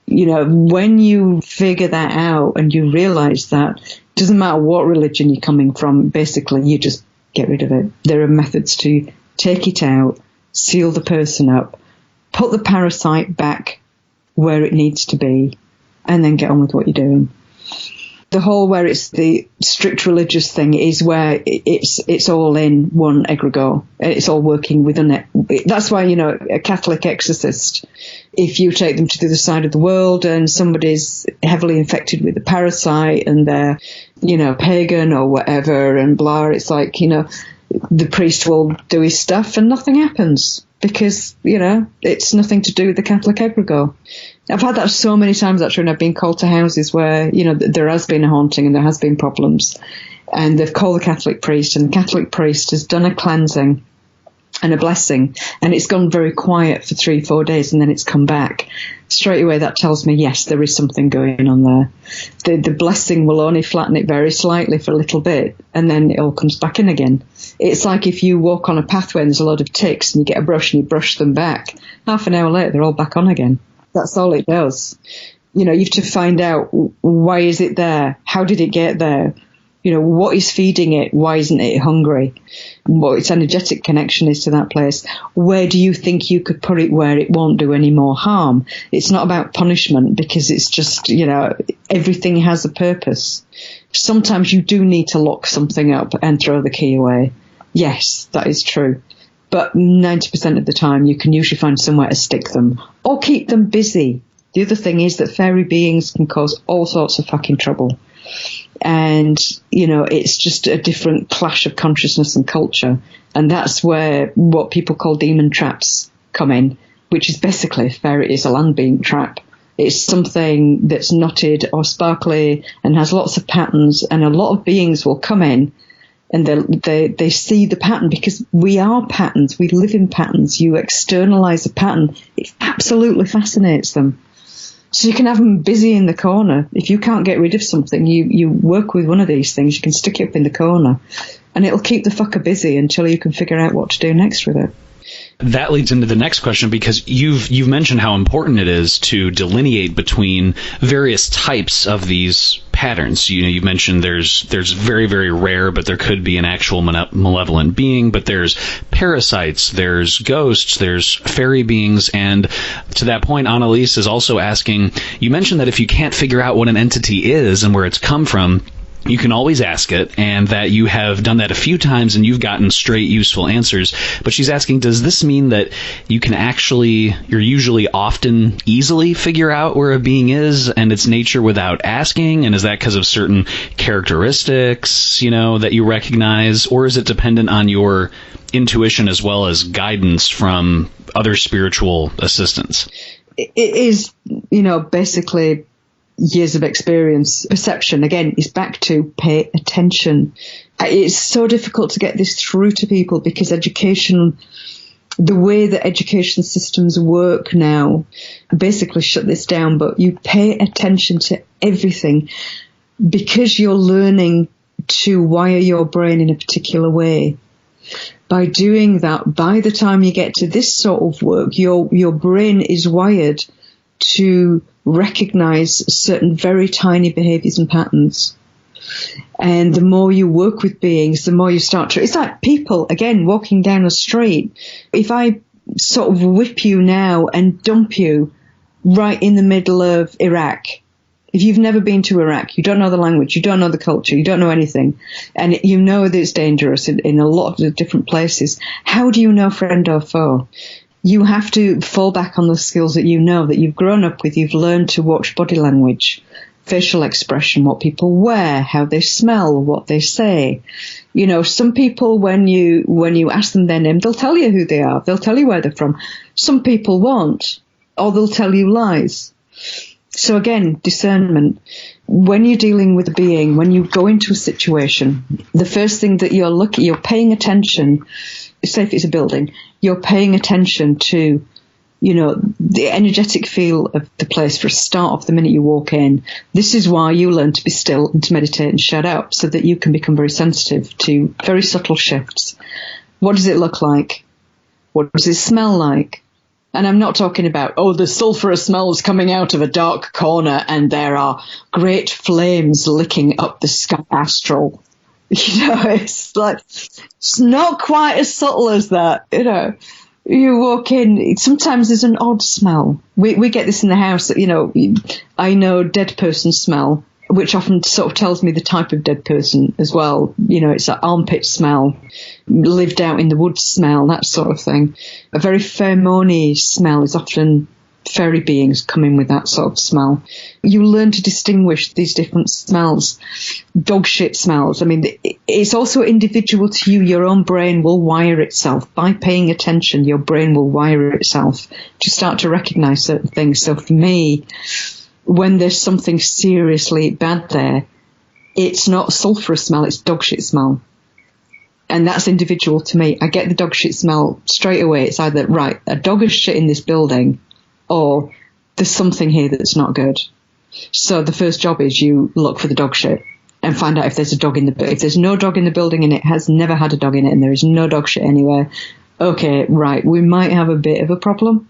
when you figure that out and you realize that, it doesn't matter what religion you're coming from, basically you just get rid of it. There are methods to take it out, seal the person up, put the parasite back where it needs to be, and then get on with what you're doing. The whole where it's the strict religious thing is where it's all in one egregore. It's all working within it. That's why, a Catholic exorcist, if you take them to the other side of the world and somebody's heavily infected with the parasite and they're, pagan or whatever and blah, it's like, the priest will do his stuff and nothing happens because, it's nothing to do with the Catholic egregore. I've had that so many times actually when I've been called to houses where, there has been a haunting and there has been problems, and they've called the Catholic priest, and the Catholic priest has done a cleansing and a blessing, and it's gone very quiet for 3-4 days, and then it's come back. Straight away that tells me, yes, there is something going on there. The blessing will only flatten it very slightly for a little bit, and then it all comes back in again. It's like if you walk on a pathway and there's a lot of ticks and you get a brush and you brush them back, half an hour later they're all back on again. That's all it does. You have to find out, why is it there? How did it get there? What is feeding it? Why isn't it hungry? What its energetic connection is to that place. Where do you think you could put it where it won't do any more harm? It's not about punishment, because it's just, everything has a purpose. Sometimes you do need to lock something up and throw the key away. Yes, that is true. But 90% of the time you can usually find somewhere to stick them or keep them busy. The other thing is that fairy beings can cause all sorts of fucking trouble. And, it's just a different clash of consciousness and culture. And that's where what people call demon traps come in, which is basically it's a land being trap. It's something that's knotted or sparkly and has lots of patterns, and a lot of beings will come in and they see the pattern, because we are patterns. We live in patterns. You externalize a pattern. It absolutely fascinates them. So you can have them busy in the corner. If you can't get rid of something, you work with one of these things. You can stick it up in the corner and it'll keep the fucker busy until you can figure out what to do next with it. That leads into the next question, because you've mentioned how important it is to delineate between various types of these patterns. You mentioned there's very, very rare, but there could be an actual malevolent being, but there's parasites, there's ghosts, there's fairy beings, and to that point, Annalise is also asking, you mentioned that if you can't figure out what an entity is and where it's come from, you can always ask it, and that you have done that a few times and you've gotten straight, useful answers. But she's asking, does this mean that you're usually often easily figure out where a being is and its nature without asking? And is that because of certain characteristics, that you recognize? Or is it dependent on your intuition as well as guidance from other spiritual assistants? It is, basically years of experience. Perception, again, is back to pay attention. It's so difficult to get this through to people because education, the way that education systems work now, basically shut this down, but you pay attention to everything because you're learning to wire your brain in a particular way. By doing that, by the time you get to this sort of work, your brain is wired to recognize certain very tiny behaviors and patterns. And the more you work with beings, the more you start to... It's like people, again, walking down a street. If I sort of whip you now and dump you right in the middle of Iraq, if you've never been to Iraq, you don't know the language, you don't know the culture, you don't know anything, and you know that it's dangerous in a lot of different places, how do you know friend or foe? You have to fall back on the skills that you know, that you've grown up with. You've learned to watch body language, facial expression, what people wear, how they smell, what they say. Some people, when you ask them their name, they'll tell you who they are. They'll tell you where they're from. Some people won't, or they'll tell you lies. So again, discernment. When you're dealing with a being, when you go into a situation, the first thing that you're paying attention, say if it's a building, you're paying attention to, the energetic feel of the place for a start off the minute you walk in. This is why you learn to be still and to meditate and shut up, so that you can become very sensitive to very subtle shifts. What does it look like? What does it smell like? And I'm not talking about, the sulphurous smells coming out of a dark corner and there are great flames licking up the sky astral. It's like, it's not quite as subtle as that, You walk in, sometimes there's an odd smell. We get this in the house, I know dead person smell, which often sort of tells me the type of dead person as well. It's an armpit smell, lived out in the woods smell, that sort of thing. A very pheromone smell is often fairy beings come in with that sort of smell. You learn to distinguish these different smells. Dog shit smells. I mean, it's also individual to you. Your own brain will wire itself. By paying attention, your brain will wire itself to start to recognize certain things. So for me, when there's something seriously bad there, it's not sulphurous smell, it's dog shit smell. And that's individual to me. I get the dog shit smell straight away. It's either, right, a dog is shit in this building, or there's something here that's not good. So the first job is you look for the dog shit and find out if there's a dog in the... If there's no dog in the building and it has never had a dog in it and there is no dog shit anywhere, okay, right, we might have a bit of a problem.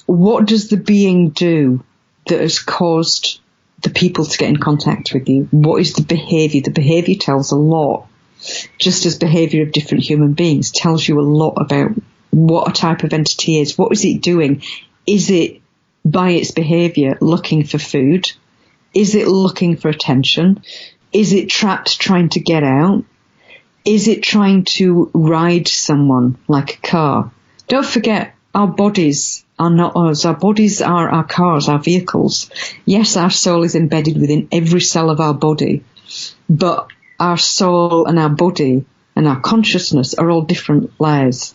What does the being do that has caused the people to get in contact with you? What is the behavior? The behavior tells a lot. Just as behavior of different human beings tells you a lot about what a type of entity is. What is it doing? Is it, by its behavior, looking for food? Is it looking for attention? Is it trapped trying to get out? Is it trying to ride someone like a car? Don't forget, our bodies are not us. Our bodies are our cars, our vehicles. Yes, our soul is embedded within every cell of our body, but our soul and our body and our consciousness are all different layers.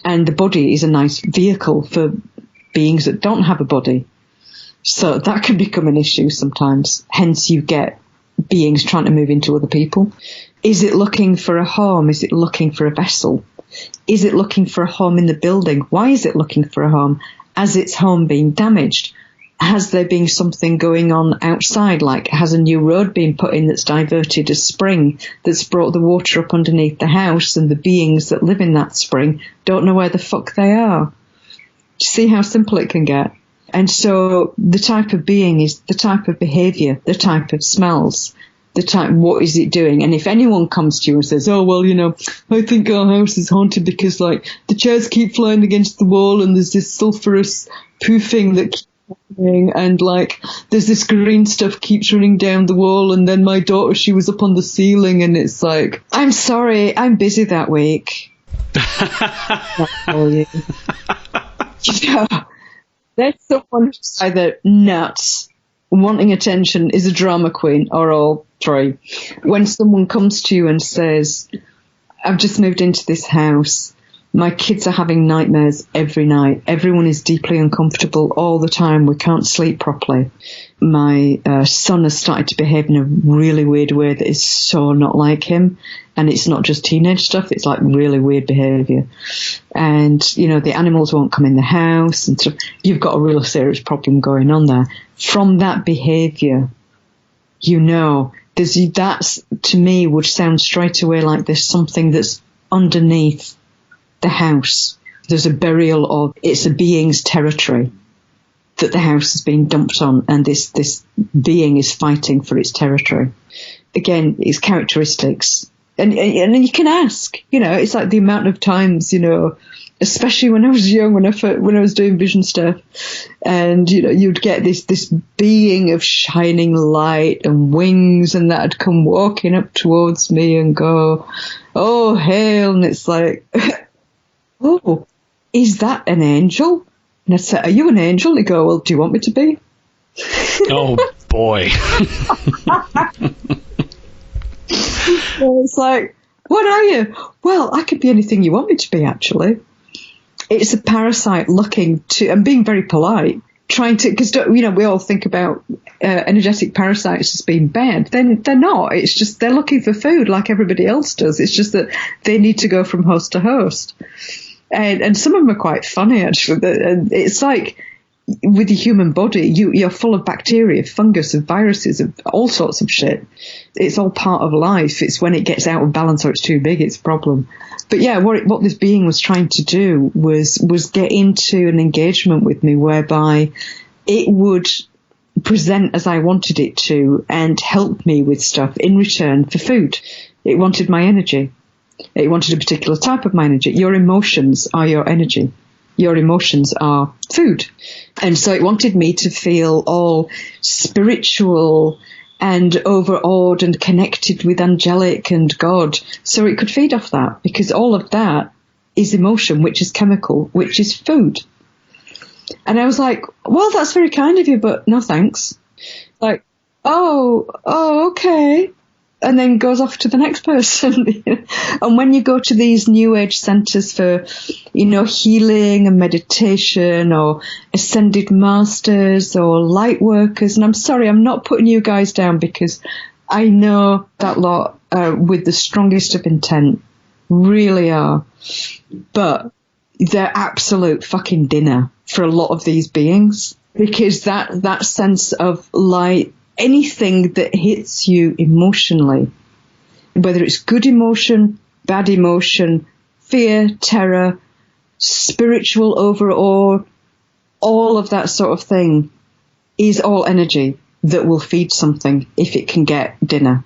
And the body is a nice vehicle for beings that don't have a body. So that can become an issue sometimes. Hence you get beings trying to move into other people. Is it looking for a home? Is it looking for a vessel? Is it looking for a home in the building? Why is it looking for a home? Has its home been damaged? has there been something going on outside? Like, has a new road been put in that's diverted a spring that's brought the water up underneath the house, and the beings that live in that spring don't know where the fuck they are? Do you see how simple it can get? And so the type of being is the type of behavior, the type of smells, the type, what is it doing? And if anyone comes to you and says, oh, well, you know, I think our house is haunted because, like, the chairs keep flying against the wall and there's this sulphurous poofing that keeps happening, and, like, there's this green stuff keeps running down the wall, and then my daughter, she was up on the ceiling, and it's like, I'm sorry, I'm busy that week. You know, there's someone who's either nuts, wanting attention, is a drama queen, or all three. When someone comes to you and says, I've just moved into this house, my kids are having nightmares every night, everyone is deeply uncomfortable all the time, we can't sleep properly, my son has started to behave in a really weird way that is so not like him, and it's not just teenage stuff, it's like really weird behaviour, and, you know, the animals won't come in the house and stuff. You've got a real serious problem going on there. From that behaviour, you know, that's, to me, would sound straight away like there's something that's underneath the house. There's a burial, or it's a being's territory that the house has been dumped on, and this being is fighting for its territory. Again, its characteristics. And you can ask, you know, it's like the amount of times, you know, especially when I was young, when I was doing vision stuff, and, you know, you'd get this being of shining light and wings, and that'd come walking up towards me and go, oh, hail, and it's like, oh, is that an angel? And I'd say, are you an angel? And he'd go, well, do you want me to be? Oh, boy. So it's like, what are you? Well, I could be anything you want me to be, actually. It's a parasite looking to, and being very polite, trying to, because, you know, we all think about energetic parasites as being bad. They're not. It's just they're looking for food like everybody else does. It's just that they need to go from host to host. And some of them are quite funny, actually. And it's like, with the human body, you're full of bacteria, fungus, of viruses, of all sorts of shit. It's all part of life. It's when it gets out of balance or it's too big, it's a problem. But yeah, what this being was trying to do was get into an engagement with me whereby it would present as I wanted it to and help me with stuff in return for food. It wanted my energy. It wanted a particular type of my energy. Your emotions are your energy. Your emotions are food. And so it wanted me to feel all spiritual and overawed and connected with angelic and God, so it could feed off that, because all of that is emotion, which is chemical, which is food. And I was like, well, that's very kind of you, but no thanks. Like, oh, okay. And then goes off to the next person. And when you go to these new age centers for, you know, healing and meditation, or ascended masters or light workers, and I'm sorry, I'm not putting you guys down, because I know that lot with the strongest of intent really are, but they're absolute fucking dinner for a lot of these beings, because that sense of light, anything that hits you emotionally, whether it's good emotion, bad emotion, fear, terror, spiritual overawe, all of that sort of thing is all energy that will feed something if it can get dinner.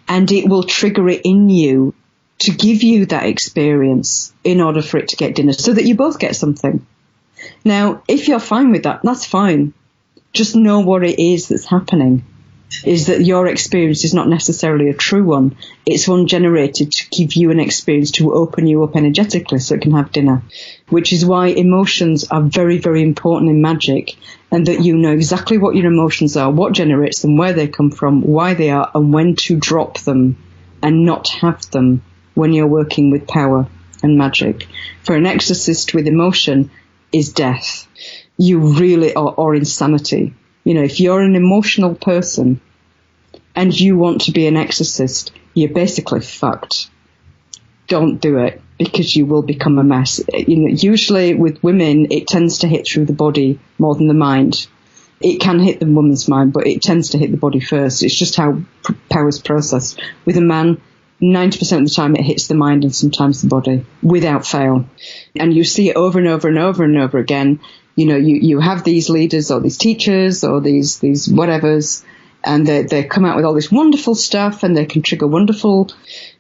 And it will trigger it in you to give you that experience in order for it to get dinner, so that you both get something. Now, if you're fine with that, that's fine. Just know what it is that's happening, is that your experience is not necessarily a true one. It's one generated to give you an experience, to open you up energetically so it can have dinner, which is why emotions are very, very important in magic, and that you know exactly what your emotions are, what generates them, where they come from, why they are, and when to drop them and not have them when you're working with power and magic. For an exorcist with emotion is death. You really are, or insanity. You know, if you're an emotional person and you want to be an exorcist, you're basically fucked. Don't do it, because you will become a mess. You know, usually with women, it tends to hit through the body more than the mind. It can hit the woman's mind, but it tends to hit the body first. It's just how power is processed. With a man, 90% of the time it hits the mind and sometimes the body, without fail. And you see it over and over and over and over again. You know, you have these leaders or these teachers or these whatevers, and they come out with all this wonderful stuff, and they can trigger wonderful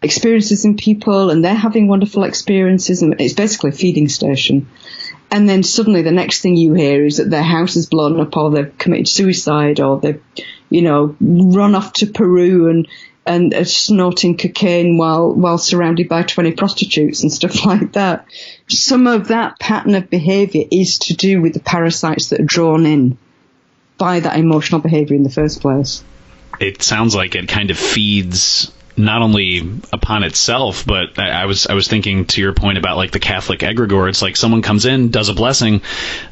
experiences in people, and they're having wonderful experiences, and it's basically a feeding station. And then suddenly the next thing you hear is that their house is blown up, or they've committed suicide, or they've, you know, run off to Peru and are snorting cocaine while surrounded by 20 prostitutes and stuff like that. Some of that pattern of behaviour is to do with the parasites that are drawn in by that emotional behaviour in the first place. It sounds like it kind of feeds not only upon itself, but I was thinking to your point about like the Catholic egregore. It's like someone comes in, does a blessing,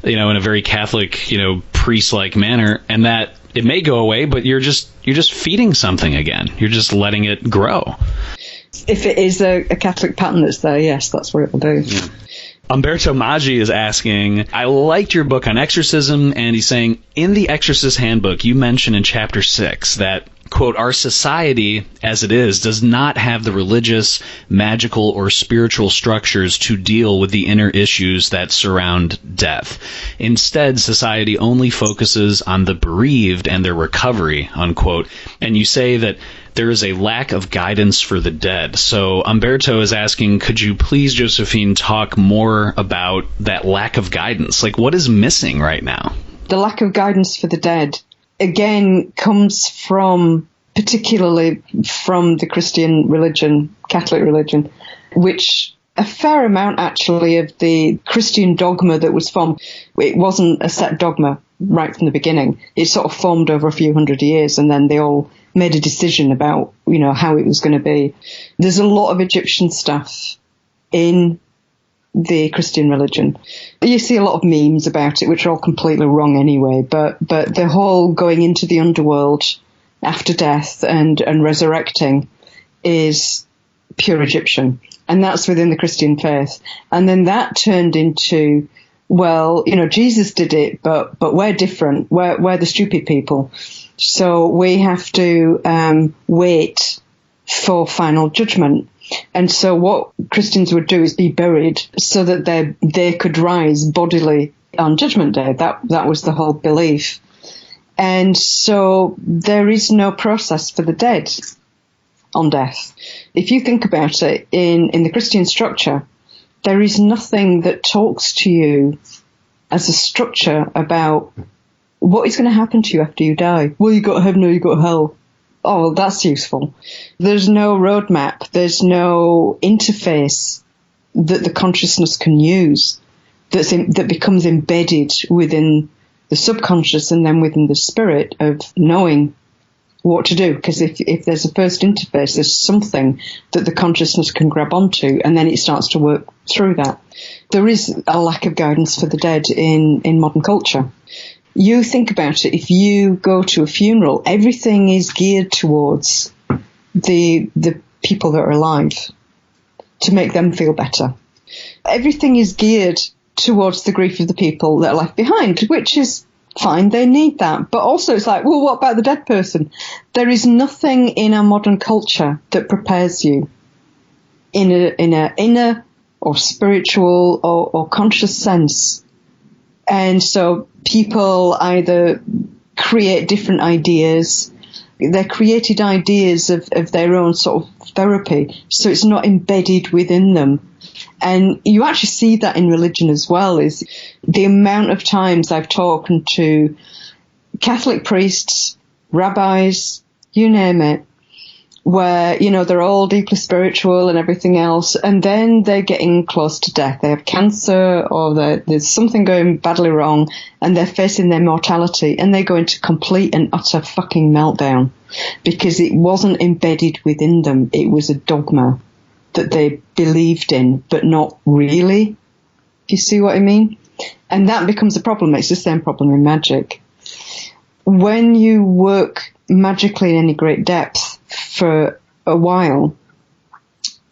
you know, in a very Catholic, you know, priest-like manner, and that it may go away, but you're just feeding something again. You're just letting it grow. If it is a Catholic pattern that's there, yes, that's what it will do. Yeah. Umberto Maggi is asking, I liked your book on exorcism, and he's saying, in the Exorcist Handbook, you mention in Chapter 6 that, quote, our society, as it is, does not have the religious, magical, or spiritual structures to deal with the inner issues that surround death. Instead, society only focuses on the bereaved and their recovery, unquote. And you say that there is a lack of guidance for the dead. So Umberto is asking, could you please, Josephine, talk more about that lack of guidance? Like, what is missing right now? The lack of guidance for the dead, again, comes from, particularly from the Christian religion, Catholic religion, which a fair amount, actually, of the Christian dogma that was formed, it wasn't a set dogma right from the beginning. It sort of formed over a few hundred years, and then they all made a decision about, you know, how it was going to be. There's a lot of Egyptian stuff in the Christian religion. You see a lot of memes about it, which are all completely wrong anyway, but the whole going into the underworld after death and resurrecting is pure Egyptian. And that's within the Christian faith. And then that turned into, well, you know, Jesus did it, but we're different. We're the stupid people. So we have to wait for final judgment. And so what Christians would do is be buried so that they could rise bodily on Judgment Day. That was the whole belief. And so there is no process for the dead on death. If you think about it, in the Christian structure, there is nothing that talks to you as a structure about what is going to happen to you after you die. Well, you got to heaven or you got to hell. Oh, well, that's useful. There's no roadmap. There's no interface that the consciousness can use that becomes embedded within the subconscious and then within the spirit of knowing what to do. Because if there's a first interface, there's something that the consciousness can grab onto, and then it starts to work through that. There is a lack of guidance for the dead in modern culture. You think about it, if you go to a funeral, everything is geared towards the people that are alive to make them feel better. Everything is geared towards the grief of the people that are left behind, which is fine, they need that. But also it's like, well, what about the dead person? There is nothing in our modern culture that prepares you in a inner or spiritual or conscious sense. And so people either create different ideas, they're created ideas of their own sort of therapy, so it's not embedded within them. And you actually see that in religion as well, is the amount of times I've talked to Catholic priests, rabbis, you name it, where, you know, they're all deeply spiritual and everything else, and then they're getting close to death. They have cancer or there's something going badly wrong, and they're facing their mortality, and they go into complete and utter fucking meltdown because it wasn't embedded within them. It was a dogma that they believed in, but not really. Do you see what I mean? And that becomes a problem. It's the same problem in magic. When you work magically in any great depth for a while,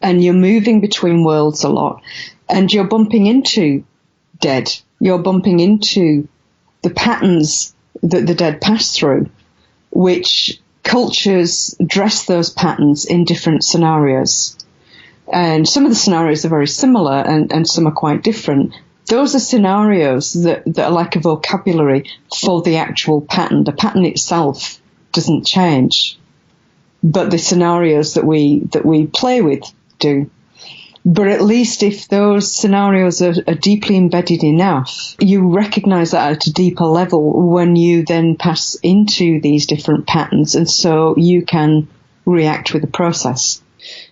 and you're moving between worlds a lot, and you're bumping into dead, you're bumping into the patterns that the dead pass through, which cultures dress those patterns in different scenarios. And some of the scenarios are very similar and some are quite different. Those are scenarios that are like a vocabulary for the actual pattern. The pattern itself doesn't change, but the scenarios that we play with do. But at least if those scenarios are deeply embedded enough, you recognize that at a deeper level when you then pass into these different patterns, and so you can react with the process.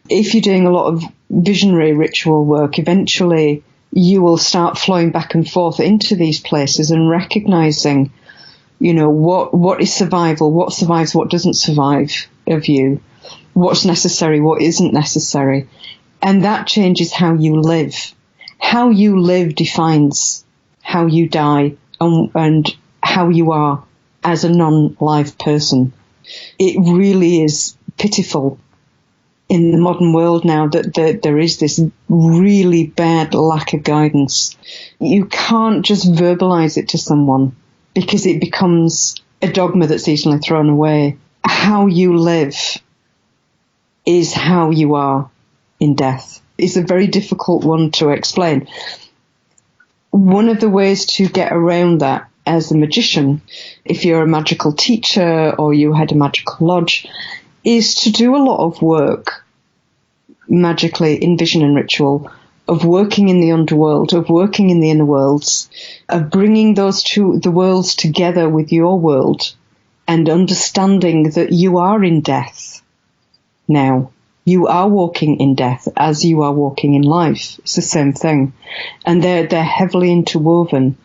If you're doing a lot of visionary ritual work, eventually you will start flowing back and forth into these places and recognizing, what is survival, what survives, what doesn't survive of you, what's necessary, what isn't necessary. And that changes how you live. How you live defines how you die and how you are as a non-live person. It really is pitiful in the modern world now that there is this really bad lack of guidance. You can't just verbalize it to someone because it becomes a dogma that's easily thrown away. How you live is how you are in death. It's a very difficult one to explain. One of the ways to get around that as a magician, if you're a magical teacher or you had a magical lodge, is to do a lot of work magically in vision and ritual, of working in the underworld, of working in the inner worlds, of bringing those the worlds together with your world and understanding that you are in death now. You are walking in death as you are walking in life. It's the same thing. And they're heavily interwoven.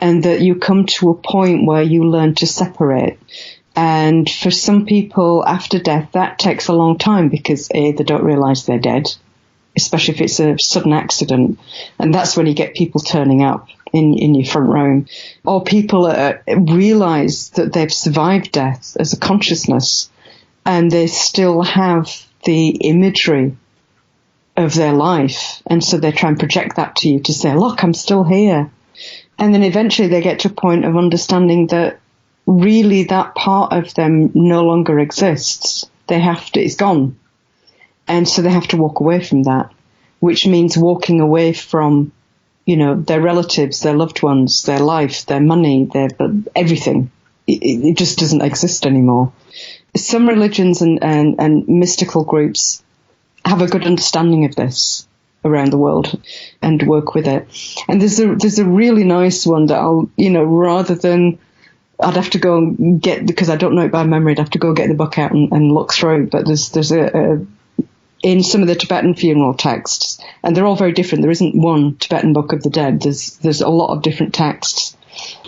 And that you come to a point where you learn to separate. And for some people after death, that takes a long time because A, they don't realize they're dead, especially if it's a sudden accident. And that's when you get people turning up in your front row. Or people realize that they've survived death as a consciousness and they still have the imagery of their life, and so they try and project that to you to say, look, I'm still here. And then eventually they get to a point of understanding that really that part of them no longer exists. It's gone. And so they have to walk away from that, which means walking away from, their relatives, their loved ones, their life, their money, their everything. It just doesn't exist anymore. Some religions and mystical groups have a good understanding of this around the world and work with it. And there's a really nice one that I'll, rather than, I'd have to go and get, because I don't know it by memory, I'd have to go get the book out and look through. But there's in some of the Tibetan funeral texts, and they're all very different. There isn't one Tibetan Book of the Dead. There's a lot of different texts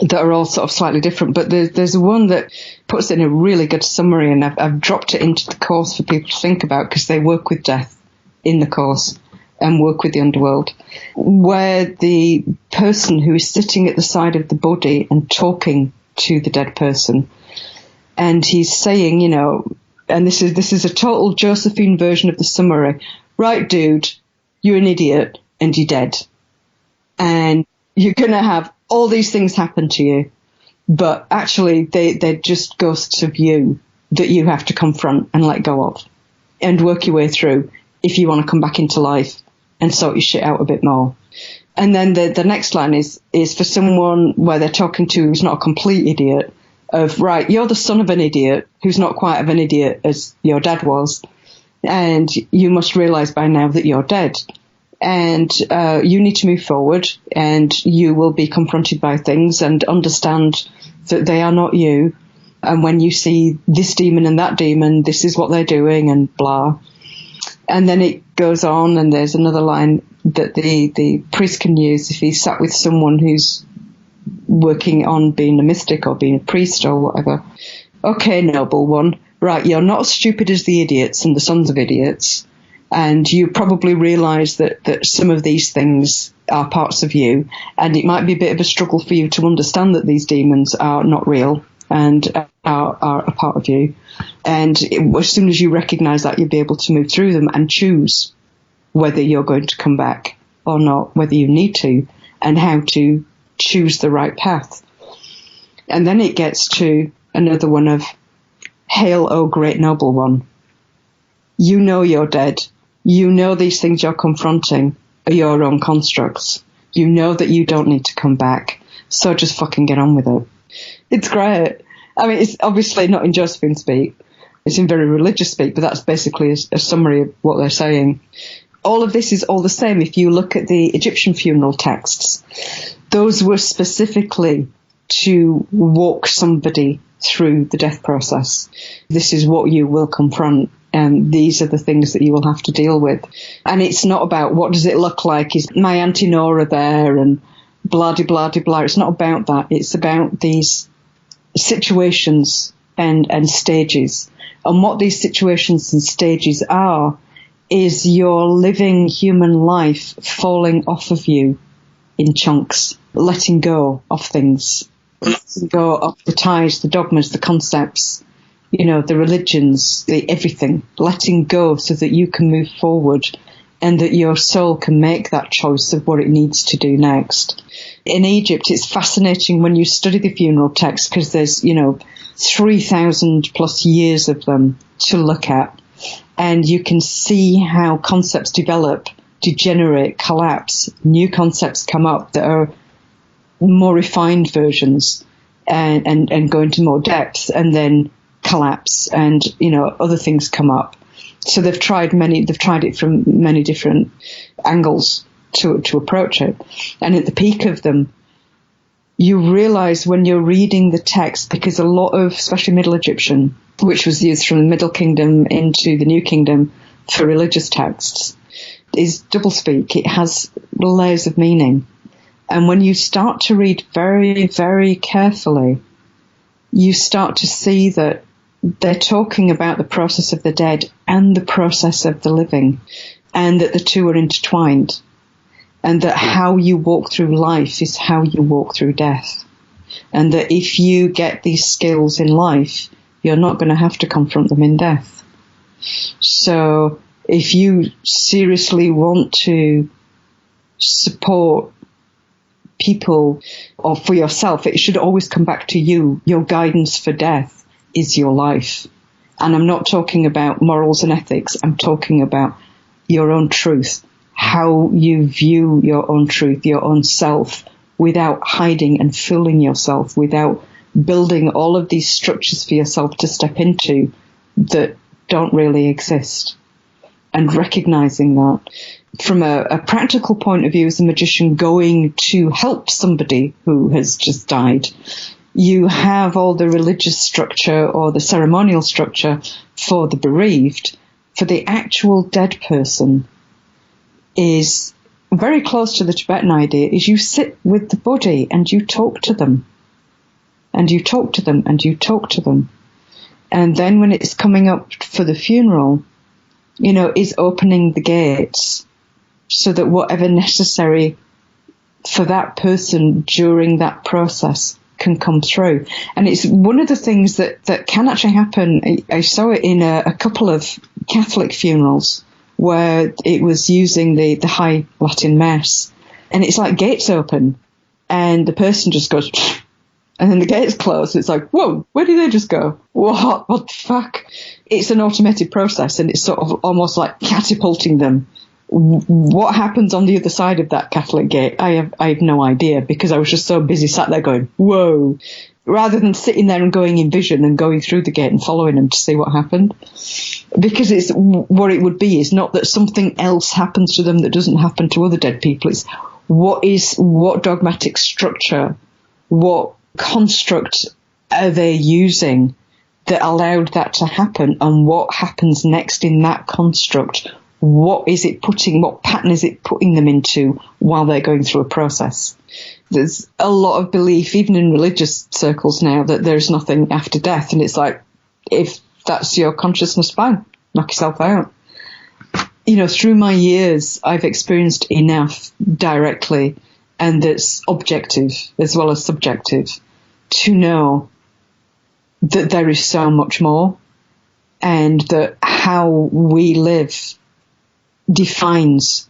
that are all sort of slightly different, but there's one that puts it in a really good summary, and I've dropped it into the course for people to think about because they work with death in the course and work with the underworld, where the person who is sitting at the side of the body and talking to the dead person, and he's saying, and this is a total Josephine version of the summary, right, dude, you're an idiot and you're dead, and you're going to have all these things happen to you, but actually they're just ghosts of you that you have to confront and let go of and work your way through if you want to come back into life and sort your shit out a bit more. And then the next line is for someone where they're talking to who's not a complete idiot, of, right, you're the son of an idiot who's not quite of an idiot as your dad was, and you must realize by now that you're dead. And you need to move forward, and you will be confronted by things and understand that they are not you. And when you see this demon and that demon, this is what they're doing, and blah. And then it goes on, and there's another line that the priest can use if he's sat with someone who's working on being a mystic or being a priest or whatever. Okay, noble one, right, you're not as stupid as the idiots and the sons of idiots. And you probably realise that some of these things are parts of you, and it might be a bit of a struggle for you to understand that these demons are not real and are a part of you. And as soon as you recognise that, you'll be able to move through them and choose whether you're going to come back or not, whether you need to, and how to choose the right path. And then it gets to another one of, hail, O great noble one. You know you're dead. You know these things you're confronting are your own constructs. You know that you don't need to come back. So just fucking get on with it. It's great. I mean, it's obviously not in Josephine speak. It's in very religious speak, but that's basically a summary of what they're saying. All of this is all the same. If you look at the Egyptian funeral texts, those were specifically to walk somebody through the death process. This is what you will confront, and these are the things that you will have to deal with. And it's not about what does it look like, is my Auntie Nora there, and blah, de blah, de blah. It's not about that. It's about these situations and stages. And what these situations and stages are is your living human life falling off of you in chunks, letting go of things, letting go of the ties, the dogmas, the concepts, you know, the religions, the everything, letting go so that you can move forward and that your soul can make that choice of what it needs to do next. In Egypt, it's fascinating when you study the funeral text because there's, 3,000 plus years of them to look at. And you can see how concepts develop, degenerate, collapse. New concepts come up that are more refined versions and go into more depth and then collapse, and, other things come up. So they've tried it from many different angles to approach it. And at the peak of them, you realize when you're reading the text, because a lot of, especially Middle Egyptian, which was used from the Middle Kingdom into the New Kingdom for religious texts, is doublespeak. It has layers of meaning. And when you start to read very, very carefully, you start to see that they're talking about the process of the dead and the process of the living, and that the two are intertwined, and that how you walk through life is how you walk through death, and that if you get these skills in life, you're not going to have to confront them in death. So if you seriously want to support people or for yourself, it should always come back to you. Your guidance for death is your life. And I'm not talking about morals and ethics. I'm talking about your own truth, how you view your own truth, your own self, without hiding and fooling yourself, without building all of these structures for yourself to step into that don't really exist. And recognizing that. From a practical point of view, as a magician going to help somebody who has just died, you have all the religious structure or the ceremonial structure for the bereaved. For the actual dead person is very close to the Tibetan idea, is you sit with the body and you talk to them. And you talk to them and you talk to them. And then when it's coming up for the funeral, is opening the gates so that whatever necessary for that person during that process can come through. And it's one of the things that can actually happen. I saw it in a couple of Catholic funerals where it was using the High Latin Mass. And it's like gates open and the person just goes, and then the gates close. It's like, whoa, where did they just go? What the fuck? It's an automated process, and it's sort of almost like catapulting them. What happens on the other side of that Catholic gate? I have no idea, because I was just so busy sat there going, whoa, rather than sitting there and going in vision and going through the gate and following them to see what happened. Because it's what it would be is not that something else happens to them that doesn't happen to other dead people. It's what dogmatic structure, what construct are they using that allowed that to happen, and what happens next in that construct? What pattern is it putting them into while they're going through a process? There's a lot of belief, even in religious circles now, that there's nothing after death. And it's like, if that's your consciousness, fine, knock yourself out. Through my years, I've experienced enough directly, and that's objective as well as subjective, to know that there is so much more, and that how we live defines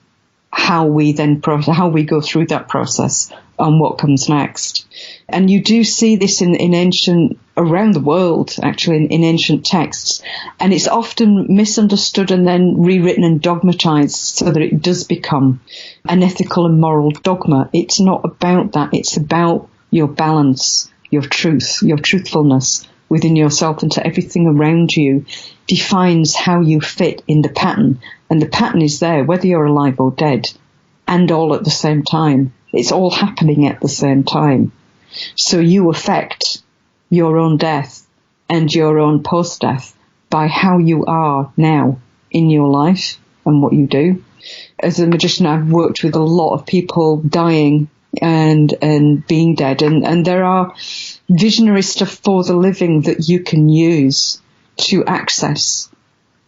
how we then how we go through that process and what comes next. And you do see this in ancient, around the world, actually, in ancient texts. And it's often misunderstood and then rewritten and dogmatized so that it does become an ethical and moral dogma. It's not about that. It's about your balance, your truth, your truthfulness within yourself, and to everything around you defines how you fit in the pattern. And the pattern is there, whether you're alive or dead, and all at the same time. It's all happening at the same time. So you affect your own death and your own post-death by how you are now in your life and what you do. As a magician, I've worked with a lot of people dying and being dead, and there are visionary stuff for the living that you can use to access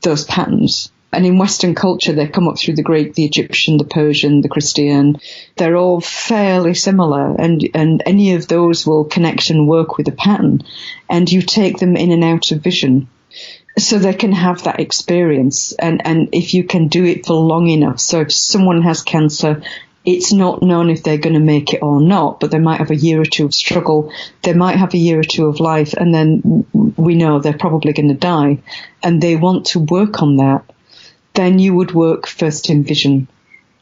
those patterns. And in Western culture, they come up through the Greek, the Egyptian, the Persian, the Christian. They're all fairly similar, and any of those will connect and work with a pattern. And you take them in and out of vision so they can have that experience. And if you can do it for long enough, so if someone has cancer, it's not known if they're going to make it or not, but they might have a year or two of struggle. They might have a year or two of life, and then we know they're probably going to die, and they want to work on that. Then you would work first in vision,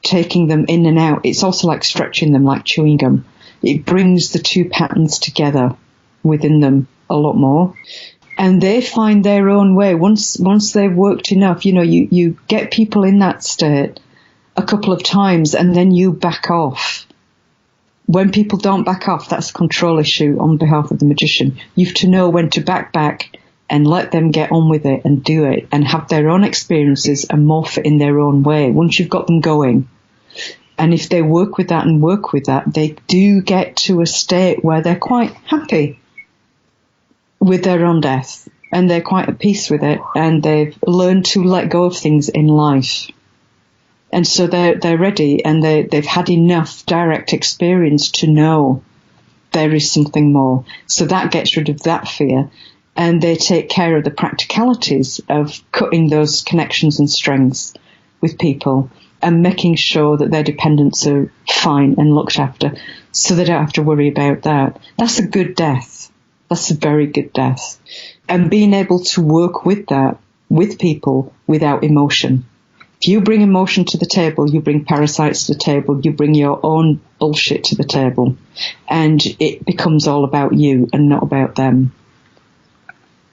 taking them in and out. It's also like stretching them, like chewing gum. It brings the two patterns together within them a lot more. And they find their own way. Once they've worked enough, you get people in that state a couple of times, and then you back off. When people don't back off, that's a control issue on behalf of the magician. You have to know when to back and let them get on with it and do it and have their own experiences and morph it in their own way once you've got them going. And if they work with that and work with that, they do get to a state where they're quite happy with their own death, and they're quite at peace with it, and they've learned to let go of things in life. And so they're ready, and they've had enough direct experience to know there is something more. So that gets rid of that fear, and they take care of the practicalities of cutting those connections and strings with people and making sure that their dependents are fine and looked after, so they don't have to worry about that. That's a good death. That's a very good death. And being able to work with that, with people, without emotion. If you bring emotion to the table, you bring parasites to the table, you bring your own bullshit to the table, and it becomes all about you and not about them.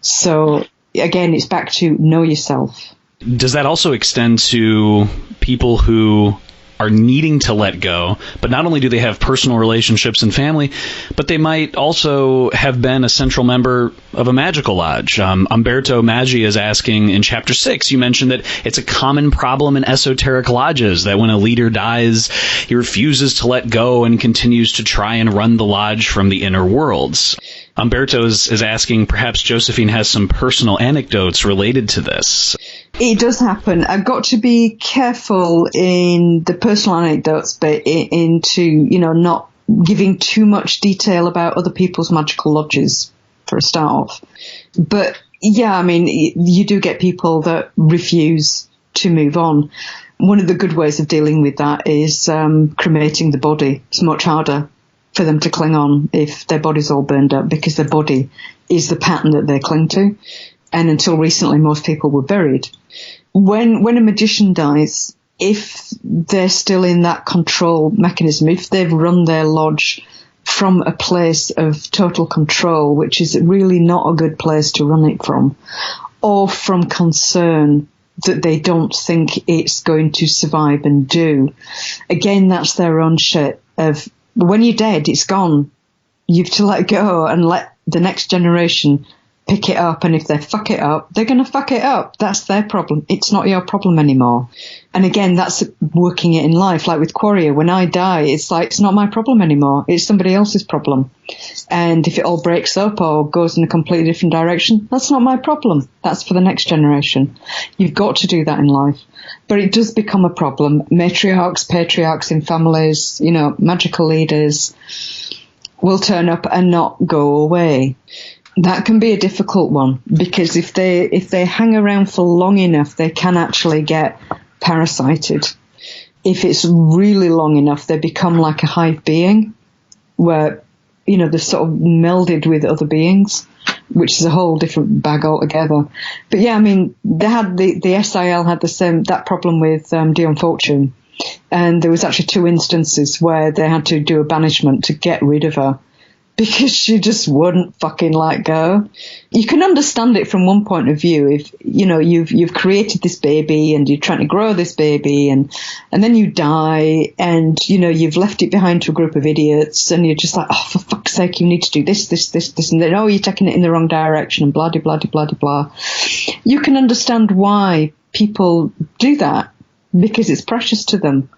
So, again, it's back to know yourself. Does that also extend to people who are needing to let go, but not only do they have personal relationships and family, but they might also have been a central member of a magical lodge? Umberto Maggi is asking, in Chapter 6, you mentioned that it's a common problem in esoteric lodges, that when a leader dies, he refuses to let go and continues to try and run the lodge from the inner worlds. Umberto is asking, perhaps Josephine has some personal anecdotes related to this. It does happen. I've got to be careful in the personal anecdotes, but into, not giving too much detail about other people's magical lodges for a start off. But yeah, you do get people that refuse to move on. One of the good ways of dealing with that is cremating the body. It's much harder for them to cling on if their body's all burned up, because their body is the pattern that they cling to. And until recently, most people were buried. When a magician dies, if they're still in that control mechanism, if they've run their lodge from a place of total control, which is really not a good place to run it from, or from concern that they don't think it's going to survive and do, again, that's their own shit of, when you're dead, it's gone. You have to let go and let the next generation pick it up, and if they fuck it up, they're going to fuck it up. That's their problem. It's not your problem anymore. And again, that's working it in life. Like with Quareia, when I die, it's like, it's not my problem anymore. It's somebody else's problem. And if it all breaks up or goes in a completely different direction, that's not my problem. That's for the next generation. You've got to do that in life. But it does become a problem. Matriarchs, patriarchs in families, magical leaders will turn up and not go away. That can be a difficult one, because if they hang around for long enough, they can actually get parasited. If it's really long enough, they become like a hive being, where they're sort of melded with other beings, which is a whole different bag altogether. But yeah, I mean, they had the SIL had that problem with Dion Fortune, and there was actually 2 instances where they had to do a banishment to get rid of her because she just wouldn't fucking let go. You can understand it from one point of view. If you've created this baby and you're trying to grow this baby, and then you die, and you've left it behind to a group of idiots, and you're just like, oh, for fuck's sake, you need to do this, and then, oh, you're taking it in the wrong direction, and blah, blah, blah, blah, blah. You can understand why people do that, because it's precious to them.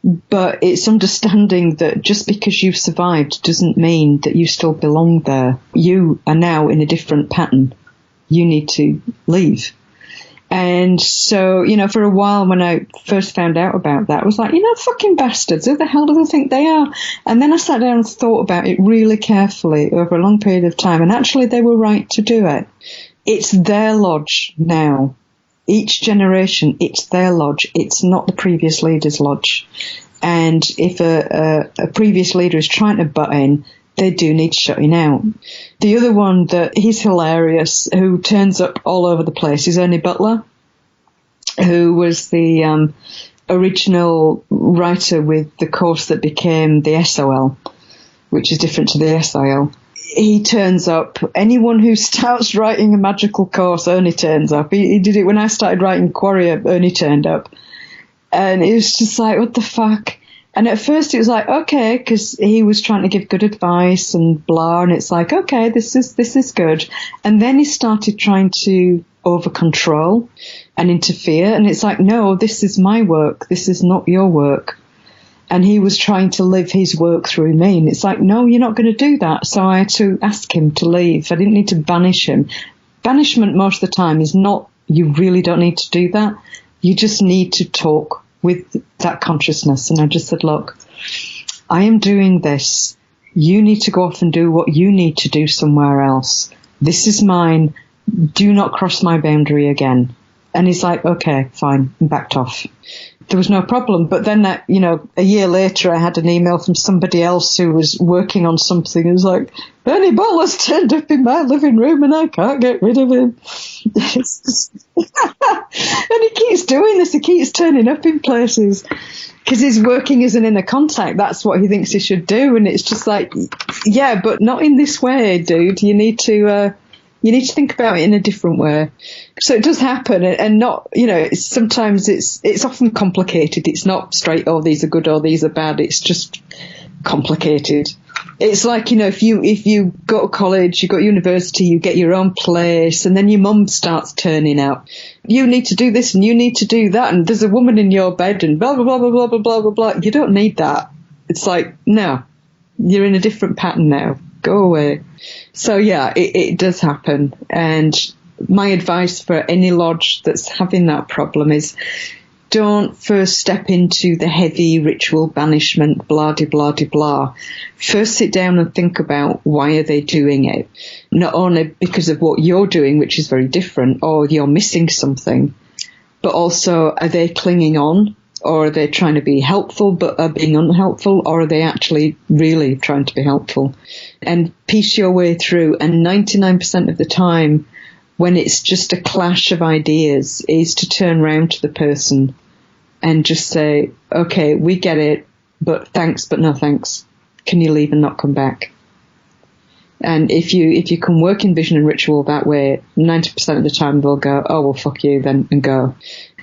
But it's understanding that just because you've survived doesn't mean that you still belong there. You are now in a different pattern. You need to leave. And so, for a while when I first found out about that, I was like, fucking bastards, who the hell do they think they are? And then I sat down and thought about it really carefully over a long period of time, and actually they were right to do it. It's their lodge now. Each generation, it's their lodge. It's not the previous leader's lodge. And if a previous leader is trying to butt in, they do need shutting out. The other one that he's hilarious, who turns up all over the place, is Ernie Butler, who was the original writer with the course that became the SOL, which is different to the SIL. He turns up. Anyone who starts writing a magical course, Ernie turns up. He did it when I started writing Quareia. Ernie turned up, and it was just like, what the fuck? And at first it was like, okay, because he was trying to give good advice and blah, and it's like, okay, this is good. And then he started trying to over control and interfere, and it's like, no, this is my work. This is not your work. And he was trying to live his work through me. And it's like, no, you're not going to do that. So I had to ask him to leave. I didn't need to banish him. Banishment most of the time is not, you really don't need to do that. You just need to talk with that consciousness. And I just said, look, I am doing this. You need to go off and do what you need to do somewhere else. This is mine. Do not cross my boundary again. And he's like, okay, fine, and backed off. There was no problem. But then, a year later, I had an email from somebody else who was working on something. It was like, Ernie Butler's turned up in my living room and I can't get rid of him. And he keeps doing this. He keeps turning up in places because he's working as an inner contact. That's what he thinks he should do. And it's just like, yeah, but not in this way, dude. You need to think about it in a different way. So it does happen, and not, sometimes it's often complicated. It's not straight, oh, these are good or these are bad. It's just complicated. It's like, if you go to college, you go to university, you get your own place, and then your mum starts turning out. You need to do this and you need to do that, and there's a woman in your bed and blah, blah, blah, blah, blah, blah, blah, blah, blah. You don't need that. It's like, no, you're in a different pattern now. Go away. So yeah, it does happen. And my advice for any lodge that's having that problem is don't first step into the heavy ritual banishment, blah, de, blah, de, blah. First sit down and think about why are they doing it? Not only because of what you're doing, which is very different, or you're missing something, but also are they clinging on? Or are they trying to be helpful but are being unhelpful? Or are they actually really trying to be helpful? And piece your way through. And 99% of the time, when it's just a clash of ideas, is to turn round to the person and just say, okay, we get it, but thanks, but no thanks. Can you leave and not come back? And if you can work in vision and ritual that way, 90% of the time they'll go, oh, well, fuck you then, and go.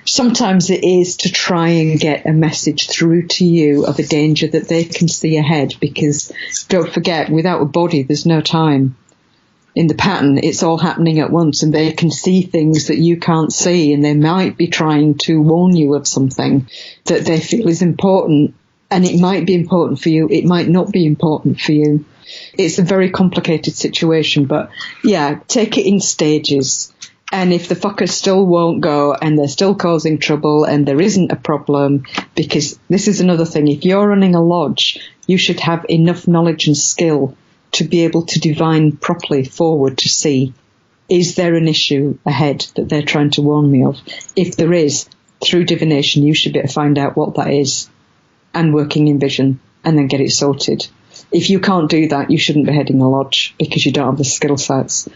Sometimes it is to try and get a message through to you of a danger that they can see ahead, because don't forget, without a body, there's no time. In the pattern, it's all happening at once, and they can see things that you can't see, and they might be trying to warn you of something that they feel is important, and it might be important for you, it might not be important for you. It's a very complicated situation, but yeah, take it in stages. And if the fuckers still won't go and they're still causing trouble and there isn't a problem, because this is another thing, if you're running a lodge, you should have enough knowledge and skill to be able to divine properly forward to see, is there an issue ahead that they're trying to warn me of? If there is, through divination, you should be able to find out what that is and working in vision and then get it sorted. If you can't do that, you shouldn't be heading a lodge because you don't have the skill sets.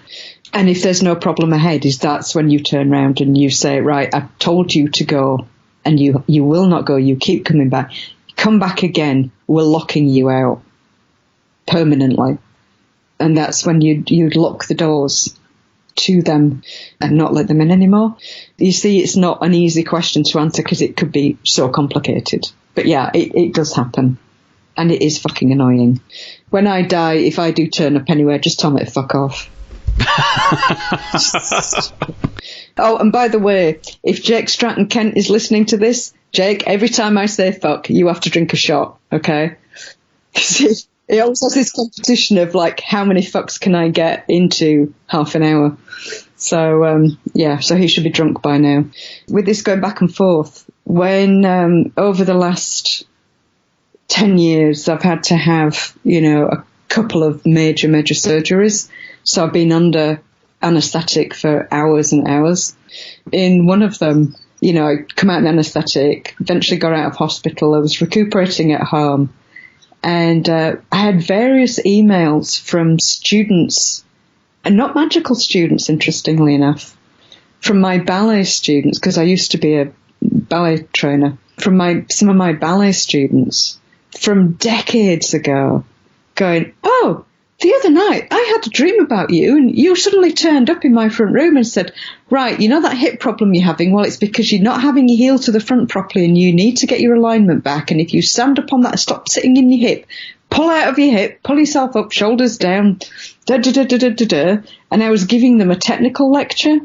And if there's no problem ahead, that's when you turn around and you say, right, I've told you to go, and you will not go. You keep coming back. Come back again. We're locking you out permanently. And that's when you'd lock the doors to them and not let them in anymore. You see, it's not an easy question to answer because it could be so complicated. But yeah, it does happen. And it is fucking annoying. When I die, if I do turn up anywhere, just tell me to fuck off. Oh, and by the way, if Jake Stratton Kent is listening to this, Jake, every time I say fuck, you have to drink a shot, okay? Because he always has this competition of, like, how many fucks can I get into half an hour? So, so he should be drunk by now. With this going back and forth, when over the last 10 years, I've had to have, a couple of major surgeries. So I've been under anaesthetic for hours and hours. In one of them, I come out of the anaesthetic, eventually got out of hospital. I was recuperating at home. And I had various emails from students, and not magical students, interestingly enough, from my ballet students, because I used to be a ballet trainer, from some of my ballet students from decades ago, going, oh, the other night I had a dream about you, and you suddenly turned up in my front room and said, right, that hip problem you're having? Well, it's because you're not having your heel to the front properly and you need to get your alignment back. And if you stand up on that, stop sitting in your hip, pull out of your hip, pull yourself up, shoulders down, da-da-da-da-da-da-da. And I was giving them a technical lecture.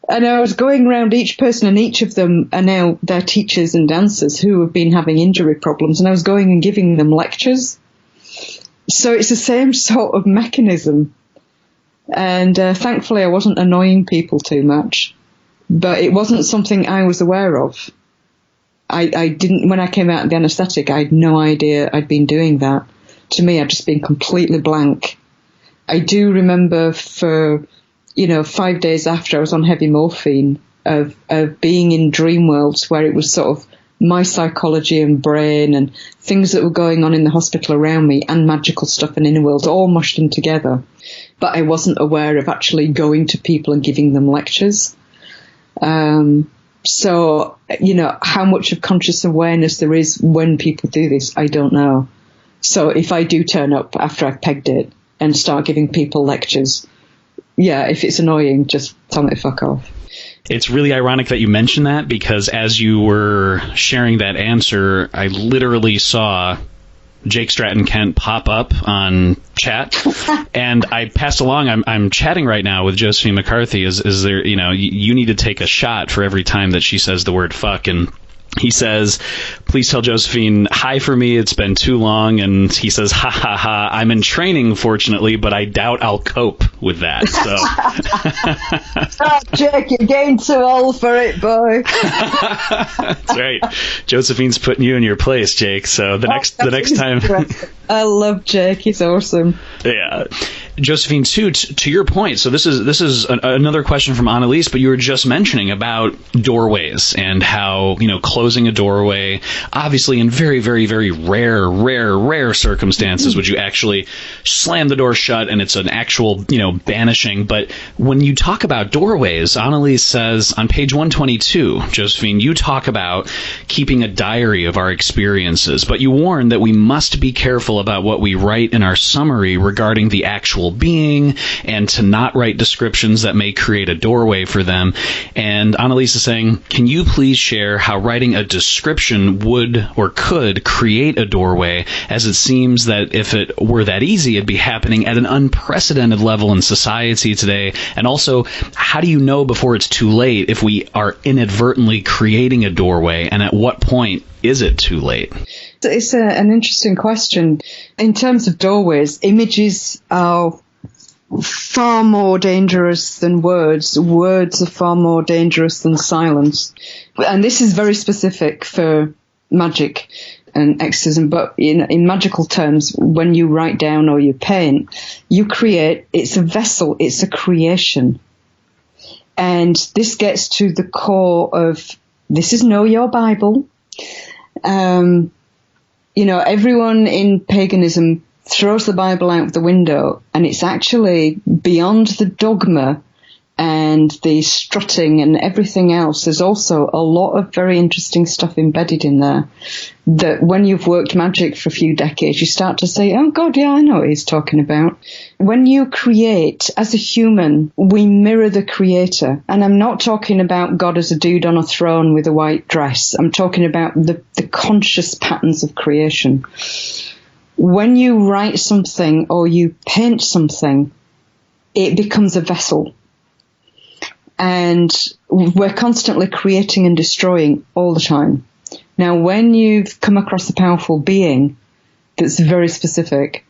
And I was going around each person, and each of them are now their teachers and dancers who have been having injury problems. And I was going and giving them lectures. So it's the same sort of mechanism. And thankfully I wasn't annoying people too much. But it wasn't something I was aware of. I didn't, when I came out of the anaesthetic, I had no idea I'd been doing that. To me, I'd just been completely blank. I do remember for, 5 days after I was on heavy morphine of being in dream worlds where it was sort of my psychology and brain and things that were going on in the hospital around me and magical stuff and inner worlds all mushed in together. But I wasn't aware of actually going to people and giving them lectures. So, how much of conscious awareness there is when people do this, I don't know. So if I do turn up after I've pegged it and start giving people lectures, yeah, if it's annoying, just tell me to fuck off. It's really ironic that you mentioned that, because as you were sharing that answer, I literally saw Jake Stratton Kent pop up on chat, and I passed along. I'm chatting right now with Josephine McCarthy. Is there, you need to take a shot for every time that she says the word fuck, and he says, please tell Josephine hi for me. It's been too long. And he says, ha, ha, ha. I'm in training, fortunately, but I doubt I'll cope with that. So, oh, Jake, you're getting too old for it, boy. That's right. Josephine's putting you in your place, Jake. So the next time. I love Jake. He's awesome. Yeah. Josephine, too, to your point, so this is another question from Annalise, but you were just mentioning about doorways and how, closing a doorway, obviously in very, very, very rare circumstances would you actually slam the door shut and it's an actual, banishing. But when you talk about doorways, Annalise says on page 122, Josephine, you talk about keeping a diary of our experiences, but you warn that we must be careful about what we write in our summary regarding the actual being and to not write descriptions that may create a doorway for them. And Annalise is saying, can you please share how writing a description would or could create a doorway, as it seems that if it were that easy, it'd be happening at an unprecedented level in society today. And also, how do you know before it's too late if we are inadvertently creating a doorway, and at what point is it too late? It's an interesting question. In terms of doorways, images are far more dangerous than words. Words are far more dangerous than silence. And this is very specific for magic and exorcism, but in magical terms, when you write down or you paint, you create, it's a vessel, it's a creation. And this gets to the core of, this is Know Your Bible. everyone in paganism throws the Bible out the window, and it's actually beyond the dogma and the strutting and everything else. There's also a lot of very interesting stuff embedded in there that when you've worked magic for a few decades, you start to say, oh God, yeah, I know what he's talking about. When you create, as a human, we mirror the creator. And I'm not talking about God as a dude on a throne with a white dress. I'm talking about the conscious patterns of creation. When you write something or you paint something, it becomes a vessel. And we're constantly creating and destroying all the time. Now, when you've come across a powerful being that's very specific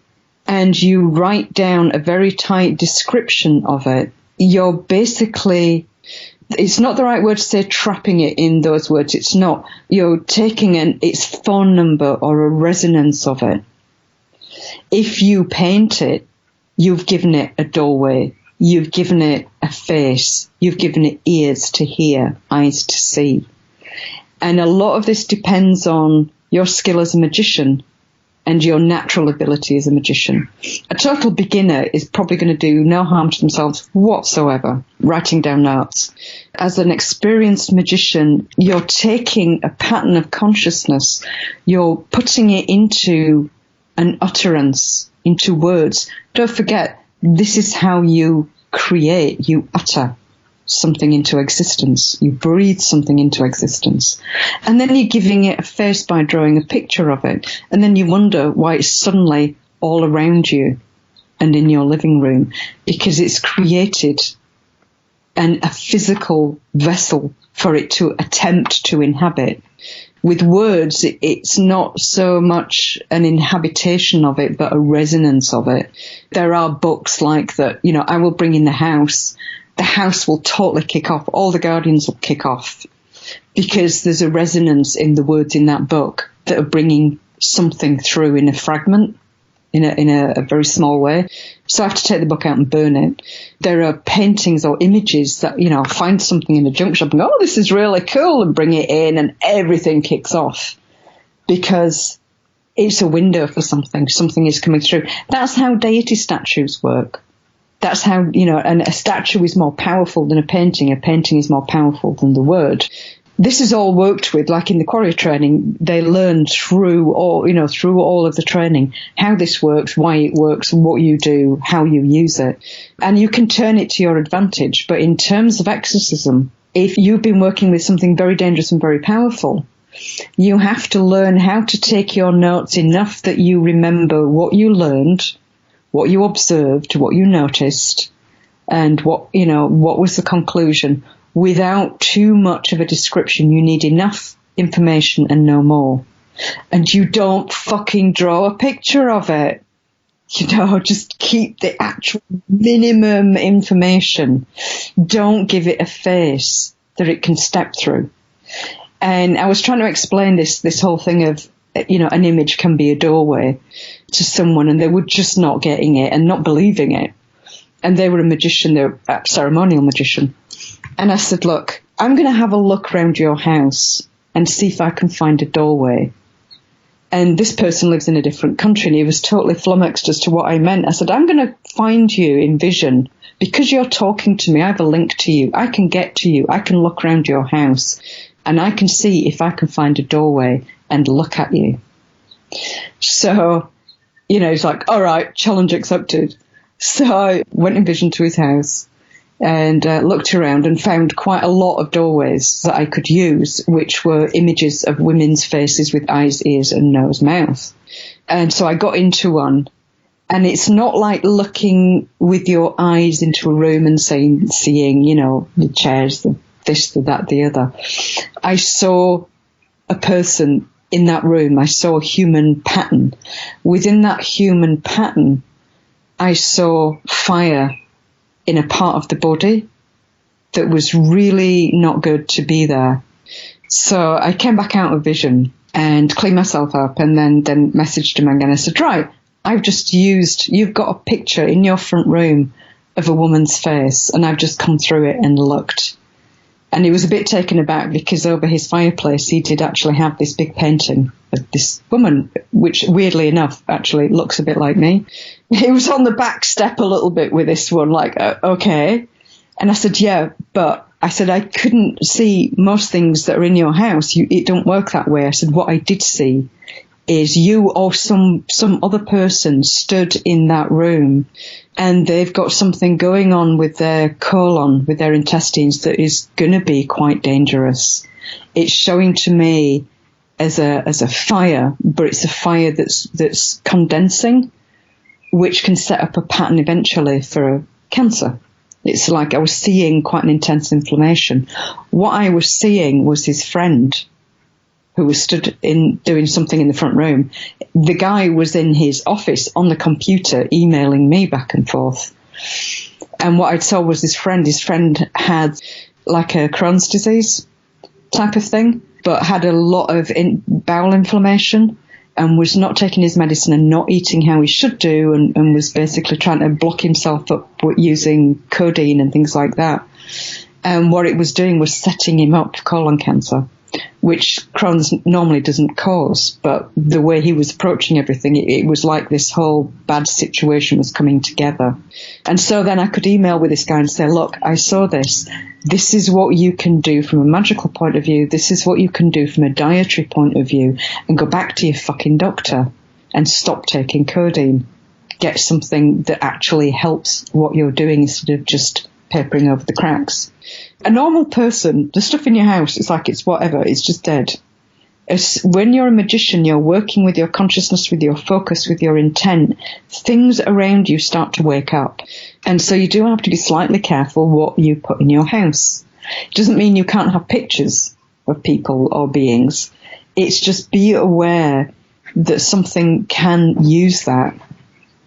and you write down a very tight description of it, you're basically, it's not the right word to say trapping it in those words. It's not. You're taking its phone number or a resonance of it. If you paint it, you've given it a doorway. You've given it a face. You've given it ears to hear, eyes to see. And a lot of this depends on your skill as a magician and your natural ability as a magician. A total beginner is probably going to do no harm to themselves whatsoever, writing down notes. As an experienced magician, you're taking a pattern of consciousness, you're putting it into an utterance, into words. Don't forget, this is how you create. You utter something into existence. You breathe something into existence. And then you're giving it a face by drawing a picture of it. And then you wonder why it's suddenly all around you and in your living room, because it's created a physical vessel for it to attempt to inhabit. With words, it's not so much an inhabitation of it, but a resonance of it. There are books like that, I will bring in the house will totally kick off. All the guardians will kick off because there's a resonance in the words in that book that are bringing something through in a fragment, in a very small way. So I have to take the book out and burn it. There are paintings or images that, find something in a junk shop and go, oh, this is really cool, and bring it in, and everything kicks off because it's a window for something. Something is coming through. That's how deity statues work. That's how, and a statue is more powerful than a painting. A painting is more powerful than the word. This is all worked with, like in the Quareia training, they learn through all of the training, how this works, why it works, what you do, how you use it. And you can turn it to your advantage. But in terms of exorcism, if you've been working with something very dangerous and very powerful, you have to learn how to take your notes enough that you remember what you learned, what you observed, what you noticed, and what was the conclusion. Without too much of a description, you need enough information and no more. And you don't fucking draw a picture of it. Just keep the actual minimum information. Don't give it a face that it can step through. And I was trying to explain this whole thing of, an image can be a doorway to someone, and they were just not getting it and not believing it. And they were a magician, they're a ceremonial magician. And I said, look, I'm going to have a look around your house and see if I can find a doorway. And this person lives in a different country, and he was totally flummoxed as to what I meant. I said, I'm going to find you in vision. Because you're talking to me, I have a link to you. I can get to you. I can look around your house, and I can see if I can find a doorway and look at you. So, he's like, all right, challenge accepted. So I went in vision to his house and looked around and found quite a lot of doorways that I could use, which were images of women's faces with eyes, ears, and nose, mouth. And so I got into one, and it's not like looking with your eyes into a room and seeing, the chairs, this, the that, the other. I saw a person in that room. I saw a human pattern. Within that human pattern, I saw fire in a part of the body that was really not good to be there. So I came back out of vision and cleaned myself up, and then messaged him again. I said, right, you've got a picture in your front room of a woman's face, and I've just come through it and looked. And he was a bit taken aback because over his fireplace he did actually have this big painting of this woman, which weirdly enough actually looks a bit like me. He was on the back step a little bit with this one, like, okay. And I said, yeah, but I said, I couldn't see most things that are in your house. It don't work that way. I said, what I did see is you or some other person stood in that room, and they've got something going on with their colon, with their intestines, that is going to be quite dangerous. It's showing to me as a fire, but it's a fire that's condensing, which can set up a pattern eventually for cancer. It's like I was seeing quite an intense inflammation. What I was seeing was his friend who was stood in doing something in the front room. The guy was in his office on the computer emailing me back and forth. And what I saw was his friend had like a Crohn's disease type of thing, but had a lot of bowel inflammation and was not taking his medicine and not eating how he should do, and was basically trying to block himself up using codeine and things like that. And what it was doing was setting him up for colon cancer, which Crohn's normally doesn't cause. But the way he was approaching everything, it was like this whole bad situation was coming together. And so then I could email with this guy and say, look, I saw this. This is what you can do from a magical point of view. This is what you can do from a dietary point of view. And go back to your fucking doctor and stop taking codeine. Get something that actually helps what you're doing instead of just papering over the cracks. A normal person, the stuff in your house, it's like it's whatever, it's just dead. When you're a magician, you're working with your consciousness, with your focus, with your intent. Things around you start to wake up. And so you do have to be slightly careful what you put in your house. It doesn't mean you can't have pictures of people or beings. It's just be aware that something can use that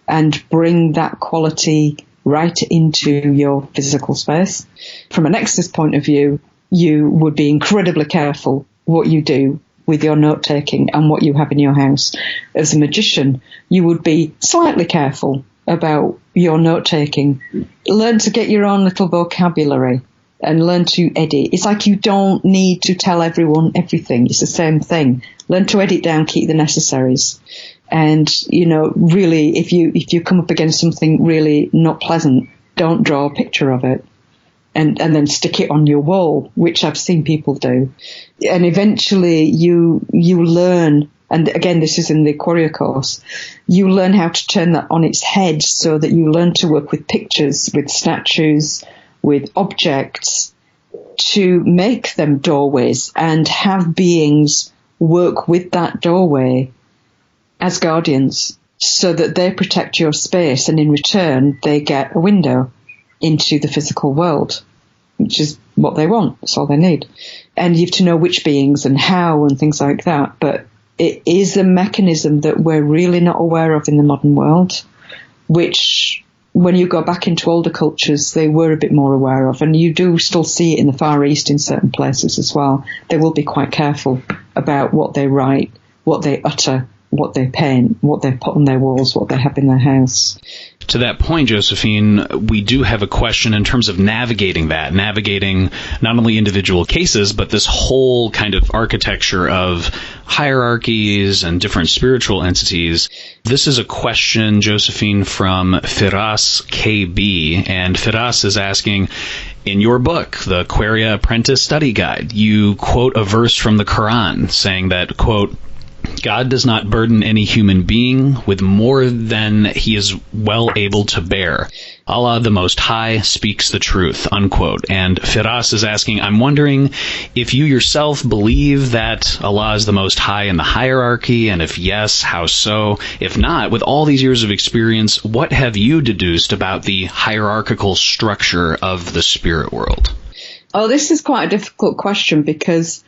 and bring that quality right into your physical space. From an exorcist point of view, you would be incredibly careful what you do with your note-taking and what you have in your house. As a magician, you would be slightly careful about your note-taking. Learn to get your own little vocabulary and learn to edit. It's like you don't need to tell everyone everything. It's the same thing. Learn to edit down, keep the necessaries. And, you know, really, if you come up against something really not pleasant, don't draw a picture of it and then stick it on your wall, which I've seen people do. And eventually you learn, and again, this is in the Quareia course, you learn how to turn that on its head so that you learn to work with pictures, with statues, with objects, to make them doorways and have beings work with that doorway as guardians so that they protect your space, and in return they get a window into the physical world, which is what they want. That's all they need. And you have to know which beings and how and things like that. But it is a mechanism that we're really not aware of in the modern world, which when you go back into older cultures, they were a bit more aware of. And you do still see it in the Far East in certain places as well. They will be quite careful about what they write, what they utter, what they paint, what they put on their walls, what they have in their house. To that point, Josephine, we do have a question in terms of navigating not only individual cases, but this whole kind of architecture of hierarchies and different spiritual entities. This is a question, Josephine, from Firas KB, and Firas is asking, in your book, the Quareia Apprentice Study Guide, you quote a verse from the Quran saying that, quote, God does not burden any human being with more than he is well able to bear. Allah the Most High speaks the truth, unquote. And Firas is asking, I'm wondering if you yourself believe that Allah is the Most High in the hierarchy, and if yes, how so? If not, with all these years of experience, what have you deduced about the hierarchical structure of the spirit world? Oh, this is quite a difficult question because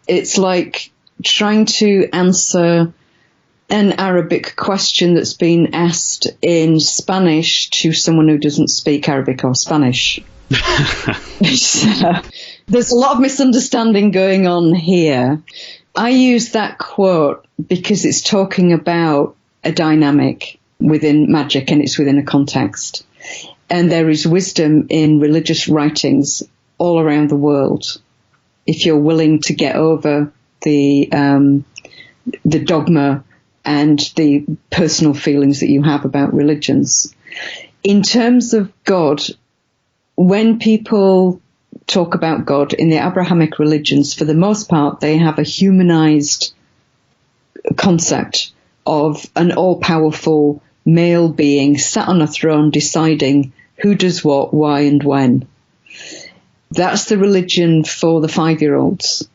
it's like trying to answer an Arabic question that's been asked in Spanish to someone who doesn't speak Arabic or Spanish. There's a lot of misunderstanding going on here. I use that quote because it's talking about a dynamic within magic and it's within a context. And there is wisdom in religious writings all around the world, if you're willing to get over the dogma and the personal feelings that you have about religions. In terms of God, when people talk about God in the Abrahamic religions, for the most part, they have a humanized concept of an all-powerful male being sat on a throne deciding who does what, why, and when. That's the religion for the 5-year-olds.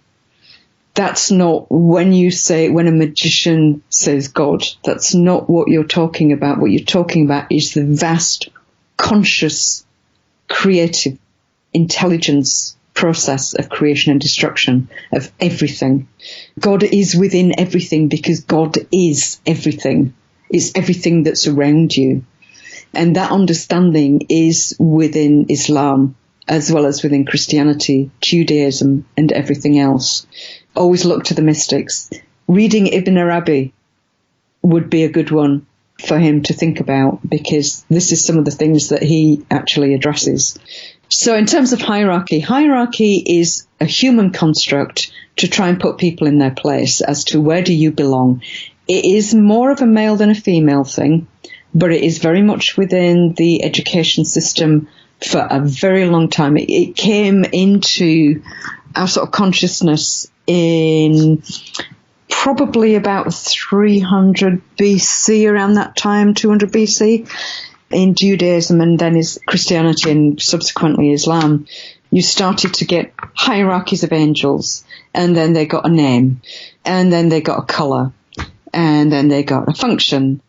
That's not when a magician says God, that's not what you're talking about. What you're talking about is the vast, conscious, creative intelligence process of creation and destruction of everything. God is within everything because God is everything. It's everything that's around you. And that understanding is within Islam, as well as within Christianity, Judaism, and everything else. Always look to the mystics. Reading Ibn Arabi would be a good one for him to think about, because this is some of the things that he actually addresses. So in terms of hierarchy is a human construct to try and put people in their place as to where do you belong. It is more of a male than a female thing, but it is very much within the education system for a very long time. It came into our sort of consciousness in probably about 300 BC, around that time, 200 BC, in Judaism, and then is Christianity and subsequently Islam. You started to get hierarchies of angels, and then they got a name, and then they got a colour, and then they got a function,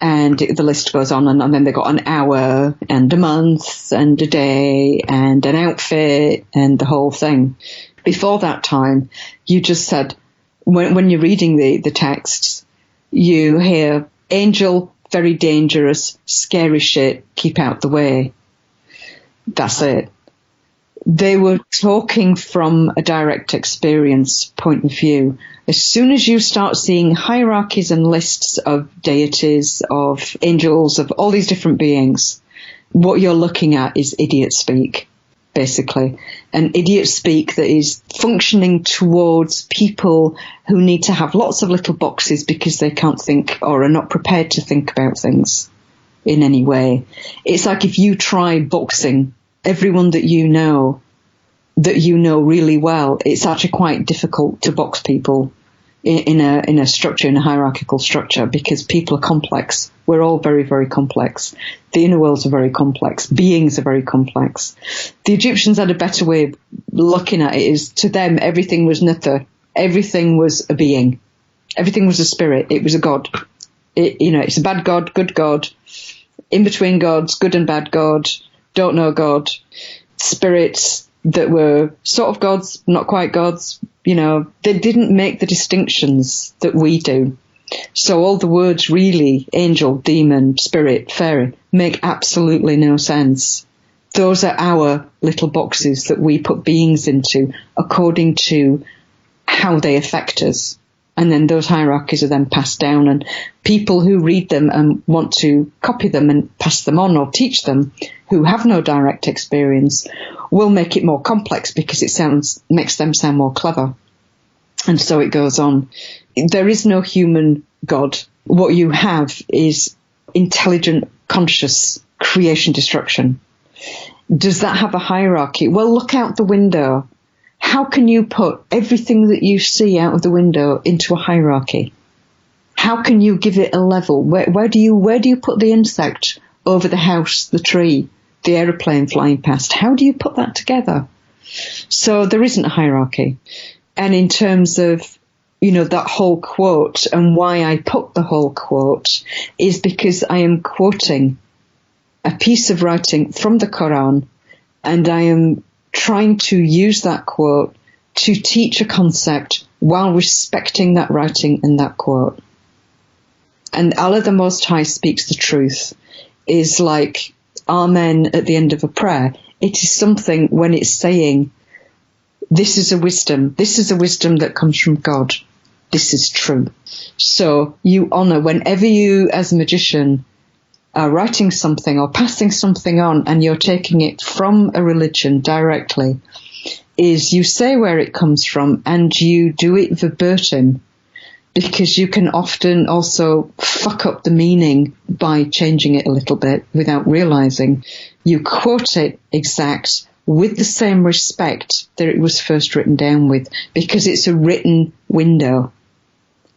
and the list goes on, and then they got an hour, and a month, and a day, and an outfit, and the whole thing. Before that time, you just said, when you're reading the texts, you hear angel, very dangerous, scary shit, keep out the way. That's it. They were talking from a direct experience point of view. As soon as you start seeing hierarchies and lists of deities, of angels, of all these different beings, what you're looking at is idiot speak, basically. An idiot speak that is functioning towards people who need to have lots of little boxes because they can't think or are not prepared to think about things in any way. It's like if you try boxing everyone that you know really well, it's actually quite difficult to box people in a structure, in a hierarchical structure, because people are complex. We're all very, very complex. The inner worlds are very complex. Beings are very complex. The Egyptians had a better way of looking at it. Is to them, everything was nether. Everything was a being. Everything was a spirit. It was a god. It's a bad god, good god, in between gods, good and bad god, don't know God, spirits that were sort of gods, not quite gods. They didn't make the distinctions that we do. So all the words really, angel, demon, spirit, fairy, make absolutely no sense. Those are our little boxes that we put beings into according to how they affect us. And then those hierarchies are then passed down, and people who read them and want to copy them and pass them on or teach them, who have no direct experience, will make it more complex because it makes them sound more clever. And so it goes on. There is no human God. What you have is intelligent, conscious creation, destruction. Does that have a hierarchy? Well, look out the window. How can you put everything that you see out of the window into a hierarchy? How can you give it a level? Where do you put the insect over the house, the tree, the aeroplane flying past? How do you put that together? So there isn't a hierarchy. And in terms of, that whole quote, and why I put the whole quote, is because I am quoting a piece of writing from the Quran, and I am trying to use that quote to teach a concept while respecting that writing and that quote. And Allah the Most High speaks the truth is like Amen at the end of a prayer. It is something when it's saying, this is a wisdom that comes from God. This is true. So you honor, whenever you, as a magician, are writing something or passing something on and you're taking it from a religion directly, is you say where it comes from and you do it verbatim, because you can often also fuck up the meaning by changing it a little bit without realizing. You quote it exact with the same respect that it was first written down with, because it's a written window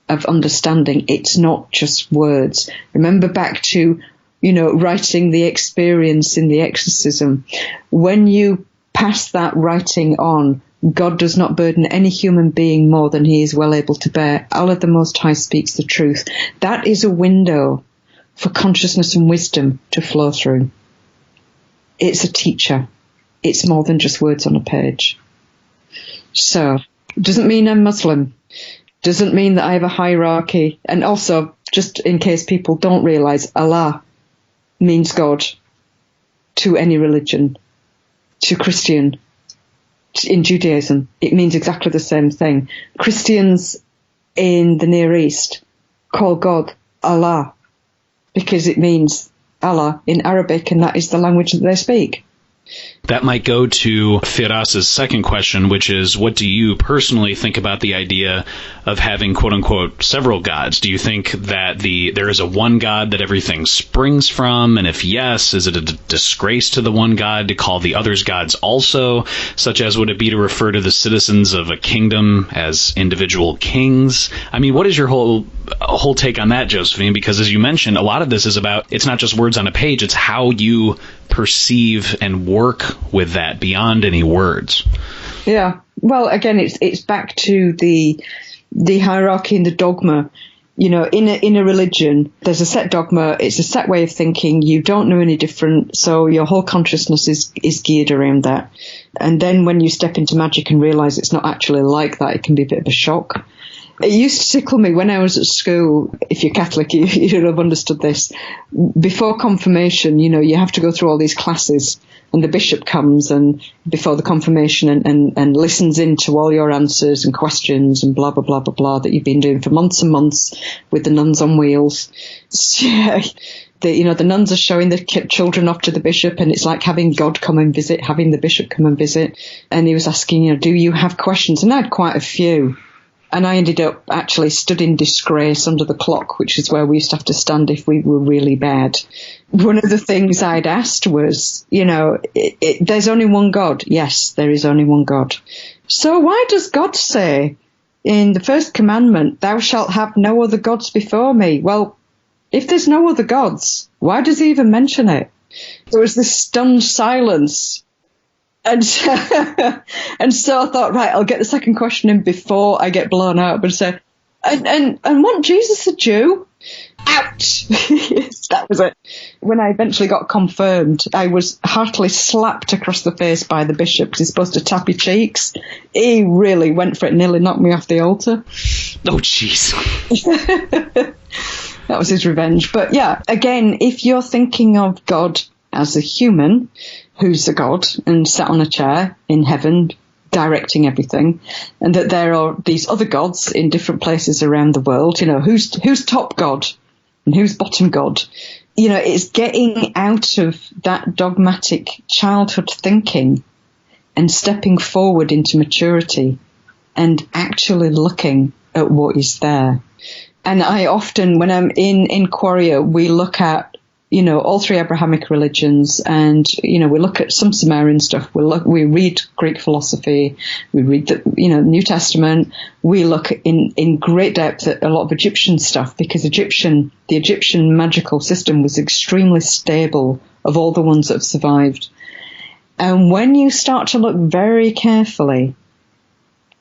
of understanding. It's not just words. Remember back to, writing the experience in the exorcism. When you pass that writing on, God does not burden any human being more than he is well able to bear. Allah the Most High speaks the truth. That is a window for consciousness and wisdom to flow through. It's a teacher. It's more than just words on a page. So, doesn't mean I'm Muslim. Doesn't mean that I have a hierarchy. And also, just in case people don't realize, Allah means God to any religion, to Christian, in Judaism. It means exactly the same thing. Christians in the Near East call God Allah because it means Allah in Arabic, and that is the language that they speak. That might go to Firas's second question, which is, what do you personally think about the idea of having, quote unquote, several gods? Do you think that there is a one God that everything springs from? And if yes, is it a disgrace to the one God to call the others gods also? Such as, would it be to refer to the citizens of a kingdom as individual kings? I mean, what is your whole take on that, Josephine? Because as you mentioned, a lot of this is about, it's not just words on a page, it's how you perceive and work with that beyond any words. Yeah. Well, again, it's back to the hierarchy and the dogma. In a religion, there's a set dogma, it's a set way of thinking, you don't know any different, so your whole consciousness is geared around that. And then when you step into magic and realize it's not actually like that, it can be a bit of a shock. It used to tickle me when I was at school. If you're Catholic, you'd have understood this. Before confirmation, you have to go through all these classes, and the bishop comes and before the confirmation and listens in to all your answers and questions and blah, blah, blah, blah, blah that you've been doing for months and months with the nuns on wheels. Yeah. The nuns are showing the children off to the bishop, and it's like having God come and visit, having the bishop come and visit. And he was asking, do you have questions? And I had quite a few. And I ended up actually stood in disgrace under the clock, which is where we used to have to stand if we were really bad. One of the things I'd asked was, there's only one God. Yes, there is only one God. So why does God say in the first commandment, thou shalt have no other gods before me? Well, if there's no other gods, why does he even mention it? There was this stunned silence. And so I thought, right, I'll get the second question in before I get blown out. But say, and wasn't Jesus a Jew? Ouch! That was it. When I eventually got confirmed, I was heartily slapped across the face by the bishop because he's supposed to tap your cheeks. He really went for it, nearly knocked me off the altar. Oh, jeez. That was his revenge. But yeah, again, if you're thinking of God as a human who's a god and sat on a chair in heaven directing everything, and that there are these other gods in different places around the world, who's top god and who's bottom god, it's getting out of that dogmatic childhood thinking and stepping forward into maturity and actually looking at what is there. And I often, when I'm in Quareia, we look at all three Abrahamic religions, and, we look at some Sumerian stuff. We read Greek philosophy. We read the, New Testament. We look in great depth at a lot of Egyptian stuff, because the Egyptian magical system was extremely stable of all the ones that have survived. And when you start to look very carefully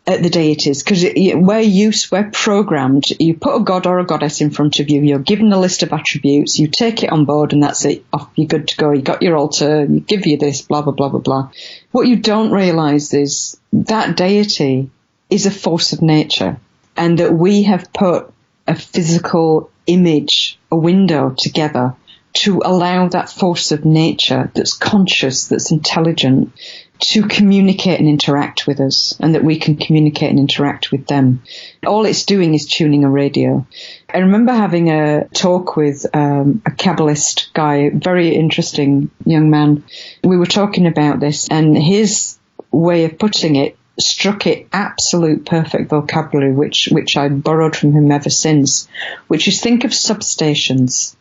at the deities, because we're programmed, you put a god or a goddess in front of you, you're given a list of attributes, you take it on board, and that's it. Off, you're good to go. You got your altar, you give you this, blah, blah, blah, blah, blah. What you don't realize is that deity is a force of nature, and that we have put a physical image, a window together to allow that force of nature that's conscious, that's intelligent, to communicate and interact with us, and that we can communicate and interact with them. All it's doing is tuning a radio. I remember having a talk with a Kabbalist guy, very interesting young man. We were talking about this, and his way of putting it struck it absolute perfect vocabulary, which I borrowed from him ever since, which is think of substations.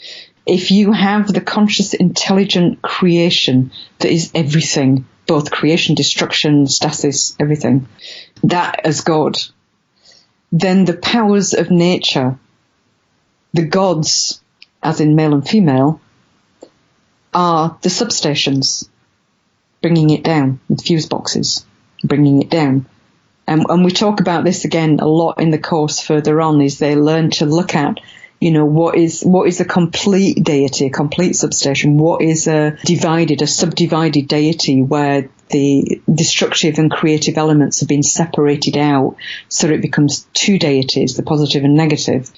If you have the conscious, intelligent creation that is everything, both creation, destruction, stasis, everything, that as God, then the powers of nature, the gods, as in male and female, are the substations, bringing it down with fuse boxes, bringing it down. And we talk about this again a lot in the course further on, is they learn to look at, what is a complete deity, a complete substation? What is a subdivided deity where the destructive and creative elements have been separated out so that it becomes two deities, the positive and negative?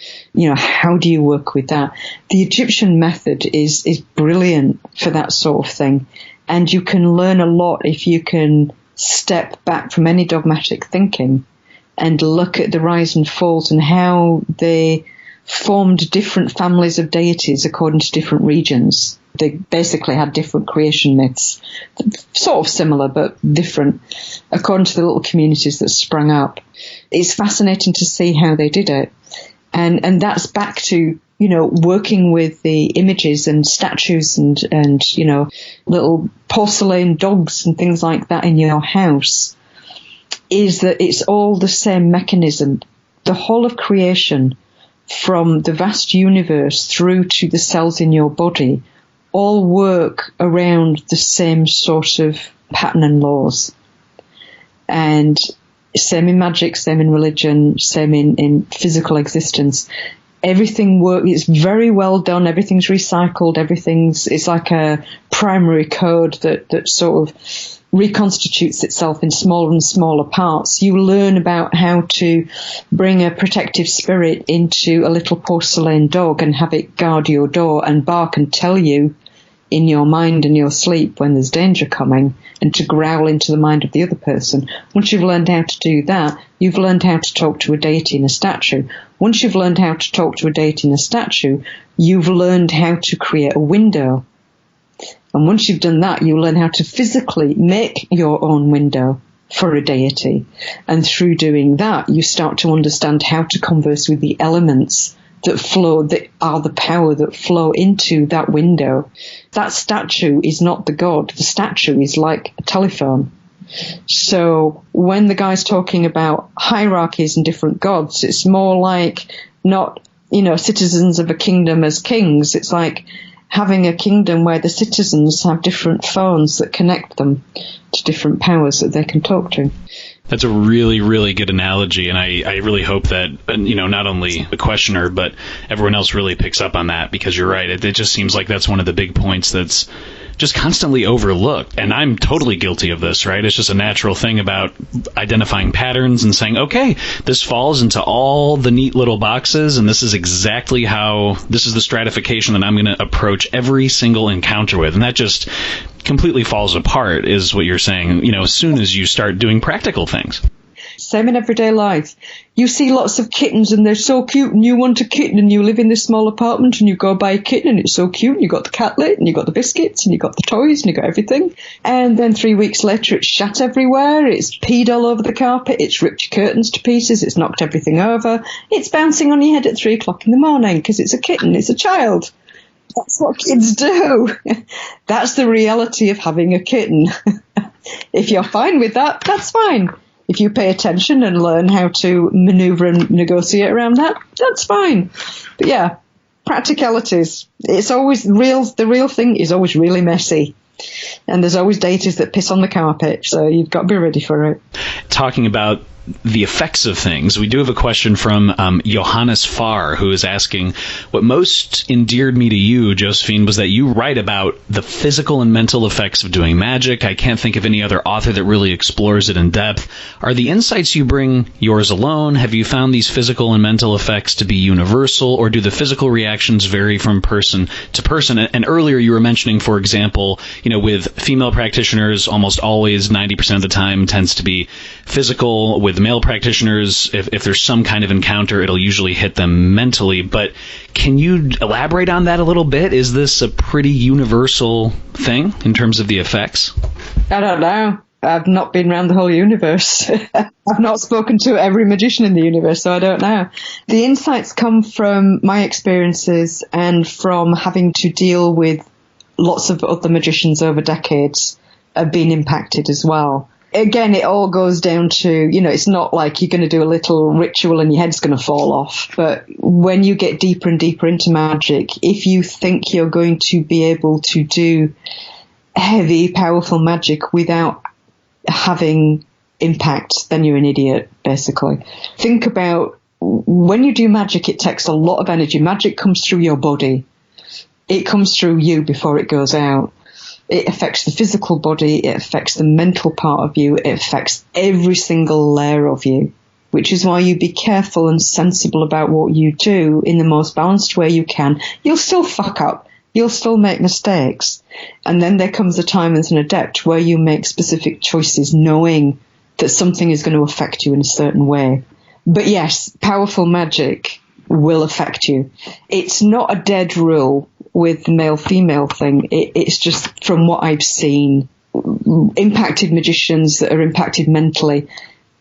How do you work with that? The Egyptian method is brilliant for that sort of thing. And you can learn a lot if you can step back from any dogmatic thinking and look at the rise and falls and how they formed different families of deities according to different regions. They basically had different creation myths, sort of similar but different, according to the little communities that sprang up. It's fascinating to see how they did it. And that's back to, working with the images and statues and little porcelain dogs and things like that in your house, is that it's all the same mechanism. The whole of creation, from the vast universe through to the cells in your body, all work around the same sort of pattern and laws. And same in magic, same in religion, same in physical existence. Everything works. It's very well done. Everything's recycled. It's like a primary code that sort of reconstitutes itself in smaller and smaller parts. You learn about how to bring a protective spirit into a little porcelain dog and have it guard your door and bark and tell you in your mind and your sleep when there's danger coming, and to growl into the mind of the other person. Once you've learned how to do that, you've learned how to talk to a deity in a statue. Once you've learned how to talk to a deity in a statue, you've learned how to create a window. And once you've done that, you learn how to physically make your own window for a deity. And through doing that, you start to understand how to converse with the elements that flow, that are the power that flow into that window. That statue is not the god. The statue is like a telephone. So when the guy's talking about hierarchies and different gods, it's more like not, citizens of a kingdom as kings. It's like having a kingdom where the citizens have different phones that connect them to different powers that they can talk to. That's a really, really good analogy, and I really hope that, not only the questioner, but everyone else really picks up on that, because you're right. It just seems like that's one of the big points that's just constantly overlooked. And I'm totally guilty of this, right? It's just a natural thing about identifying patterns and saying, okay, this falls into all the neat little boxes, and this is exactly how, this is the stratification that I'm going to approach every single encounter with. And that just completely falls apart, is what you're saying, as soon as you start doing practical things. Same in everyday life. You see lots of kittens and they're so cute, and you want a kitten, and you live in this small apartment and you go buy a kitten and it's so cute, and you got the cat litter and you got the biscuits and you got the toys and you got everything. And then 3 weeks later it's shat everywhere, it's peed all over the carpet, it's ripped your curtains to pieces, it's knocked everything over, it's bouncing on your head at 3 o'clock in the morning because it's a kitten, it's a child. That's what kids do. That's the reality of having a kitten. If you're fine with that, that's fine. If you pay attention and learn how to maneuver and negotiate around that, that's fine. But yeah, practicalities. It's always real. The real thing is always really messy. And there's always deities that piss on the carpet, so you've got to be ready for it. Talking about the effects of things, we do have a question from Johannes Farr, who is asking, what most endeared me to you, Josephine, was that you write about the physical and mental effects of doing magic. I can't think of any other author that really explores it in depth. Are the insights you bring yours alone? Have you found these physical and mental effects to be universal, or do the physical reactions vary from person to person? And earlier you were mentioning, for example, with female practitioners, almost always 90% of the time tends to be physical. With with male practitioners, if there's some kind of encounter, it'll usually hit them mentally. But can you elaborate on that a little bit? Is this a pretty universal thing in terms of the effects? I don't know. I've not been around the whole universe. I've not spoken to every magician in the universe, so I don't know. The insights come from my experiences and from having to deal with lots of other magicians over decades have been impacted as well. Again, it all goes down to, it's not like you're going to do a little ritual and your head's going to fall off. But when you get deeper and deeper into magic, if you think you're going to be able to do heavy, powerful magic without having impact, then you're an idiot, basically. Think about when you do magic, it takes a lot of energy. Magic comes through your body. It comes through you before it goes out. It affects the physical body. It affects the mental part of you. It affects every single layer of you, which is why you be careful and sensible about what you do in the most balanced way you can. You'll still fuck up. You'll still make mistakes. And then there comes a time as an adept where you make specific choices knowing that something is going to affect you in a certain way. But yes, powerful magic will affect you. It's not a dead rule with the male-female thing. It's just from what I've seen, impacted magicians that are impacted mentally,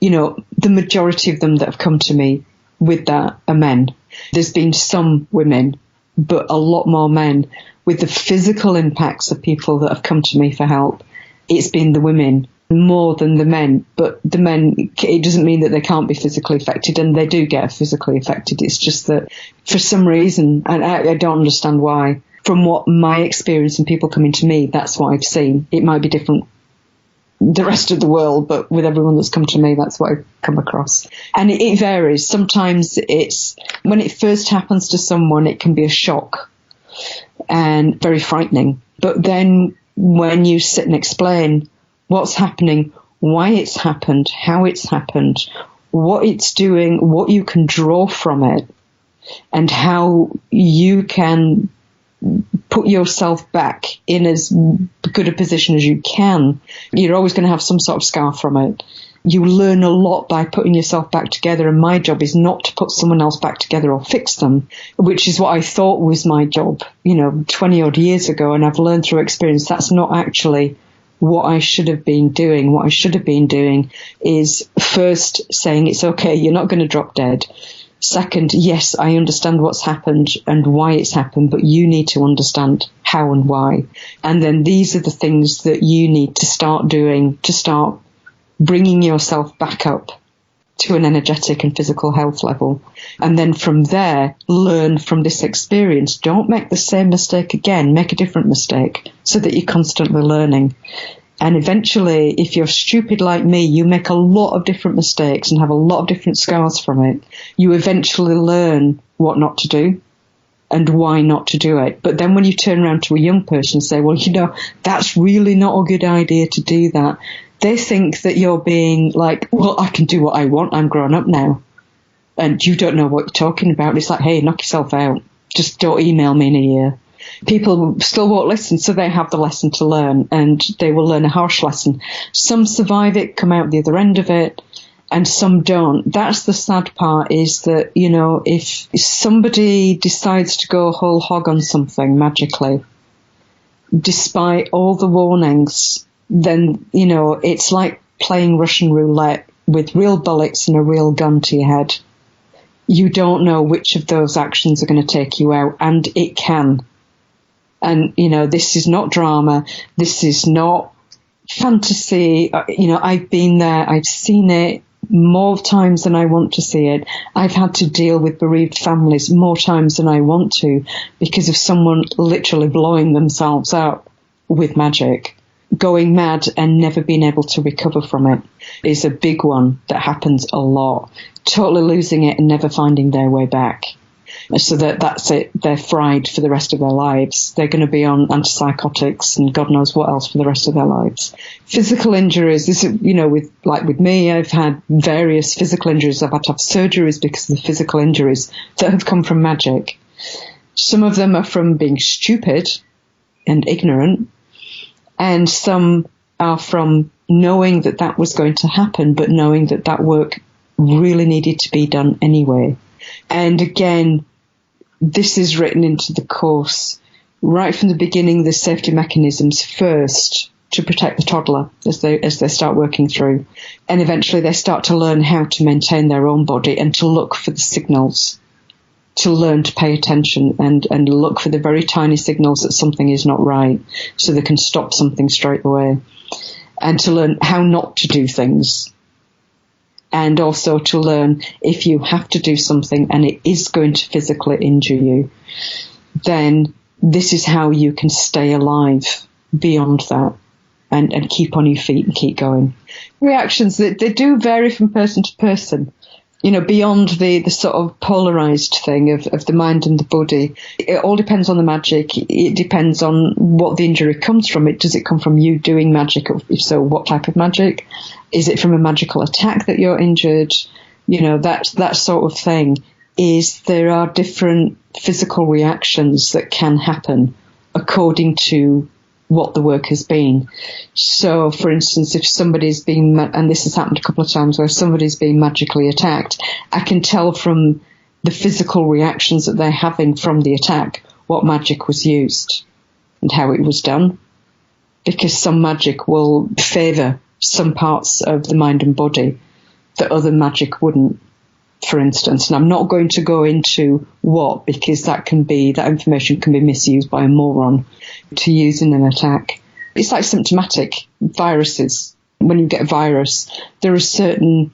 the majority of them that have come to me with that are men. There's been some women, but a lot more men. With the physical impacts of people that have come to me for help, it's been the women more than the men. But the men, it doesn't mean that they can't be physically affected, and they do get physically affected. It's just that for some reason, and I don't understand why, from what my experience and people coming to me, that's what I've seen. It might be different the rest of the world, but with everyone that's come to me, that's what I've come across. And it varies. Sometimes it's, when it first happens to someone, it can be a shock and very frightening. But then when you sit and explain what's happening, why it's happened, how it's happened, what it's doing, what you can draw from it, and how you can put yourself back in as good a position as you can, you're always going to have some sort of scar from it. You learn a lot by putting yourself back together, and my job is not to put someone else back together or fix them, which is what I thought was my job, 20 odd years ago, and I've learned through experience that's not actually what I should have been doing. What I should have been doing is first saying it's okay, you're not going to drop dead. Second, yes, I understand what's happened and why it's happened, but you need to understand how and why. And then these are the things that you need to start doing to start bringing yourself back up to an energetic and physical health level. And then from there, learn from this experience. Don't make the same mistake again. Make a different mistake so that you're constantly learning. And eventually, if you're stupid like me, you make a lot of different mistakes and have a lot of different scars from it. You eventually learn what not to do and why not to do it. But then when you turn around to a young person and say, well, that's really not a good idea to do that, they think that you're being like, well, I can do what I want. I'm grown up now. And you don't know what you're talking about. It's like, hey, knock yourself out. Just don't email me in a year. People still won't listen, so they have the lesson to learn, and they will learn a harsh lesson. Some survive it, come out the other end of it, and some don't. That's the sad part, is that, if somebody decides to go whole hog on something magically, despite all the warnings, then, it's like playing Russian roulette with real bullets and a real gun to your head. You don't know which of those actions are going to take you out, and it can. And, this is not drama. This is not fantasy. I've been there. I've seen it more times than I want to see it. I've had to deal with bereaved families more times than I want to because of someone literally blowing themselves up with magic. Going mad and never being able to recover from it is a big one that happens a lot. Totally losing it and never finding their way back. So that's it. They're fried for the rest of their lives. They're going to be on antipsychotics and God knows what else for the rest of their lives. Physical injuries, this is, with me, I've had various physical injuries. I've had to have surgeries because of the physical injuries that have come from magic. Some of them are from being stupid and ignorant, and some are from knowing that that was going to happen, but knowing that that work really needed to be done anyway. And again, this is written into the course right from the beginning, the safety mechanisms first to protect the toddler as they start working through. And eventually they start to learn how to maintain their own body and to look for the signals, to learn to pay attention and look for the very tiny signals that something is not right so they can stop something straight away, and to learn how not to do things. And also to learn if you have to do something and it is going to physically injure you, then this is how you can stay alive beyond that and keep on your feet and keep going. Reactions, they do vary from person to person. You know, beyond the sort of polarized thing of the mind and the body. It all depends on the magic. It depends on what the injury comes from. Does it come from you doing magic? If so, what type of magic? Is it from a magical attack that you're injured? You know, that sort of thing. There are different physical reactions that can happen according to what the work has been. So, for instance, if somebody's being, and this has happened a couple of times, where somebody's being magically attacked, I can tell from the physical reactions that they're having from the attack what magic was used and how it was done. Because some magic will favour some parts of the mind and body that other magic wouldn't, for instance. And I'm not going to go into what, because that information can be misused by a moron to use in an attack. It's like symptomatic viruses. When you get a virus, there are certain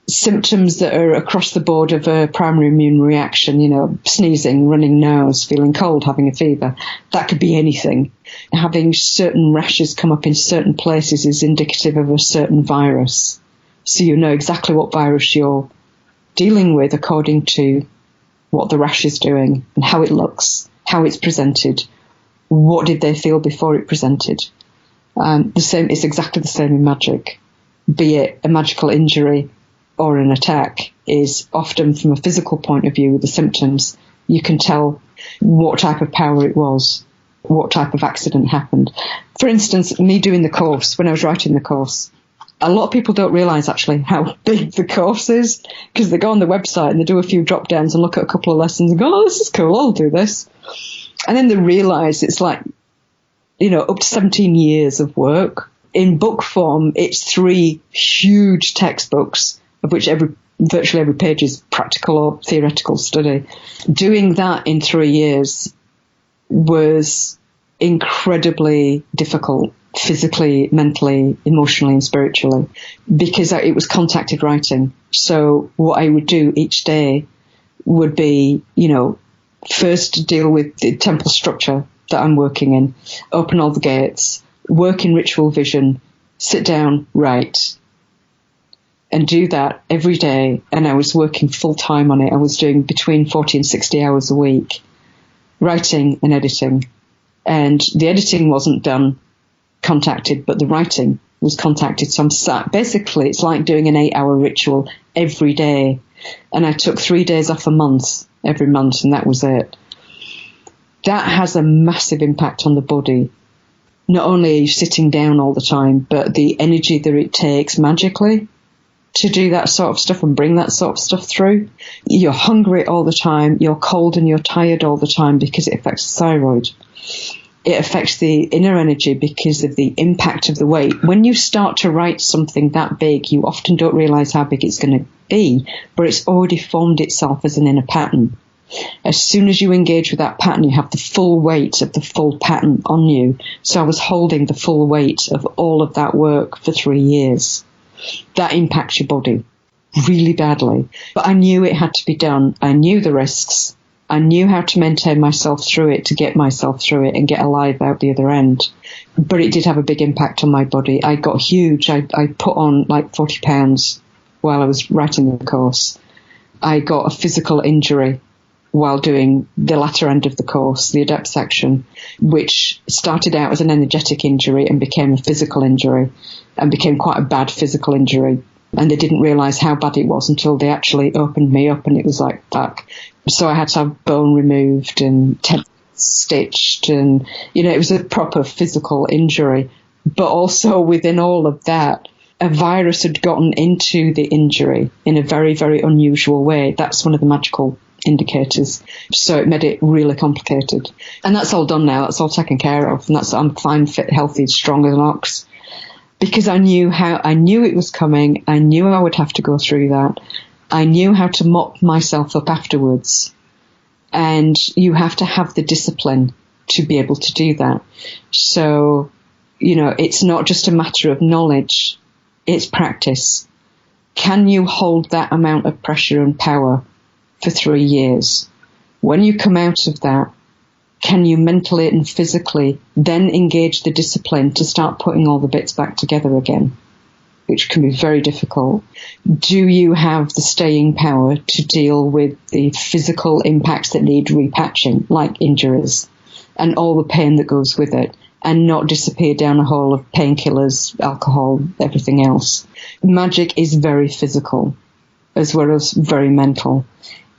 symptoms that are across the board of a primary immune reaction, you know, sneezing, running nose, feeling cold, having a fever. That could be anything. Having certain rashes come up in certain places is indicative of a certain virus. So you know exactly what virus you're dealing with according to what the rash is doing and how it looks, how it's presented, what did they feel before it presented. It's exactly the same in magic. Be it a magical injury or an attack, is often from a physical point of view with the symptoms, you can tell what type of power it was, what type of accident happened. For instance, me doing the course, when I was writing the course, a lot of people don't realise actually how big the course is, because they go on the website and they do a few drop downs and look at a couple of lessons and go, oh, this is cool, I'll do this. And then they realise it's like, you know, up to 17 years of work. In book form, it's 3 huge textbooks, of which virtually every page is practical or theoretical study. Doing that in 3 years was incredibly difficult, physically, mentally, emotionally, and spiritually, because it was contacted writing. So what I would do each day would be, you know, first deal with the temple structure that I'm working in, open all the gates, work in ritual vision, sit down, write, and do that every day. And I was working full time on it. I was doing between 40 and 60 hours a week, writing and editing. And the editing wasn't done contacted, but the writing was contacted. So I'm sat, basically it's like doing an 8-hour ritual every day. And I took 3 days off a month, every month, and that was it. That has a massive impact on the body. Not only are you sitting down all the time, but the energy that it takes magically to do that sort of stuff and bring that sort of stuff through. You're hungry all the time, you're cold and you're tired all the time because it affects the thyroid. It affects the inner energy because of the impact of the weight. When you start to write something that big, you often don't realize how big it's going to be, but it's already formed itself as an inner pattern. As soon as you engage with that pattern, you have the full weight of the full pattern on you. So I was holding the full weight of all of that work for 3 years. That impacts your body really badly. But I knew it had to be done. I knew the risks. I knew how to maintain myself through it, to get myself through it and get alive out the other end. But it did have a big impact on my body. I got huge. I put on like 40 pounds while I was writing the course. I got a physical injury while doing the latter end of the course, the adept section, which started out as an energetic injury and became a physical injury and became quite a bad physical injury. And they didn't realise how bad it was until they actually opened me up, and it was like, fuck. So I had to have bone removed and stitched, and, you know, it was a proper physical injury. But also within all of that, a virus had gotten into the injury in a very, very unusual way. That's one of the magical indicators. So it made it really complicated. And that's all done now. That's all taken care of. And I'm fine, fit, healthy, strong as an ox. Because I knew it was coming. I knew I would have to go through that. I knew how to mop myself up afterwards. And you have to have the discipline to be able to do that. So, it's not just a matter of knowledge, it's practice. Can you hold that amount of pressure and power for 3 years? When you come out of that, can you mentally and physically then engage the discipline to start putting all the bits back together again, which can be very difficult? Do you have the staying power to deal with the physical impacts that need repatching, like injuries, and all the pain that goes with it, and not disappear down a hole of painkillers, alcohol, everything else? Magic is very physical as well as very mental.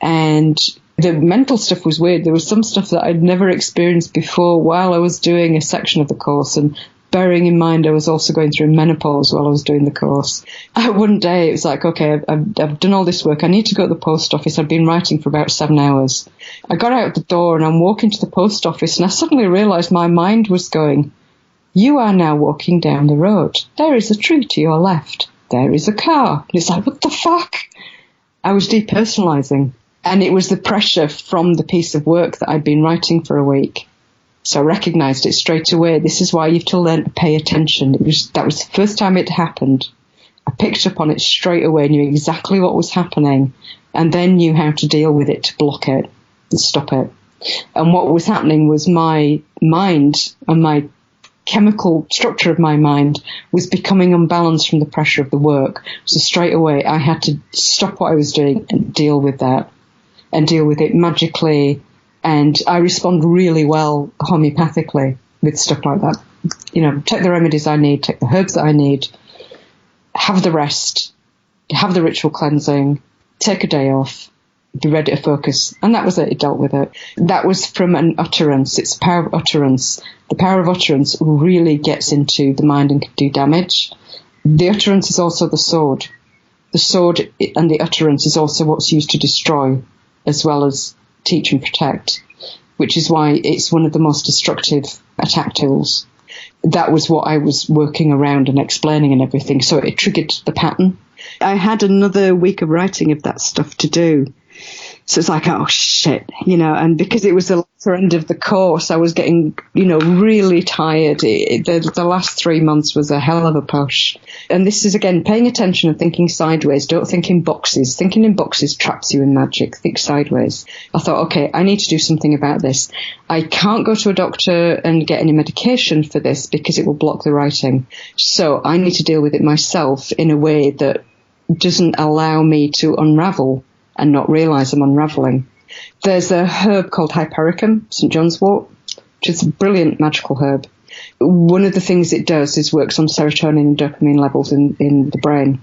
And the mental stuff was weird. There was some stuff that I'd never experienced before while I was doing a section of the course, and bearing in mind I was also going through menopause while I was doing the course. One day it was like, okay, I've done all this work. I need to go to the post office. I'd been writing for about 7 hours. I got out the door and I'm walking to the post office, and I suddenly realised my mind was going, you are now walking down the road. There is a tree to your left. There is a car. And it's like, what the fuck? I was depersonalising. And it was the pressure from the piece of work that I'd been writing for a week. So I recognised it straight away. This is why you have to learn to pay attention. That was the first time it happened. I picked up on it straight away, knew exactly what was happening, and then knew how to deal with it, to block it and stop it. And what was happening was my mind and my chemical structure of my mind was becoming unbalanced from the pressure of the work. So straight away I had to stop what I was doing and deal with that, and deal with it magically. And I respond really well homeopathically with stuff like that. Take the remedies I need, take the herbs that I need, have the rest, have the ritual cleansing, take a day off, be ready to focus. And that was it. It dealt with it. That was from an utterance. It's the power of utterance. The power of utterance really gets into the mind and can do damage. The utterance is also the sword. The sword and the utterance is also what's used to destroy, as well as teach and protect, which is why it's one of the most destructive attack tools. That was what I was working around and explaining and everything, so it triggered the pattern. I had another week of writing of that stuff to do, so it's like, oh shit, and because it was the latter end of the course, I was getting, really tired. The last 3 months was a hell of a push. And this is, again, paying attention and thinking sideways. Don't think in boxes. Thinking in boxes traps you in magic. Think sideways. I thought, okay, I need to do something about this. I can't go to a doctor and get any medication for this because it will block the writing. So I need to deal with it myself in a way that doesn't allow me to unravel and not realise I'm unravelling. There's a herb called Hypericum, St. John's wort, which is a brilliant magical herb. One of the things it does is works on serotonin and dopamine levels in the brain,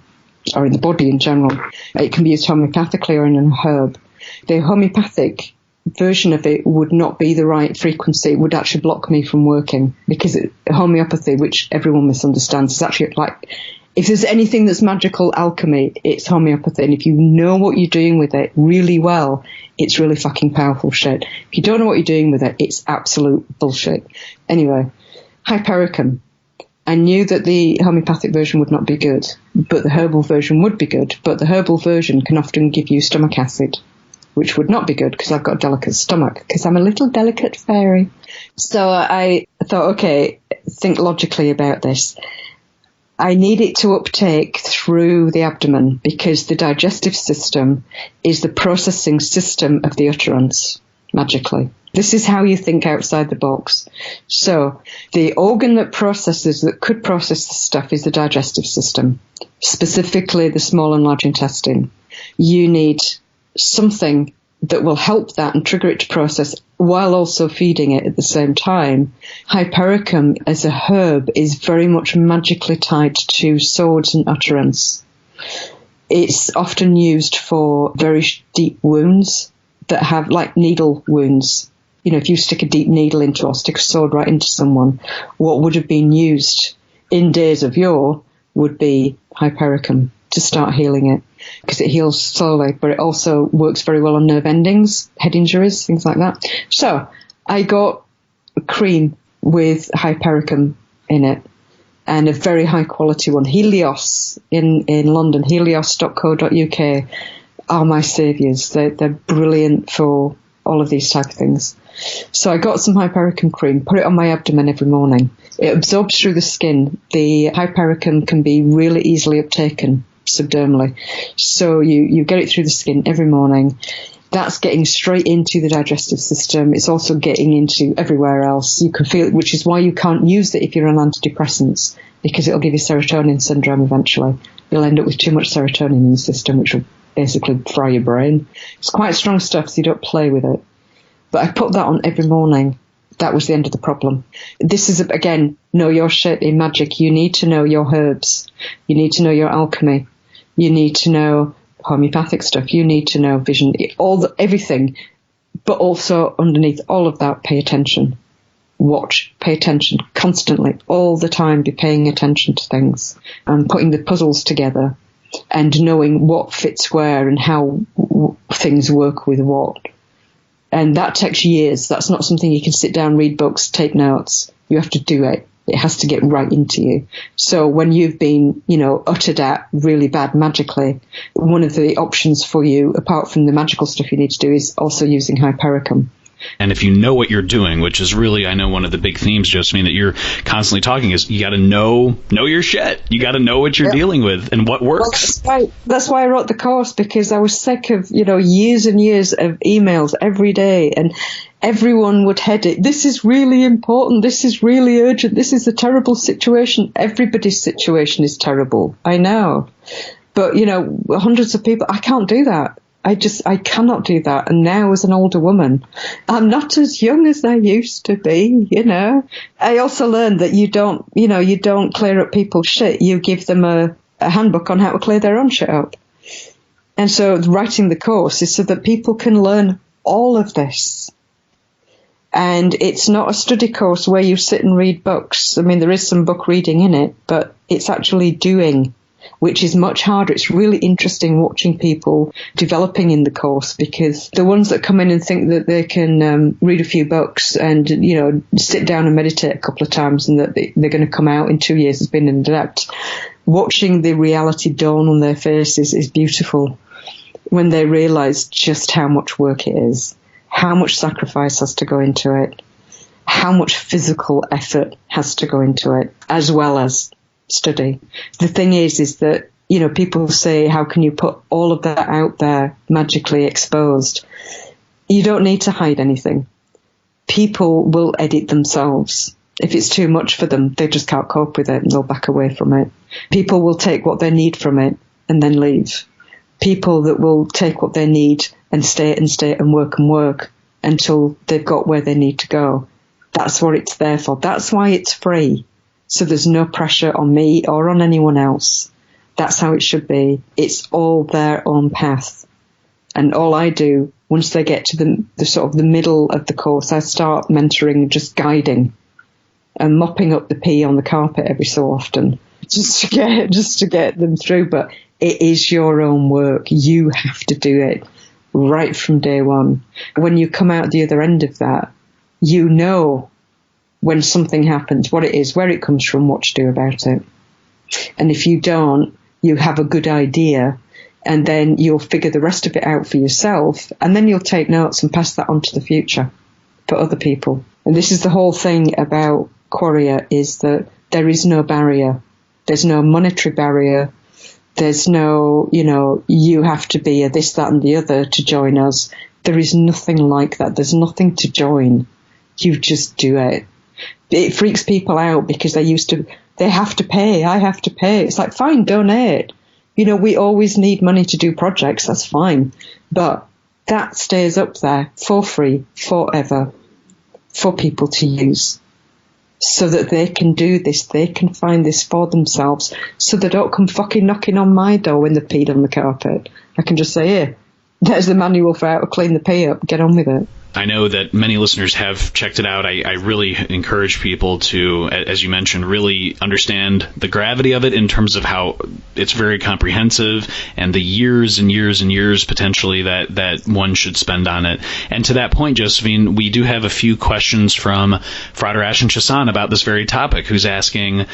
or in the body in general. It can be used homeopathically or in a herb. The homeopathic version of it would not be the right frequency. It would actually block me from working, because homeopathy, which everyone misunderstands, is actually like, if there's anything that's magical alchemy, it's homeopathy. And if you know what you're doing with it really well, it's really fucking powerful shit. If you don't know what you're doing with it, it's absolute bullshit. Anyway, Hypericum. I knew that the homeopathic version would not be good, but the herbal version would be good. But the herbal version can often give you stomach acid, which would not be good because I've got a delicate stomach, because I'm a little delicate fairy. So I thought, okay, think logically about this. I need it to uptake through the abdomen, because the digestive system is the processing system of the utterance, magically. This is how you think outside the box. So the organ that could process the stuff is the digestive system, specifically the small and large intestine. You need something that will help that and trigger it to process while also feeding it at the same time. Hypericum as a herb is very much magically tied to swords and utterance. It's often used for very deep wounds that have, like needle wounds. If you stick a deep needle into or stick a sword right into someone, what would have been used in days of yore would be hypericum to start healing it, because it heals slowly, but it also works very well on nerve endings, head injuries, things like that. So I got a cream with hypericum in it, and a very high quality one. Helios in London, helios.co.uk are my saviours. They're brilliant for all of these type of things. So I got some hypericum cream, put it on my abdomen every morning. It absorbs through the skin. The hypericum can be really easily uptaken subdermally. So you get it through the skin every morning. That's getting straight into the digestive system. It's also getting into everywhere else. You can feel it, which is why you can't use it if you're on antidepressants, because it'll give you serotonin syndrome eventually. You'll end up with too much serotonin in the system, which will basically fry your brain. It's quite strong stuff, so you don't play with it. But I put that on every morning. That was the end of the problem. This is, again, know your shit in magic. You need to know your herbs. You need to know your alchemy. You need to know homeopathic stuff. You need to know vision, everything. But also underneath all of that, pay attention. Watch, pay attention constantly, all the time. Be paying attention to things and putting the puzzles together and knowing what fits where and how things work with what. And that takes years. That's not something you can sit down, read books, take notes. You have to do it. It has to get right into you. So when you've been, uttered at really bad magically, one of the options for you, apart from the magical stuff you need to do, is also using hypericum. And if you know what you're doing, which is really, I know one of the big themes, Josephine, that you're constantly talking is you got to know your shit. You got to know what you're dealing with and what works. Well, that's why I wrote the course, because I was sick of, years and years of emails every day, and everyone would head it. This is really important. This is really urgent. This is a terrible situation. Everybody's situation is terrible. I know. But, hundreds of people, I can't do that. I cannot do that. And now as an older woman, I'm not as young as I used to be, I also learned that you don't clear up people's shit. You give them a handbook on how to clear their own shit up. And so writing the course is so that people can learn all of this. And it's not a study course where you sit and read books. I mean, there is some book reading in it, but it's actually doing, which is much harder. It's really interesting watching people developing in the course, because the ones that come in and think that they can read a few books and, sit down and meditate a couple of times and that they're going to come out in 2 years as being an adept, watching the reality dawn on their faces is beautiful when they realize just how much work it is, how much sacrifice has to go into it, how much physical effort has to go into it, as well as study. The thing is that, people say, how can you put all of that out there magically exposed? You don't need to hide anything. People will edit themselves. If it's too much for them, they just can't cope with it and they'll back away from it. People will take what they need from it and then leave. People that will take what they need and stay and work until they've got where they need to go. That's what it's there for. That's why it's free. So there's no pressure on me or on anyone else. That's how it should be. It's all their own path. And all I do, once they get to the sort of the middle of the course, I start mentoring, just guiding and mopping up the pee on the carpet every so often, just to get them through. But it is your own work. You have to do it right from day one. When you come out the other end of that, when something happens, what it is, where it comes from, what to do about it. And if you don't, you have a good idea, and then you'll figure the rest of it out for yourself, and then you'll take notes and pass that on to the future for other people. And this is the whole thing about Quareia, is that there is no barrier. There's no monetary barrier. There's no, you have to be a this, that, and the other to join us. There is nothing like that. There's nothing to join. You just do it. It freaks people out because they have to pay. I have to pay. It's like, fine, donate. We always need money to do projects. That's fine. But that stays up there for free, forever, for people to use, so that they can do this. They can find this for themselves, so they don't come fucking knocking on my door when they've peed on the carpet. I can just say, here, there's the manual for how to clean the pee up. Get on with it. I know that many listeners have checked it out. I really encourage people to, as you mentioned, really understand the gravity of it in terms of how it's very comprehensive and the years and years and years potentially that one should spend on it. And to that point, Josephine, we do have a few questions from Frater Ashen Chasan about this very topic, who's asking,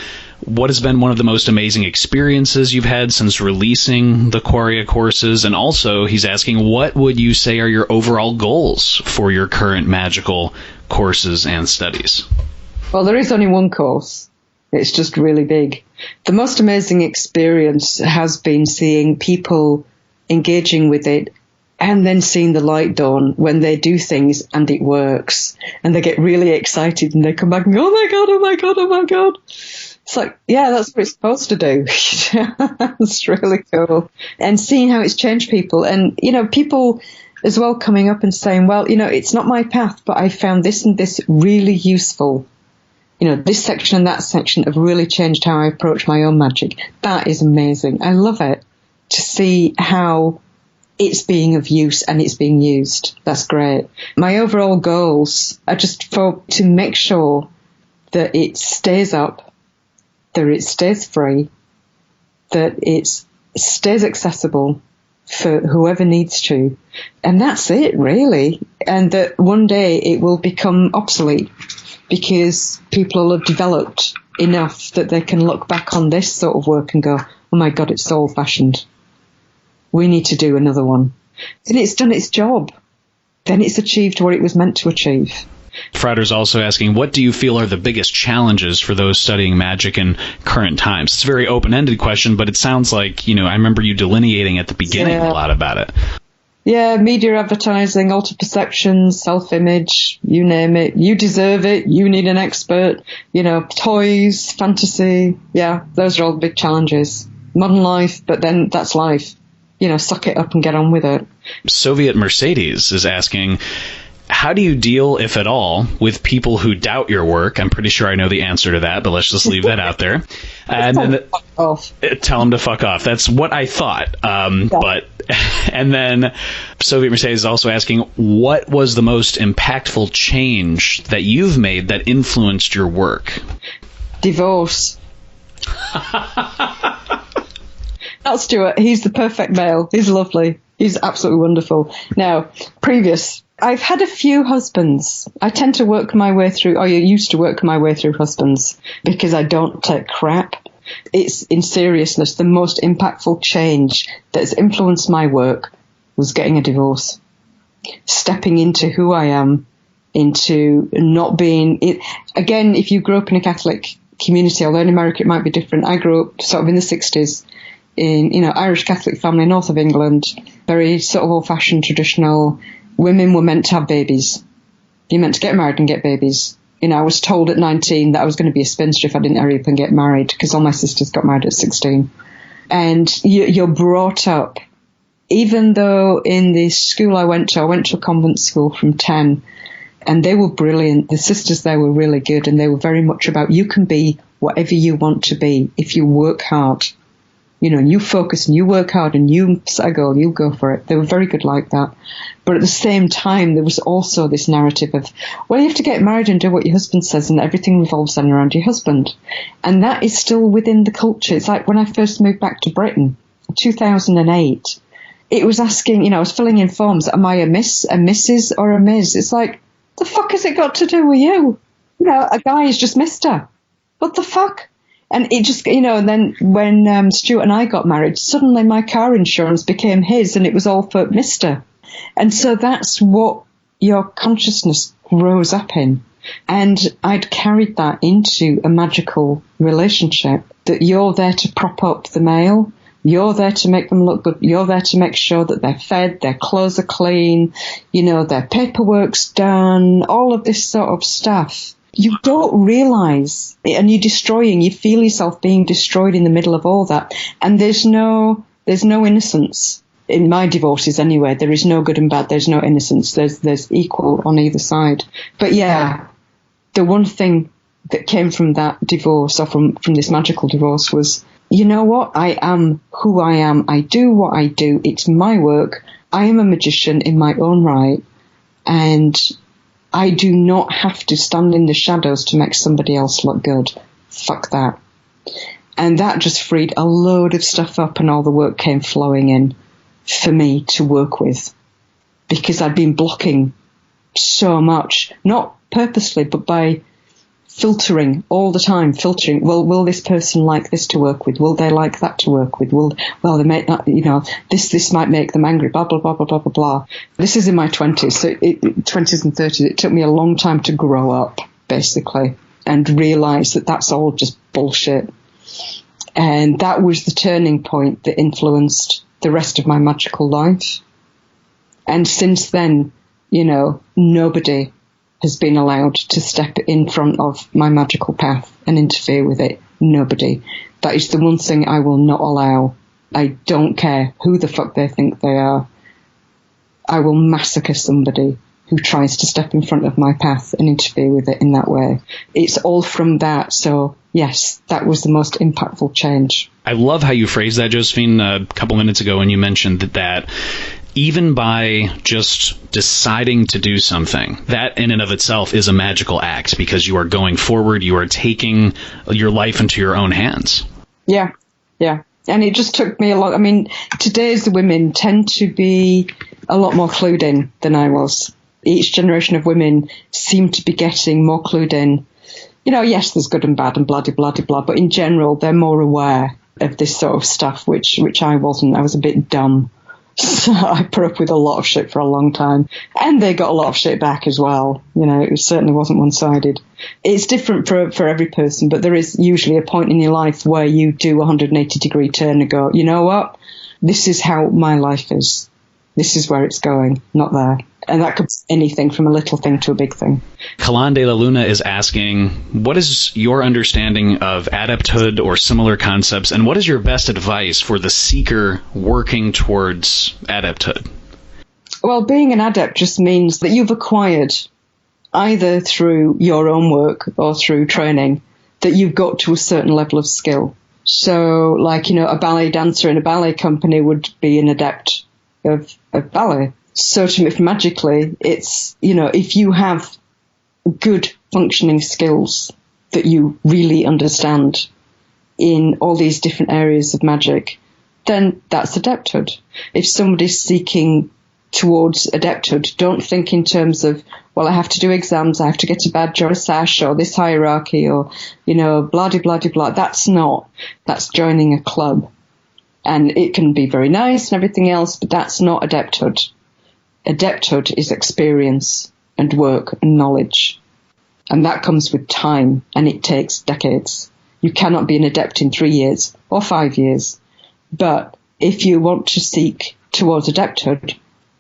what has been one of the most amazing experiences you've had since releasing the Quareia courses? And also, he's asking, what would you say are your overall goals for your current magical courses and studies? Well, there is only one course. It's just really big. The most amazing experience has been seeing people engaging with it and then seeing the light dawn when they do things and it works. And they get really excited and they come back and go, oh my God, oh my God, oh my God. It's like, yeah, that's what it's supposed to do. It's really cool. And seeing how it's changed people. And, people as well coming up and saying, well, it's not my path, but I found this and this really useful. This section and that section have really changed how I approach my own magic. That is amazing. I love it to see how it's being of use and it's being used. That's great. My overall goals are just to make sure that it stays up, that it stays free, that it stays accessible for whoever needs to. And that's it, really. And that one day it will become obsolete because people will have developed enough that they can look back on this sort of work and go, oh my God, it's so old-fashioned. We need to do another one. And it's done its job. Then it's achieved what it was meant to achieve. Frater's also asking, what do you feel are the biggest challenges for those studying magic in current times? It's a very open-ended question, but it sounds like, I remember you delineating at the beginning a lot about it. Yeah, media advertising, alter perceptions, self-image, you name it. You deserve it. You need an expert. Toys, fantasy. Yeah, those are all the big challenges. Modern life, but then that's life. Suck it up and get on with it. Soviet Mercedes is asking, how do you deal, if at all, with people who doubt your work? I'm pretty sure I know the answer to that, but let's just leave that out there. And then tell them to fuck off. That's what I thought. But and then Soviet Mercedes is also asking, what was the most impactful change that you've made that influenced your work? Divorce. Not Stuart. He's the perfect male. He's lovely. He's absolutely wonderful. Now, I've had a few husbands. I tend to work my way through, I used to work my way through husbands because I don't take crap. It's, in seriousness, the most impactful change that's influenced my work was getting a divorce. Stepping into who I am, into not being... Again, if you grew up in a Catholic community, although in America it might be different, I grew up sort of in the 60s in, Irish Catholic family, north of England, very sort of old-fashioned, traditional. Women were meant to have babies. You're meant to get married and get babies. I was told at 19 that I was going to be a spinster if I didn't hurry up and get married, because all my sisters got married at 16. And you're brought up, even though in the school I went to a convent school from 10, and they were brilliant. The sisters there were really good, and they were very much about you can be whatever you want to be if you work hard. You focus and you work hard and you set a goal, you go for it. They were very good like that. But at the same time, there was also this narrative of, well, you have to get married and do what your husband says, and everything revolves then around your husband. And that is still within the culture. It's like when I first moved back to Britain in 2008, it was asking, I was filling in forms, am I a miss, a missus, or a ms? It's like, the fuck has it got to do with you? A guy is just Mr. What the fuck? And it just, then when Stuart and I got married, suddenly my car insurance became his and it was all for Mr. And so that's what your consciousness grows up in. And I'd carried that into a magical relationship, that you're there to prop up the male, you're there to make them look good, you're there to make sure that they're fed, their clothes are clean, their paperwork's done, all of this sort of stuff. You don't realize, and you feel yourself being destroyed in the middle of all that. And there's no innocence. In my divorces anyway, there is no good and bad. There's no innocence. There's equal on either side. But yeah, the one thing that came from that divorce, or from this magical divorce, was, you know what? I am who I am. I do what I do. It's my work. I am a magician in my own right, and I do not have to stand in the shadows to make somebody else look good. Fuck that. And that just freed a load of stuff up, and all the work came flowing in for me to work with, because I'd been blocking so much, not purposely, but by filtering all the time, filtering. Well, will this person like this to work with? Will they like that to work with? Well, they make that, this might make them angry, blah, blah, blah, blah, blah, blah, blah. This is in my 20s, so 20s and 30s. It took me a long time to grow up, basically, and realize that that's all just bullshit. And that was the turning point that influenced the rest of my magical life. And since then, nobody has been allowed to step in front of my magical path and interfere with it. Nobody. That is the one thing I will not allow. I don't care who the fuck they think they are. I will massacre somebody who tries to step in front of my path and interfere with it in that way. It's all from that. So, yes, that was the most impactful change. I love how you phrased that, Josephine, a couple minutes ago when you mentioned that even by just deciding to do something, that in and of itself is a magical act, because you are going forward, you are taking your life into your own hands. Yeah. And it just took me a lot. I mean, today's women tend to be a lot more clued in than I was. Each generation of women seem to be getting more clued in. Yes, there's good and bad and blah, blah, blah, blah, but in general, they're more aware of this sort of stuff, which I wasn't. I was a bit dumb. So I put up with a lot of shit for a long time. And they got a lot of shit back as well. It certainly wasn't one-sided. It's different for every person, but there is usually a point in your life where you do a 180-degree turn and go, you know what? This is how my life is. This is where it's going, not there. And that could be anything from a little thing to a big thing. Kalan de la Luna is asking, what is your understanding of adepthood or similar concepts, and what is your best advice for the seeker working towards adepthood? Well, being an adept just means that you've acquired, either through your own work or through training, that you've got to a certain level of skill. So, a ballet dancer in a ballet company would be an adept of ballet. So to me, magically, it's, if you have good functioning skills that you really understand in all these different areas of magic, then that's adepthood. If somebody's seeking towards adepthood, don't think in terms of, well, I have to do exams, I have to get a badge or a sash or this hierarchy or, blah, de, blah, de, blah. That's joining a club. And it can be very nice and everything else, but that's not adepthood. Adepthood is experience and work and knowledge. And that comes with time, and it takes decades. You cannot be an adept in 3 years or 5 years. But if you want to seek towards adepthood,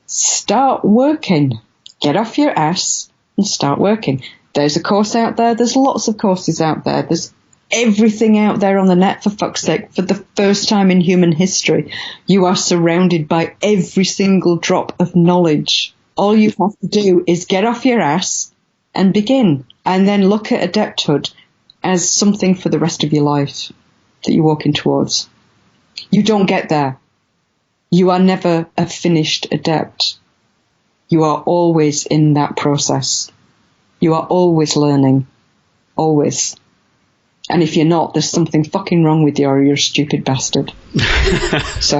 start working. Get off your ass and start working. There's a course out there. There's lots of courses out there. There's everything out there on the net, for fuck's sake. For the first time in human history, you are surrounded by every single drop of knowledge. All you have to do is get off your ass and begin, and then look at adepthood as something for the rest of your life that you're walking towards. You don't get there. You are never a finished adept. You are always in that process. You are always learning. Always. And if you're not, there's something fucking wrong with you, or you're a stupid bastard. So,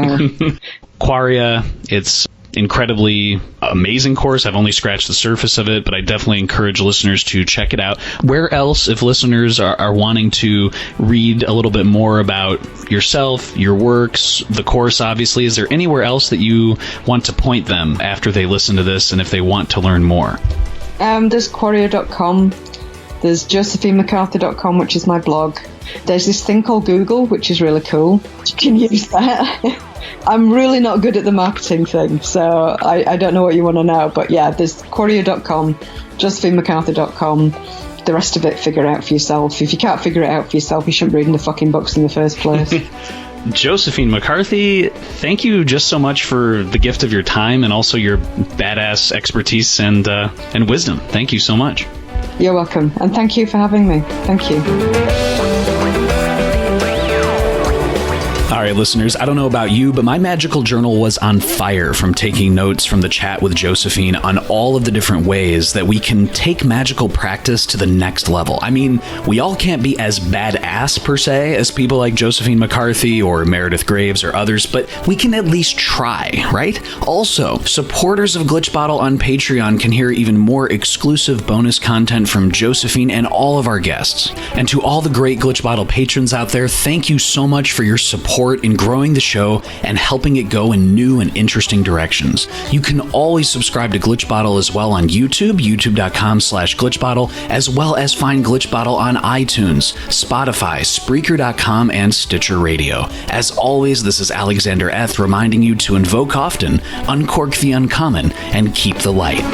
Quareia, it's incredibly amazing course. I've only scratched the surface of it, but I definitely encourage listeners to check it out. Where else, if listeners are wanting to read a little bit more about yourself, your works, the course, obviously, is there anywhere else that you want to point them after they listen to this and if they want to learn more? There's Quareia.com. There's JosephineMcCarthy.com, which is my blog. There's this thing called Google, which is really cool. You can use that. I'm really not good at the marketing thing, so I don't know what you want to know. But yeah, there's Quareia.com, JosephineMcCarthy.com. The rest of it, figure out for yourself. If you can't figure it out for yourself, you shouldn't be reading the fucking books in the first place. Josephine McCarthy, thank you just so much for the gift of your time and also your badass expertise and wisdom. Thank you so much. You're welcome, and thank you for having me. Thank you. All right, listeners, I don't know about you, but my magical journal was on fire from taking notes from the chat with Josephine on all of the different ways that we can take magical practice to the next level. I mean, we all can't be as badass, per se, as people like Josephine McCarthy or Meredith Graves or others, but we can at least try, right? Also, supporters of Glitch Bottle on Patreon can hear even more exclusive bonus content from Josephine and all of our guests. And to all the great Glitch Bottle patrons out there, thank you so much for your support in growing the show and helping it go in new and interesting directions. You can always subscribe to Glitch Bottle as well on YouTube, youtube.com/glitchbottle, as well as find Glitch Bottle on iTunes, Spotify, Spreaker.com, and Stitcher Radio. As always, this is Alexander Eth reminding you to invoke often, uncork the uncommon, and keep the light.